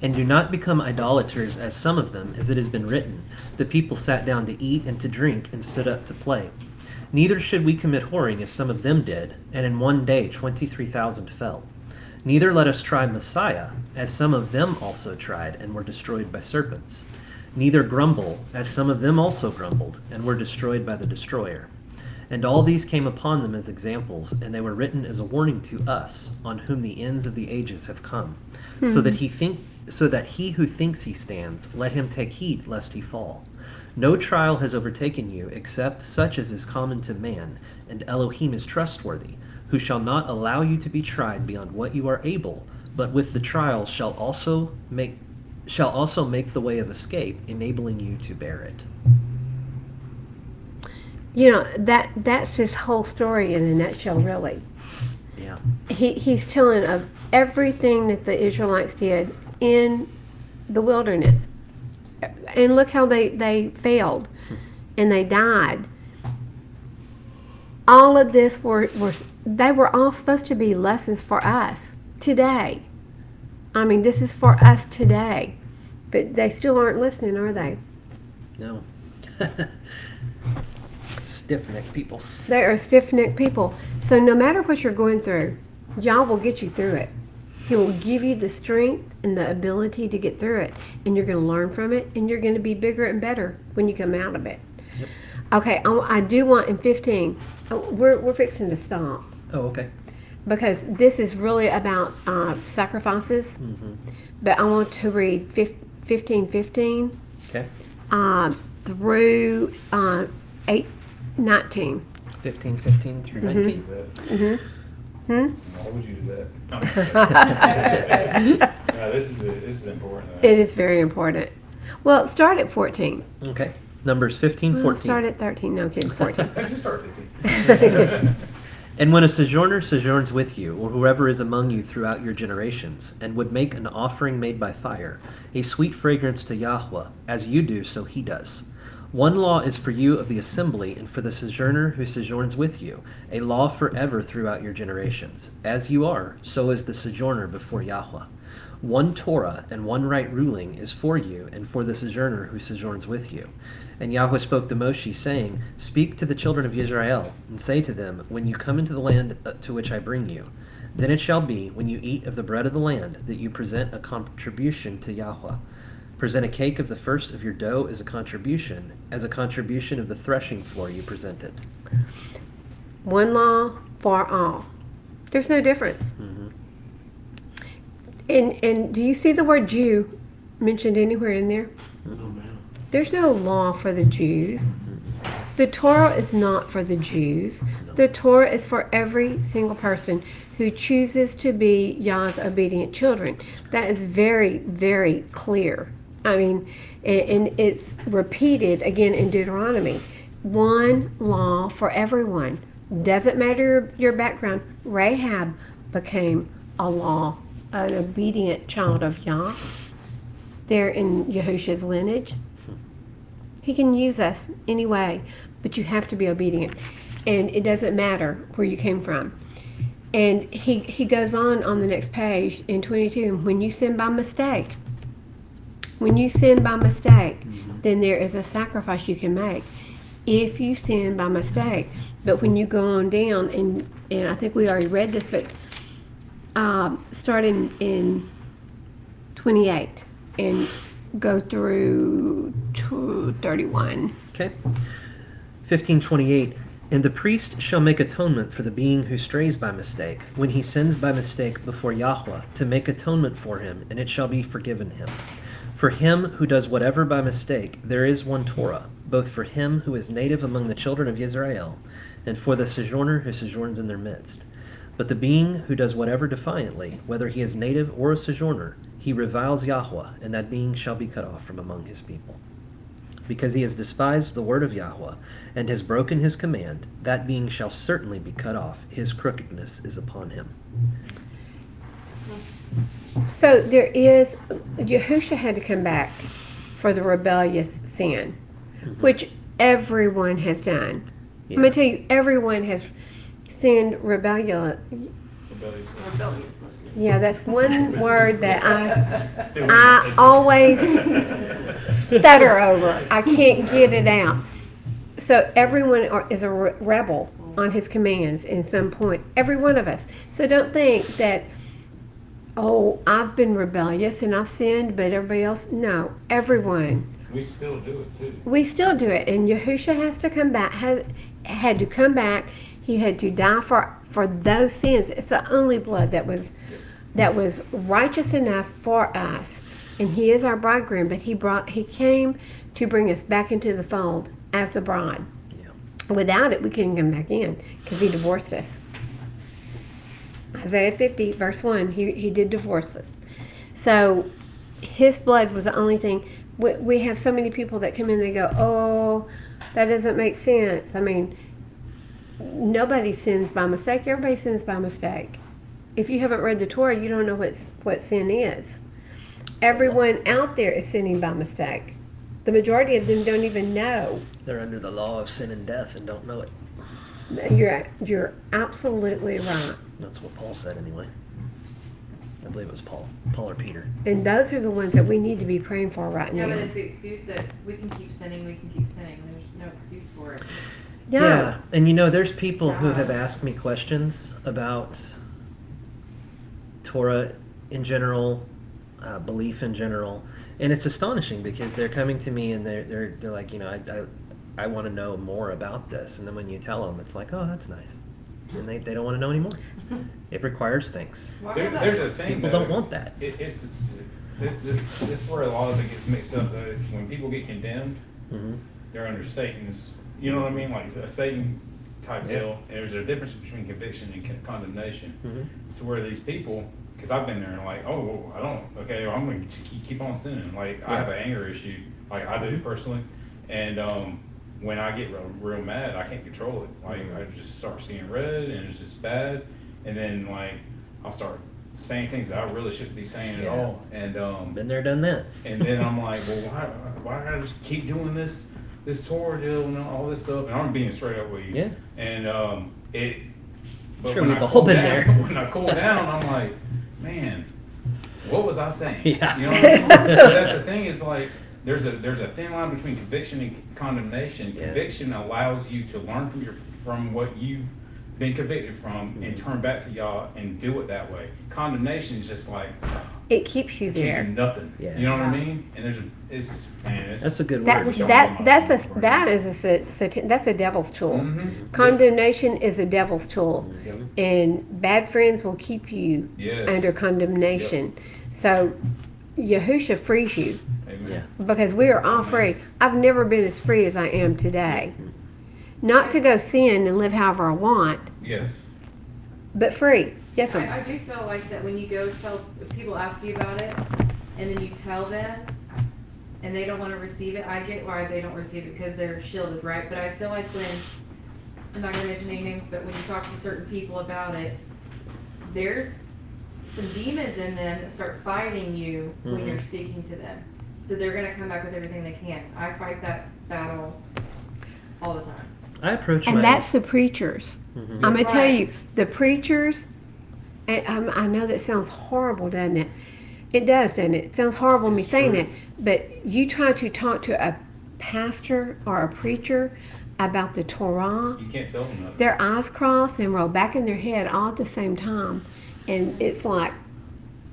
And do not become idolaters, as some of them, as it has been written. The people sat down to eat and to drink, and stood up to play. Neither should we commit whoring, as some of them did, and in one day 23,000 fell. Neither let us try Messiah, as some of them also tried, and were destroyed by serpents. Neither grumble, as some of them also grumbled, and were destroyed by the destroyer. And all these came upon them as examples, and they were written as a warning to us, on whom the ends of the ages have come, so that he who thinks he stands, let him take heed lest he fall. No trial has overtaken you except such as is common to man, and Elohim is trustworthy, who shall not allow you to be tried beyond what you are able, but with the trial shall also make the way of escape, enabling you to bear it.
You know, that's his whole story in a nutshell, really.
Yeah.
He's telling of everything that the Israelites did in the wilderness. And look how they failed and they died. All of this they were all supposed to be lessons for us today. I mean, this is for us today. But they still aren't listening, are they?
No. Stiff-necked people.
They are stiff-necked people. So no matter what you're going through, Yah will get you through it. He will give you the strength and the ability to get through it. And you're going to learn from it. And you're going to be bigger and better when you come out of it.
Yep.
Okay, I do want in 15, we're fixing to stop.
Oh, okay.
Because this is really about sacrifices.
Mm-hmm.
But I want to read 15:15
Okay.
through 8:19.
15 through 19.
Why would you do that? No, this is important.
It is very important. Well, start at 14.
Okay. Numbers 15,
Well,
14.
start at 13. No kidding, 14.
Just start 50.
And when a sojourner sojourns with you, or whoever is among you throughout your generations, and would make an offering made by fire, a sweet fragrance to Yahuah, as you do, so he does. One law is for you of the assembly, and for the sojourner who sojourns with you, a law forever throughout your generations. As you are, so is the sojourner before Yahuah. One Torah and one right ruling is for you and for the sojourner who sojourns with you. And Yahuah spoke to Moshe, saying, Speak to the children of Israel, and say to them, When you come into the land to which I bring you, then it shall be, when you eat of the bread of the land, that you present a contribution to Yahuah. Present a cake of the first of your dough as a contribution of the threshing floor you present it.
One law for all. There's no difference.
Mm-hmm.
And do you see the word Jew mentioned anywhere in there? There's no law for the Jews. The Torah is not for the Jews. The Torah is for every single person who chooses to be Yah's obedient children. That is very, very clear. I mean, and it's repeated again in Deuteronomy. One law for everyone. Doesn't matter your background. Rahab became a law, an obedient child of Yah. They're in Yahusha's lineage. He can use us anyway, but you have to be obedient. And it doesn't matter where you came from. And he goes on the next page in 22, when you sin by mistake, then there is a sacrifice you can make if you sin by mistake. But when you go on down, and I think we already read this, but starting in 28 and go through to 31.
Okay. 15:28. And the priest shall make atonement for the being who strays by mistake, when he sins by mistake before Yahuah, to make atonement for him, and it shall be forgiven him. For him who does whatever by mistake, there is one Torah, both for him who is native among the children of Israel, and for the sojourner who sojourns in their midst. But the being who does whatever defiantly, whether he is native or a sojourner, he reviles Yahuah, and that being shall be cut off from among his people. Because he has despised the word of Yahuah, and has broken his command, that being shall certainly be cut off. His crookedness is upon him.
So there is, Yahusha had to come back for the rebellious sin, which everyone has done.
Yeah.
I'm going to tell you, everyone has sinned rebellious. Yeah, that's one word that I always stutter over. I can't get it out. So everyone is a rebel on his commands in some point. Every one of us. So don't think that, oh, I've been rebellious and I've sinned, but everybody else. No, everyone.
We still do it too.
We still do it. And Yahusha has to come back. had to come back. He had to die for those sins. It's the only blood that was righteous enough for us. And he is our bridegroom, but he came to bring us back into the fold as the bride.
Yeah.
Without it, we couldn't come back in because he divorced us. Isaiah 50, verse 1, he did divorce us. So his blood was the only thing. We have so many people that come in and they go, oh, that doesn't make sense. I mean, nobody sins by mistake. Everybody sins by mistake. If you haven't read the Torah, you don't know what sin is. Everyone out there is sinning by mistake. The majority of them don't even know.
They're under the law of sin and death and don't know it.
You're absolutely right.
That's what Paul said anyway. I believe it was Paul or Peter.
And those are the ones that we need to be praying for right
Yeah,
now.
but it's the excuse that we can keep sinning. There's no excuse for it.
No.
Yeah, and there's people who
Sad.
have asked me questions about Torah in general, belief in general, and it's astonishing because they're coming to me and they're like, I want to know more about this, and then when you tell them, it's like, oh, that's nice, and they don't want to know anymore. It requires things.
There's a thing.
People
though,
don't want that.
This is where a lot of it gets mixed up. Though, when people get condemned,
Mm-hmm.
they're under Satan's. You know what I mean? Like a Satan type
Yeah.
deal. And there's a difference between conviction and condemnation.
Mm-hmm.
So where these people, because I've been there and like, oh, well, I don't. Okay, well, I'm going to keep on sinning. Like I have an anger issue. Like I do personally, and when I get real mad, I can't control it. Like I just start seeing red, and it's just bad. And then like I'll start saying things that I really shouldn't be saying at all. And
Been there, done that.
and then I'm like, well, why do I just keep doing this Torah deal and all this stuff? And I'm being straight up with you.
Yeah.
And but
Sure,
when
we've
I
all
cool
been
down,
there.
when I cool down, I'm like, man, what was I saying?
Yeah.
You know what I mean? But that's the thing is like, there's a thin line between conviction and condemnation.
Yeah.
Conviction allows you to learn from what you've been convicted from and turn back to y'all and do it that way. Condemnation is just like
It keeps you
can't do
there.
nothing.
Yeah.
You know what I mean? And
That's a good
That
word.
that's a devil's tool.
Mhm.
Condemnation is a devil's tool,
Mhm.
and bad friends will keep you
Yes.
under condemnation. So Yahushua frees you
Amen.
Yeah.
because we are all free. I've never been as free as I am today. Not to go sin and live however I want,
Yes.
but free. Yes, sir.
I do feel like that when you go if people ask you about it, and then you tell them, and they don't want to receive it, I get why they don't receive it because they're shielded, right? But I feel like when, I'm not going to mention any names, but when you talk to certain people about it, there's some demons in them that start fighting you when
Mhm.
you're speaking to them. So they're going to come back with everything they can. I fight that battle all the time.
I approach
And
my.
that's the preachers.
Mhm.
I'm going to tell
Right.
you, the preachers, and I know that sounds horrible, doesn't it? It does, doesn't it? It sounds horrible me
It's
saying
true.
that. But you try to talk to a pastor or a preacher about the Torah,
You can't tell them nothing.
their eyes cross and roll back in their head all at the same time. And it's like,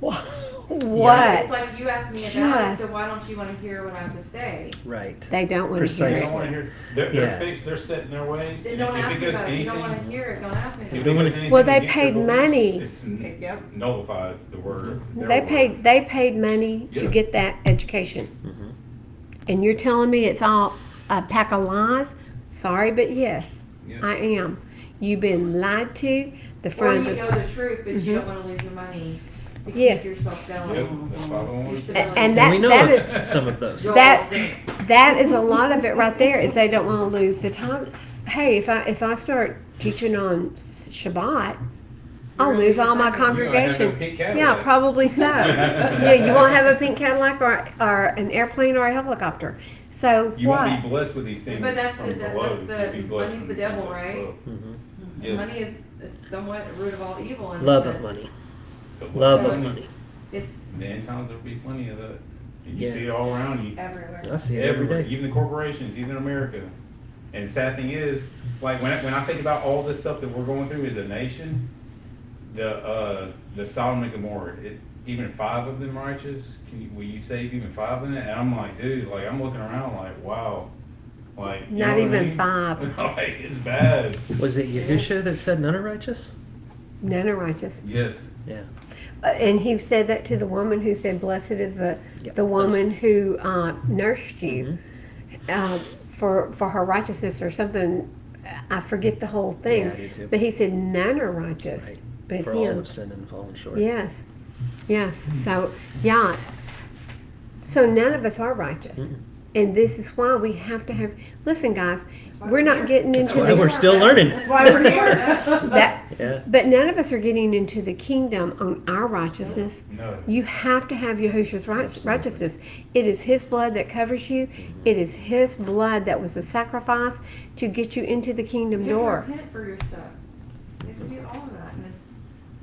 what?
It's like you asked me about it,
Just-
so why don't you want to hear what I have to say?
Right.
They don't want to
They
hear
Precisely.
it.
don't want to hear. They're
Yeah.
fixed. They're set in their ways.
Then don't
If
ask
it
me
goes
about it. If you don't want to
anything-
hear it, don't ask me
if
about
it
it.
goes anything
Well, they
against
paid
their
money.
It's
Yep.
nullifies the word. their
They
word.
paid money to
Yeah.
get that education.
Mm-hmm.
And you're telling me it's all a pack of lies? Sorry, but yes,
Yeah.
I am. You've been lied to. The
Or
front
you
of
know the truth, but you
Mhm.
don't want to lose your money to keep
Yeah.
yourself going.
Yep, that's 501.
Your stability.
And
And we know
that
of
is
some of those.
Your
that-
stink.
that is a lot of it right there. Is they don't want to lose the time. Hey, if I start teaching on Shabbat, I'll
You're gonna
lose
lose
all my
your time.
You're gonna have no
congregation.
pink
Yeah,
Cadillac.
probably so. Yeah, you won't have a pink Cadillac or an airplane or a helicopter. So
You
what?
won't be blessed with these things.
But that's
from
the-
below.
that's the-
You'll be blessed
money's
from
the devil,
from
right?
above.
Mm-hmm.
Yes.
Money is somewhat the root of all evil. In a
Love of
sense.
money.
But
Love
So-
of money.
It's
In the end times, there'll be plenty of that. And you
Yeah.
see it all around you.
Everywhere.
I see it every
Everywhere,
day.
even the corporations, even in America. And the sad thing is, like when I think about all this stuff that we're going through as a nation, the Sodom and Gomorrah, even 5 of them righteous, will you save even 5 of them? And I'm like, dude, like I'm looking around like, wow, Like, you
Not
know what I
even
mean?
5.
Like, it's bad.
Was it Yahusha that said none are righteous?
None are righteous.
Yes.
Yeah.
And he said that to the woman who said, "Blessed is
Yep,
the woman who nursed you
Mm-hmm.
for her righteousness," or something. I forget the whole thing.
Yeah, I do too.
But he said, "None are righteous,
Right.
but
For all
him."
have sinned and fallen short.
Yes, yes. So yeah. So none of us are righteous, and this is why we have to have. Listen, guys, we're not getting into
why
the
we're still learning.
That's why we're here.
that.
Yeah.
But none of us are getting into the kingdom on our righteousness.
No.
You have to have Yahushua's righteousness. It is His blood that covers you. It is His blood that was a sacrifice to get you into the kingdom
You have
door.
to repent for your stuff. You have to do all of that. And it's,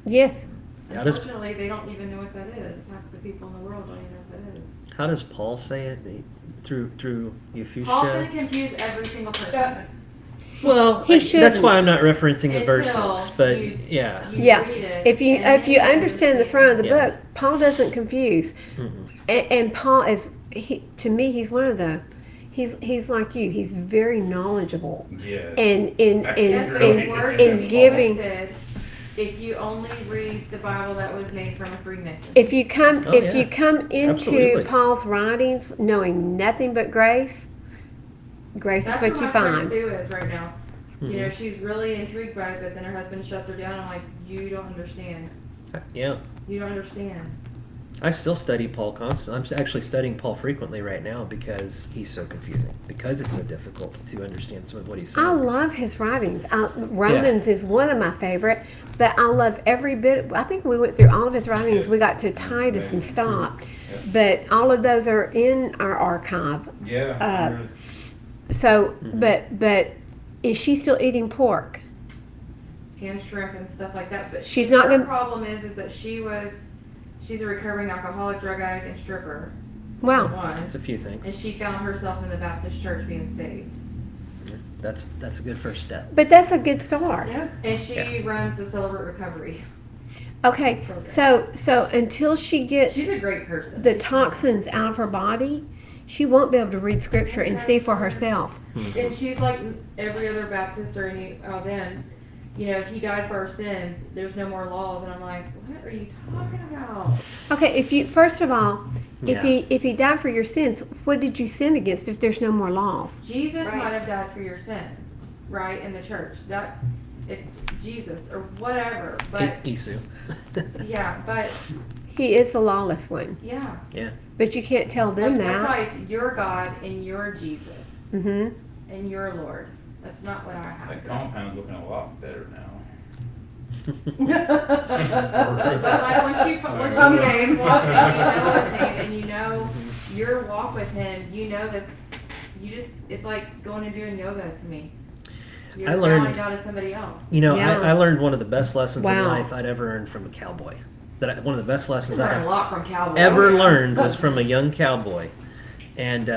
Yes.
How does-
unfortunately, they don't even know what that is. Half the people in the world don't even know what that is.
How does Paul say it? Through Yahusha?
Paul's going to confuse every single person.
Well,
He
that's
shouldn't.
why I'm not referencing the
Until
verses, but
you-
yeah.
You
Yeah.
read it,
If you
and then
understand the front of the
Yeah.
book, Paul doesn't confuse.
Mm-mm.
And Paul is to me he's one of the he's like you. He's very knowledgeable.
Yes.
And
Yes,
in
but
in
his words
in
can be
giving.
twisted if you only read the Bible that was made from a Freemason.
If you come
Oh,
if
yeah.
you come into
Absolutely.
Paul's writings knowing nothing but grace, grace
That's
is what
where
you
my friend
find.
Sue is right now.
Mm-hmm.
You know, she's really intrigued by it, but then her husband shuts her down. I'm like, you don't understand.
Yeah.
You don't understand.
I still study Paul constantly. I'm actually studying Paul frequently right now because he's so confusing. Because it's so difficult to understand some of what he's saying.
I love his writings. Romans is one of my favorite, but I love every bit. I think we went through all of his writings.
Yes.
We got to Titus and stopped,
Yeah.
but all of those are in our archive.
Yeah. really.
So, but is she still eating pork?
And shrimp and stuff like that. But
She's not
her
gonna-
problem is that she's a recovering alcoholic, drug addict, and stripper.
Wow.
One.
It's a few
And
things.
she found herself in the Baptist church being saved.
That's a good first step.
But that's a good start.
Yeah.
And she
Yeah.
runs the Celebrate Recovery.
Okay, so until she gets
She's a great person.
the toxins out of her body, she won't be able to read scripture and see for herself.
And she's like every other Baptist or then, you know, He died for our sins. There's no more laws. And I'm like, what are you talking about?
Okay, if you first of all,
Yeah.
if he died for your sins, what did you sin against if there's no more laws?
Jesus
Right.
might have died for your sins, right? In the church. If Jesus or whatever. But
Isu.
yeah, but
He is the lawless one,
yeah.
Yeah.
but you can't tell them
Like, that's
that.
why it's your God and your Jesus
Mm-hmm.
and your Lord. That's not what I have.
That compound's looking a lot better now.
But like once you know His walk, and you know His name, and you know your walk with Him, you know that it's like going and doing yoga to me. You're
I learned-
bowing down to somebody else.
You know,
Yeah.
I learned one of the best lessons in
Wow.
life I'd ever earned from a cowboy. One of the best lessons
I
I
learned
have
a lot from Cowboy.
ever learned was from a young cowboy. And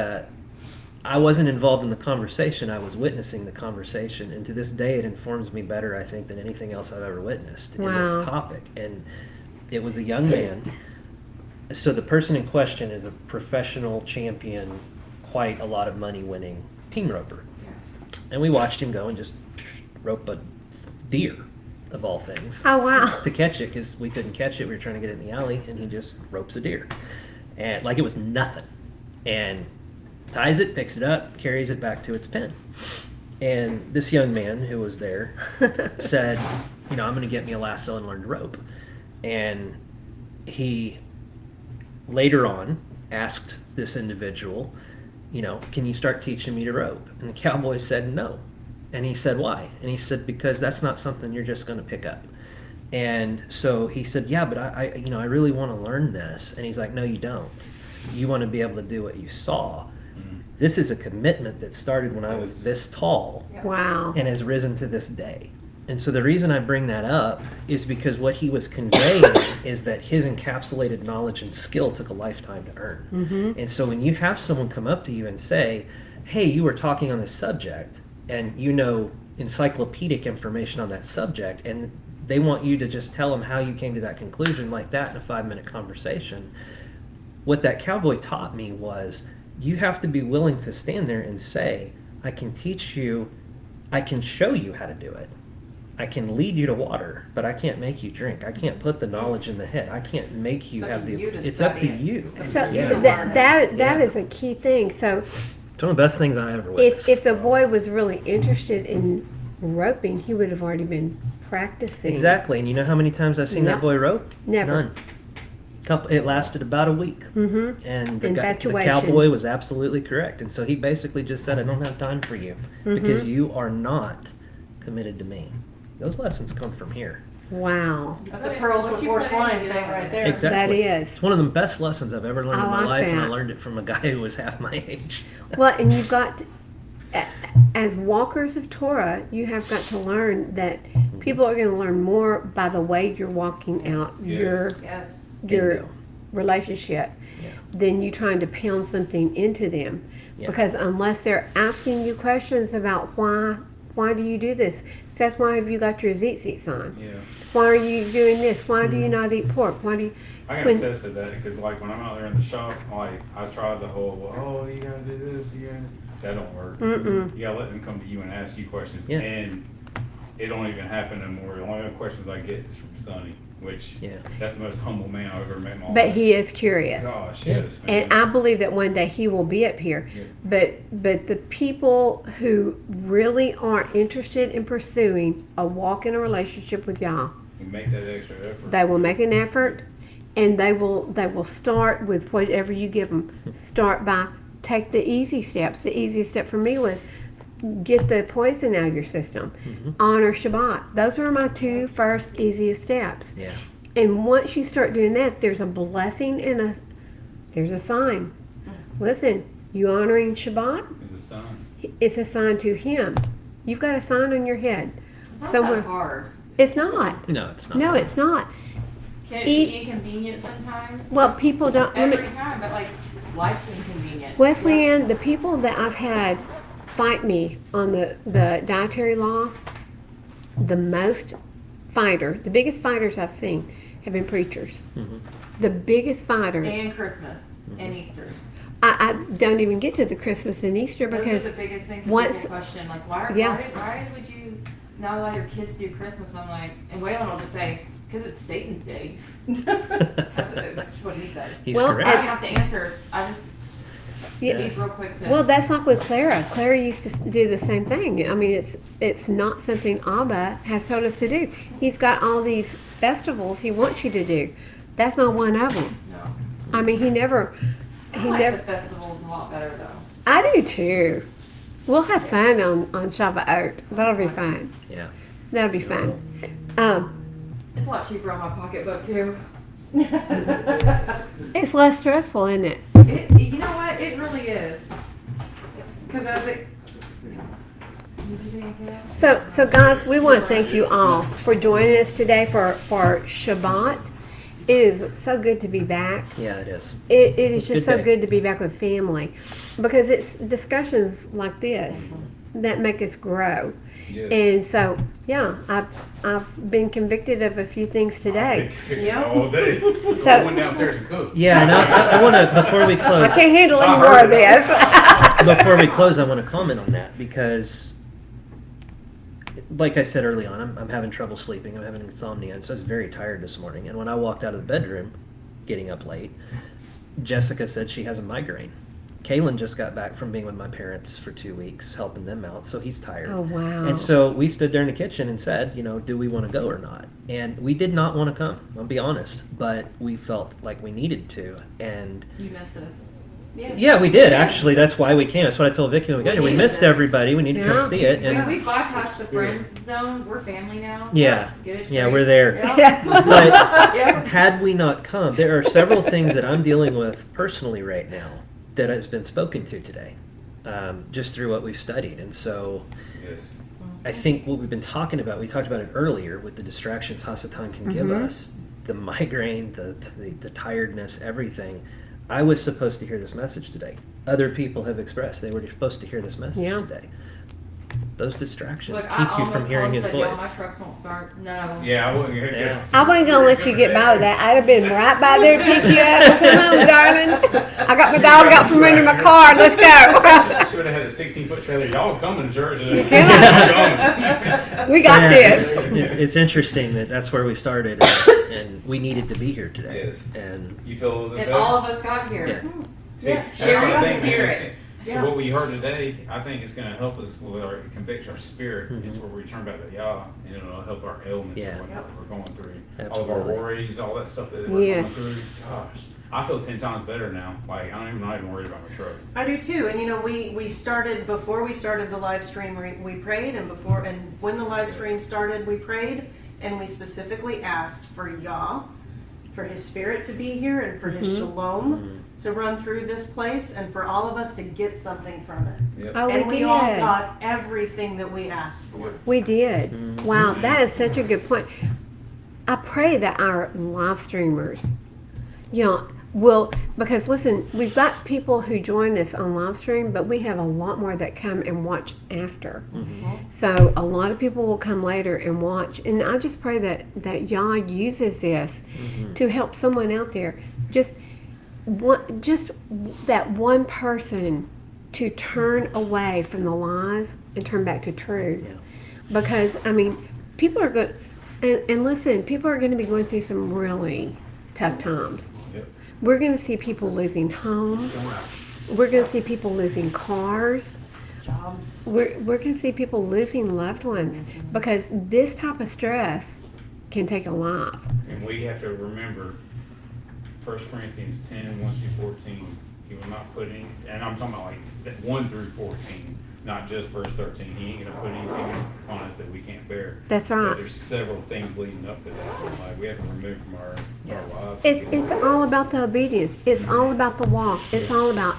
I wasn't involved in the conversation, I was witnessing the conversation. And to this day, it informs me better, I think, than anything else I've ever witnessed in this
Wow.
topic. And it was a young man. So the person in question is a professional champion, quite a lot of money winning team roper. And we watched him go and just rope a deer, of all things.
Oh wow.
To catch it, because we couldn't catch it. We were trying to get it in the alley, and he just ropes a deer, and like it was nothing, and ties it, picks it up, carries it back to its pen. And this young man who was there said, "You know, I'm going to get me a lasso and learn to rope." And he later on asked this individual, "You know, can you start teaching me to rope?" And the cowboy said no. And he said, "Why?" And he said, "Because that's not something you're just going to pick up." And so he said, "Yeah, but I really want to learn this." And he's like, "No, you don't. You want to be able to do what you saw." This is a commitment that started when I was this tall
Wow.
and has risen to this day. And so the reason I bring that up is because what he was conveying is that his encapsulated knowledge and skill took a lifetime to earn.
Mm-hmm.
And so when you have someone come up to you and say, "Hey, you were talking on this subject and you know encyclopedic information on that subject," and they want you to just tell them how you came to that conclusion like that in a 5-minute conversation. What that cowboy taught me was you have to be willing to stand there and say, I can teach you, I can show you how to do it. I can lead you to water, but I can't make you drink. I can't put the knowledge in the head. I can't make you
It's up
have
to
the.
you to
It's up to
study it.
you.
It's up
So
to you to learn it.
that
Yeah.
is a key thing. So
It's one of the best things I ever witnessed.
if the boy was really interested in roping, he would have already been practicing.
Exactly, and you know how many times I've seen
Yep.
that boy rope?
Never.
None. It lasted about a week,
Mm-hmm.
and the
Infatuation.
cowboy was absolutely correct. And so he basically just said, "I don't have time for you because you are not committed to me." Those lessons come from here.
Wow.
That's a pearls
What you
before
put in,
swine
you
thing
get.
right there.
Exactly.
That is.
It's one of the best lessons I've ever learned
I
in my
like
life, and I
that.
learned it from a guy who was half my age.
Well, and you've got, as walkers of Torah, you have got to learn that people are going to learn more by the way you're walking out
Yes.
your
Yes.
Bingo.
relationship
Yeah.
than you trying to pound something into them.
Yeah.
Because unless they're asking you questions about why do you do this? So that's why have you got your tzitzits on?
Yeah.
Why are you doing this? Why do you not eat pork? Why do you?
I gotta
When-
test that because like when I'm out there in the shop, like I tried the whole, well, oh, you gotta do this, you gotta. That don't work.
Mm-mm.
You gotta let them come to you and ask you questions,
Yeah.
and it don't even happen anymore. The only questions I get is from Sonny, which
Yeah.
that's the most humble man I've ever met in my life.
But he is curious.
Gosh,
Yeah.
yes, man.
And I believe that one day he will be up here.
Yeah.
But the people who really aren't interested in pursuing a walk in a relationship with Yah,
You make that extra effort.
they will make an effort, and they will start with whatever you give them. Start by take the easy steps. The easiest step for me was get the poison out of your system. Honor Shabbat. Those were my two first easiest steps.
Yeah.
And once you start doing that, there's a blessing and there's a sign. Listen, you honoring Shabbat,
It's a son.
it's a sign to him. You've got a sign on your head.
It's not
Somewhere.
that hard.
It's not.
No, it's not.
No, it's not.
Can it
Eat-
be inconvenient sometimes?
Well, people don't. let me-
Every time, but like life's inconvenient.
Wesleyan, the people that I've had fight me on the dietary law, the biggest fighters I've seen have been preachers. The biggest fighters.
And Christmas and Easter.
I don't even get to the Christmas and Easter
Those
because
are the biggest things that
once-
people question. Like, why,
Yeah.
why would you not allow your kids to do Christmas? I'm like, and Waylon will just say, because it's Satan's day. That's what he says.
He's
Well,
I don't
correct.
even have to answer. I just,
Yeah.
he's real quick to.
Well, that's like with Clara. Clara used to do the same thing. I mean, it's not something Abba has told us to do. He's got all these festivals he wants you to do. That's not one of them.
no.
I mean, he never.
I like the festivals a lot better though.
I do too. We'll have fun on Shabbat. That'll be fun.
Yeah.
That'll be fun.
It's a lot cheaper on my pocketbook too.
It's less stressful, isn't it?
You know what? It really is. Because as it. Did you do anything else?
So guys, we want to thank you all for joining us today for Shabbat. It is so good to be back.
Yeah, it is.
It is
It's a
just
good
so
day.
good to be back with family because it's discussions like this that make us grow.
Yes.
And so, yeah, I've been convicted of a few things today.
Yeah.
All day.
So-
I went downstairs and cooked.
Yeah, and I want to, before we
I
close,
can't handle any
I
more of
heard
this.
before we close, I want to comment on that because, like I said early on, I'm having trouble sleeping. I'm having insomnia, and so I was very tired this morning. And when I walked out of the bedroom, getting up late, Jessica said she has a migraine. Kalen just got back from being with my parents for 2 weeks, helping them out, so he's tired.
Oh, wow.
And so we stood there in the kitchen and said, do we want to go or not? And we did not want to come, I'll be honest, but we felt like we needed to. And
You missed us.
Yes.
yeah, we did, actually. That's why we came. That's what I told Vicky when we got here. We
needed
missed
this.
everybody. We need to
Yeah.
come see it. And
We bypassed the friends zone. We're family now.
yeah,
Get it
yeah,
straight.
we're there.
Yeah.
But
Yeah.
had we not come, there are several things that I'm dealing with personally right now that has been spoken to today, just through what we've studied. And so
Yes.
I think what we've been talking about, we talked about it earlier with the distractions Hasatan can give us, the migraine, the tiredness, everything. I was supposed to hear this message today. Other people have expressed they were supposed to hear this message
Yeah.
today. those distractions
Look, I
keep you
almost
from hearing
told
his
said, "Y'all, my
voice.
trucks won't start." No.
Yeah, I wouldn't.
Yeah.
I wasn't gonna let you get by with that. I'd have been right by there to pick you up. Come on, darling. I got my dog out from under my car. Let's go.
Should have had a 16-foot trailer. Y'all coming to church?
We got this.
It's interesting that's where we started, and we needed to be here today.
Yes.
And
You feel a little bit
And
better?
all of us got here.
yeah,
See,
Yes.
that's what
Sharing
I
the
think, man.
spirit.
So
Yeah.
what we heard today, I think it's going to help us with our convict our spirit.
Mhm.
It's where we turn back to Yah, and it'll help our ailments
Yeah.
and what we're going through. All of
Absolutely.
our worries, all that stuff that we're
Yes.
going through. Gosh, I feel 10 times better now. Like I'm not even worried about my truck.
I do too. And you know, we started before we started the live stream. We prayed, and when the live stream started, we prayed, and we specifically asked for Yah, for His Spirit to be here, and for His Shalom to run through this place, and for all of us to get something from it.
Yep.
Oh,
And
we
we all
did.
got everything that we asked for.
We did. Wow, that is such a good point. I pray that our live streamers, will, because listen, we've got people who join us on live stream, but we have a lot more that come and watch after. So a lot of people will come later and watch, and I just pray that Yah uses this to help someone out there. Just that one person to turn away from the lies and turn back to truth.
Yeah.
Because I mean, people are going, and listen, people are going to be going through some really tough times.
Yep.
We're going to see people losing homes. We're going to see people losing cars.
Jobs.
We're going to see people losing loved ones because this type of stress can take a life.
And we have to remember 1 Corinthians 10, 1 through 14. He will not put any, and I'm talking about like that 1 through 14, not just verse 13. He ain't going to put anything on us that we can't bear.
That's
But
right.
there's several things leading up to that. Like we have to remove from our lives.
It's all about the obedience. It's all about the walk. It's all about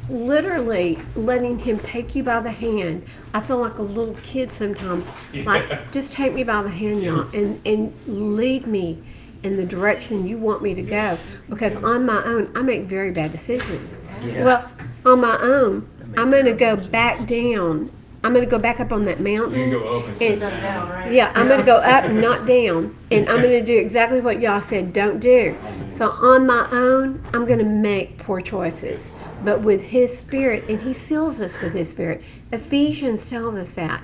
literally letting Him take you by the hand. I feel like a little kid sometimes.
Yeah.
Like, just take me by the hand, y'all, and lead me in the direction you want me to go. Because on my own, I make very bad decisions.
Yeah.
Well, on my own,
make
I'm going to
terrible
go back down. I'm going to go back up on that
You
mountain.
can go up and
And-
sit
Sit down, right?
Yeah, I'm going to go up, not down. And I'm going to do exactly what y'all said don't do. So on my own, I'm going to make poor choices. But with His Spirit, and He seals us with His Spirit. Ephesians tells us that.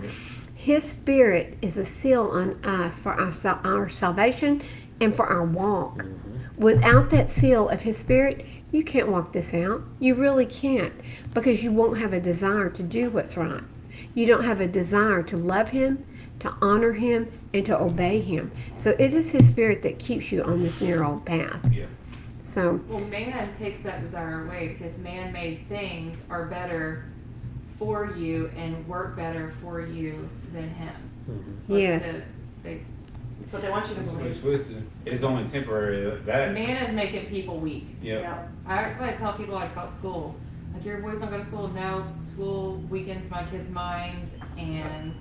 His Spirit is a seal on us for our salvation and for our walk. Without that seal of His Spirit, you can't walk this out. You really can't, because you won't have a desire to do what's right. You don't have a desire to love Him, to honor Him, and to obey Him. So it is His Spirit that keeps you on this narrow path.
Yeah.
So,
Well, man takes that desire away because man-made things are better for you and work better for you than him. It's what
Yes.
That's what they want you to
It's
believe.
twisted. It's only temporary. That's
Man is making people weak.
yeah.
That's why I tell people like about school. Like, your boys don't go to school. No, school weakens my kids' minds, and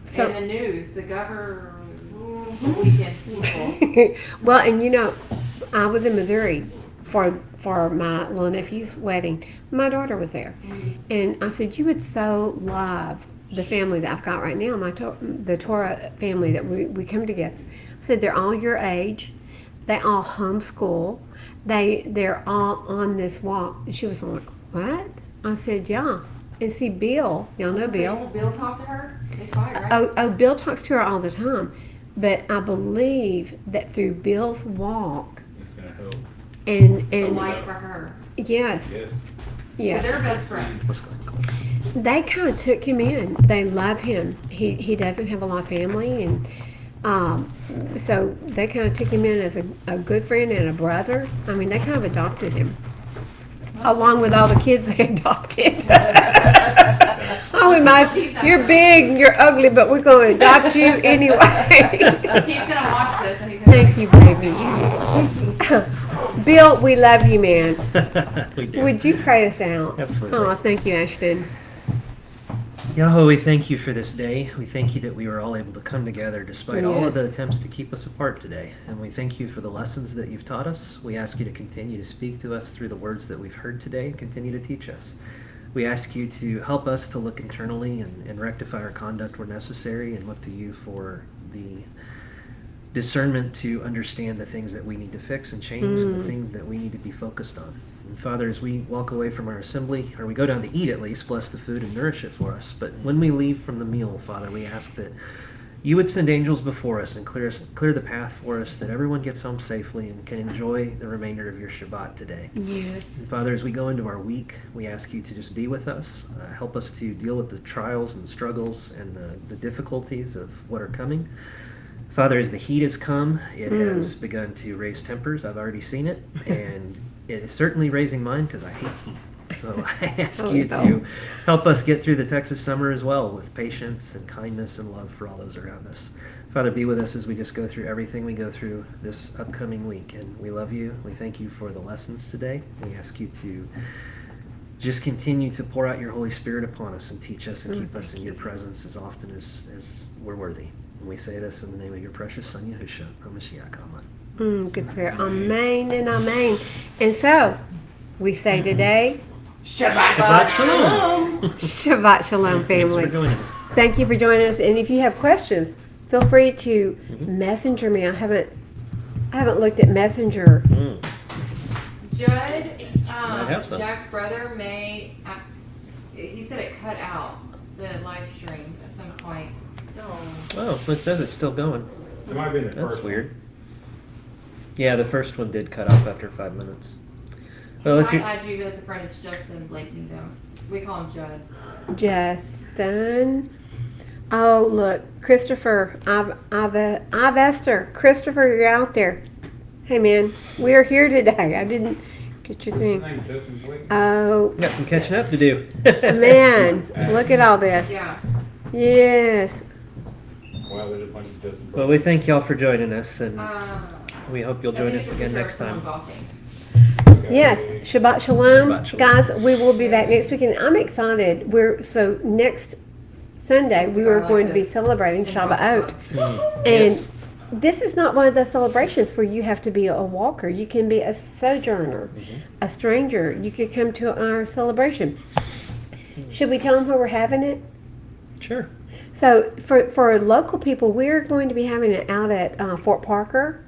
so
and the news, the government weekends people.
well, and I was in Missouri for my little nephew's wedding. My daughter was there, and I said, "You would so love the family that I've got right now, the Torah family that we come together." I said, "They're all your age. They all homeschool. They're all on this walk." And she was like, "What?" I said, "Yeah." And see, Bill, y'all know Bill.
Will Bill talk to her? They fight, right?
Oh, Bill talks to her all the time. But I believe that through Bill's walk
It's gonna help.
and
It's a
and
light for her.
yes,
Yes.
So
yes,
they're best friends.
What's going on?
they kind of took him in. They love him. He doesn't have a lot of family, and so they kind of took him in as a good friend and a brother. I mean, they kind of adopted him, along with all the kids they adopted. Oh, we might. You're big, and you're ugly, but we're going to adopt you anyway.
He's gonna watch this and he's gonna
Thank you, baby. Bill, we love you, man.
We do.
Would you pray us out?
Absolutely.
Oh, thank you, Ashton.
Yahuah, we thank you for this day. We thank you that we were all able to come together despite all of the
Yes.
attempts to keep us apart today. And we thank you for the lessons that you've taught us. We ask you to continue to speak to us through the words that we've heard today and continue to teach us. We ask you to help us to look internally and rectify our conduct where necessary, and look to you for the discernment to understand the things that we need to fix and change and the things that we need to be focused on. And Father, as we walk away from our assembly, or we go down to eat at least, bless the food and nourish it for us. But when we leave from the meal, Father, we ask that you would send angels before us and clear the path for us, that everyone gets home safely and can enjoy the remainder of your Shabbat today.
Yes.
And Father, as we go into our week, we ask you to just be with us, help us to deal with the trials and struggles and the difficulties of what are coming. Father, as the heat has come, it has begun to raise tempers. I've already seen it, and it is certainly raising mine because I hate heat. So I ask you to help us get through the Texas summer as well with patience and kindness and love for all those around us. Father, be with us as we just go through everything we go through this upcoming week. And we love you. We thank you for the lessons today. We ask you to just continue to pour out your Holy Spirit upon us and teach us and keep us in your presence as often as we're worthy. And we say this in the name of your precious Son, Yahushua, HaMashiach, Amen.
Good prayer. Amen and amen. And so, we say today,
Shabbat Shalom.
Shabbat Shalom,
Thanks for
family.
joining us.
Thank you for joining us. And if you have questions, feel free to messenger me. I haven't looked at Messenger.
Judd,
have some.
Jack's brother he said it cut out the live stream at some point.
Oh, it says it's still going.
It might be the
That's
first
weird. Yeah, the first one did cut off after 5 minutes. Well, if
I
you
add you as a friend. It's Justin Blakeney though. We call him Judd.
Justin. Oh, look. Christopher. I've Esther. Christopher, you're out there. Hey, man. We're here today. I didn't get your
What's his
thing.
name? Justin Blake?
Oh,
got some catching up to do.
man. Look at all this.
Yeah.
Yes.
Wow, there's a bunch of Justin Blake.
Well, we thank y'all for joining us, and we hope you'll
I
join
think
us
it's a
again
picture of
next
someone
time.
golfing.
Yes, Shabbat Shalom.
Shabbat Shalom.
Guys, we will be back next week, and I'm excited. Next Sunday, we are going to be celebrating Shabbat. And
Yes.
this is not one of those celebrations where you have to be a walker. You can be a sojourner, a stranger. You could come to our celebration. Should we tell them where we're having it?
Sure.
So for local people, we're going to be having it out at Fort Parker.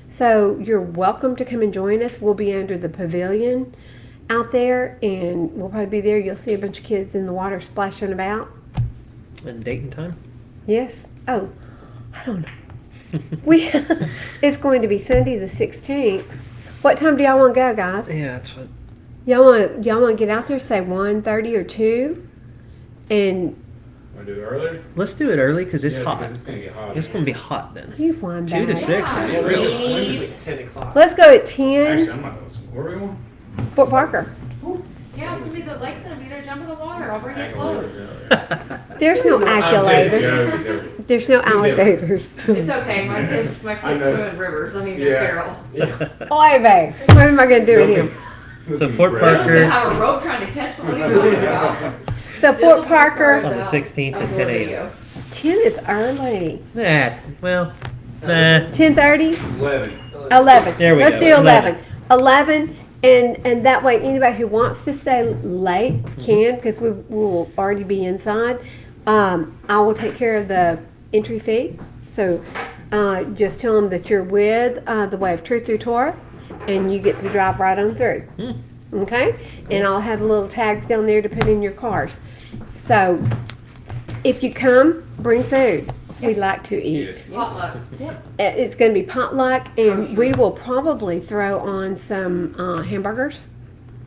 So you're welcome to come and join us. We'll be under the pavilion out there, and we'll probably be there. You'll see a bunch of kids in the water splashing about.
And date and time?
Yes. Oh, I don't know. It's going to be Sunday the 16th. What time do y'all want to go, guys?
Yeah, that's what.
Y'all want to get out there, say 1:30 or 2, and
Want to do it earlier?
Let's do it early because it's
Yeah,
hot.
because it's going to get hot.
It's going to be hot then.
you wind
2 to
back.
6 would be
Yeah,
real.
please.
10 o'clock.
Let's go at 10.
Actually, I'm not going to. Where are we going?
Fort Parker.
Yeah, it's gonna be the lake's gonna be there. Jump in the water. I'll bring you clothes.
There's no alligators.
Alligators.
There's no alligators.
It's okay. My kids swim in rivers. I mean, they're feral.
Oy vey. What am I going to do with him?
So Fort
I was
Parker-
gonna have a rope trying to catch one. What are you talking about?
So
This
Fort
will be
Parker,
started
On the
out
16th at
on
10
your
a.m.
video.
10 is early.
Nah.
10:30?
11.
11.
There we
Let's
go.
do 11. 11, and that way anybody who wants to stay late can, because we will already be inside. I will take care of the entry fee. So just tell them that you're with the Way of Truth through Torah, and you get to drive right on through. Okay? And I'll have little tags down there to put in your cars. So if you come, bring food. We like to eat.
Potluck.
It's going to be potluck, and we will probably throw on some hamburgers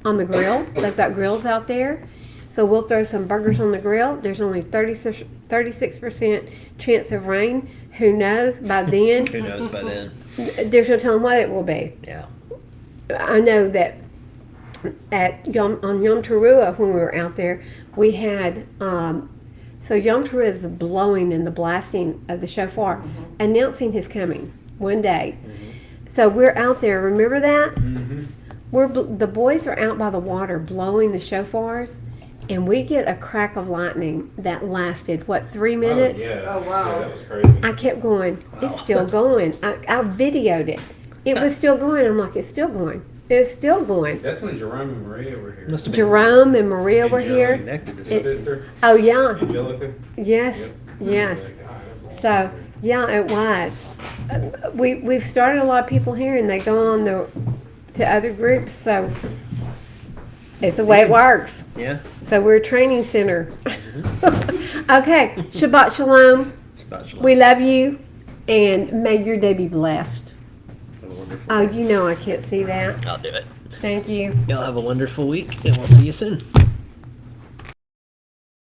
on the grill. They've got grills out there. So we'll throw some burgers on the grill. There's only 36% chance of rain. Who knows by then?
Who knows by then?
There's no telling what it will be.
Yeah.
I know that on Yom Teruah, when we were out there, we had so Yom Teruah is the blowing and the blasting of the shofar, announcing his coming one day. So we're out there. Remember that? The boys are out by the water blowing the shofars, and we get a crack of lightning that lasted 3 minutes?
Oh, yeah.
Oh, wow.
Yeah, that was crazy.
I kept going. It's still going. I videoed it. It was still going. I'm like, it's still going. It's still going.
That's when Jerome and Maria were here.
Must have been
Jerome and Maria were
Angelica.
here.
connected to
His
something.
sister,
Oh yeah,
Angelica.
yes,
Yep.
yes.
Oh my God, that was a
So
long time.
yeah, it was. We've started a lot of people here, and they go on to other groups. So it's the way it works.
Yeah.
So we're a training center. Okay, Shabbat Shalom.
Shabbat shalom.
We love you, and may your day be blessed.
Have a wonderful
Oh,
week.
you know I can't see that.
I'll do it.
Thank you.
Y'all have a wonderful week, and we'll see you soon.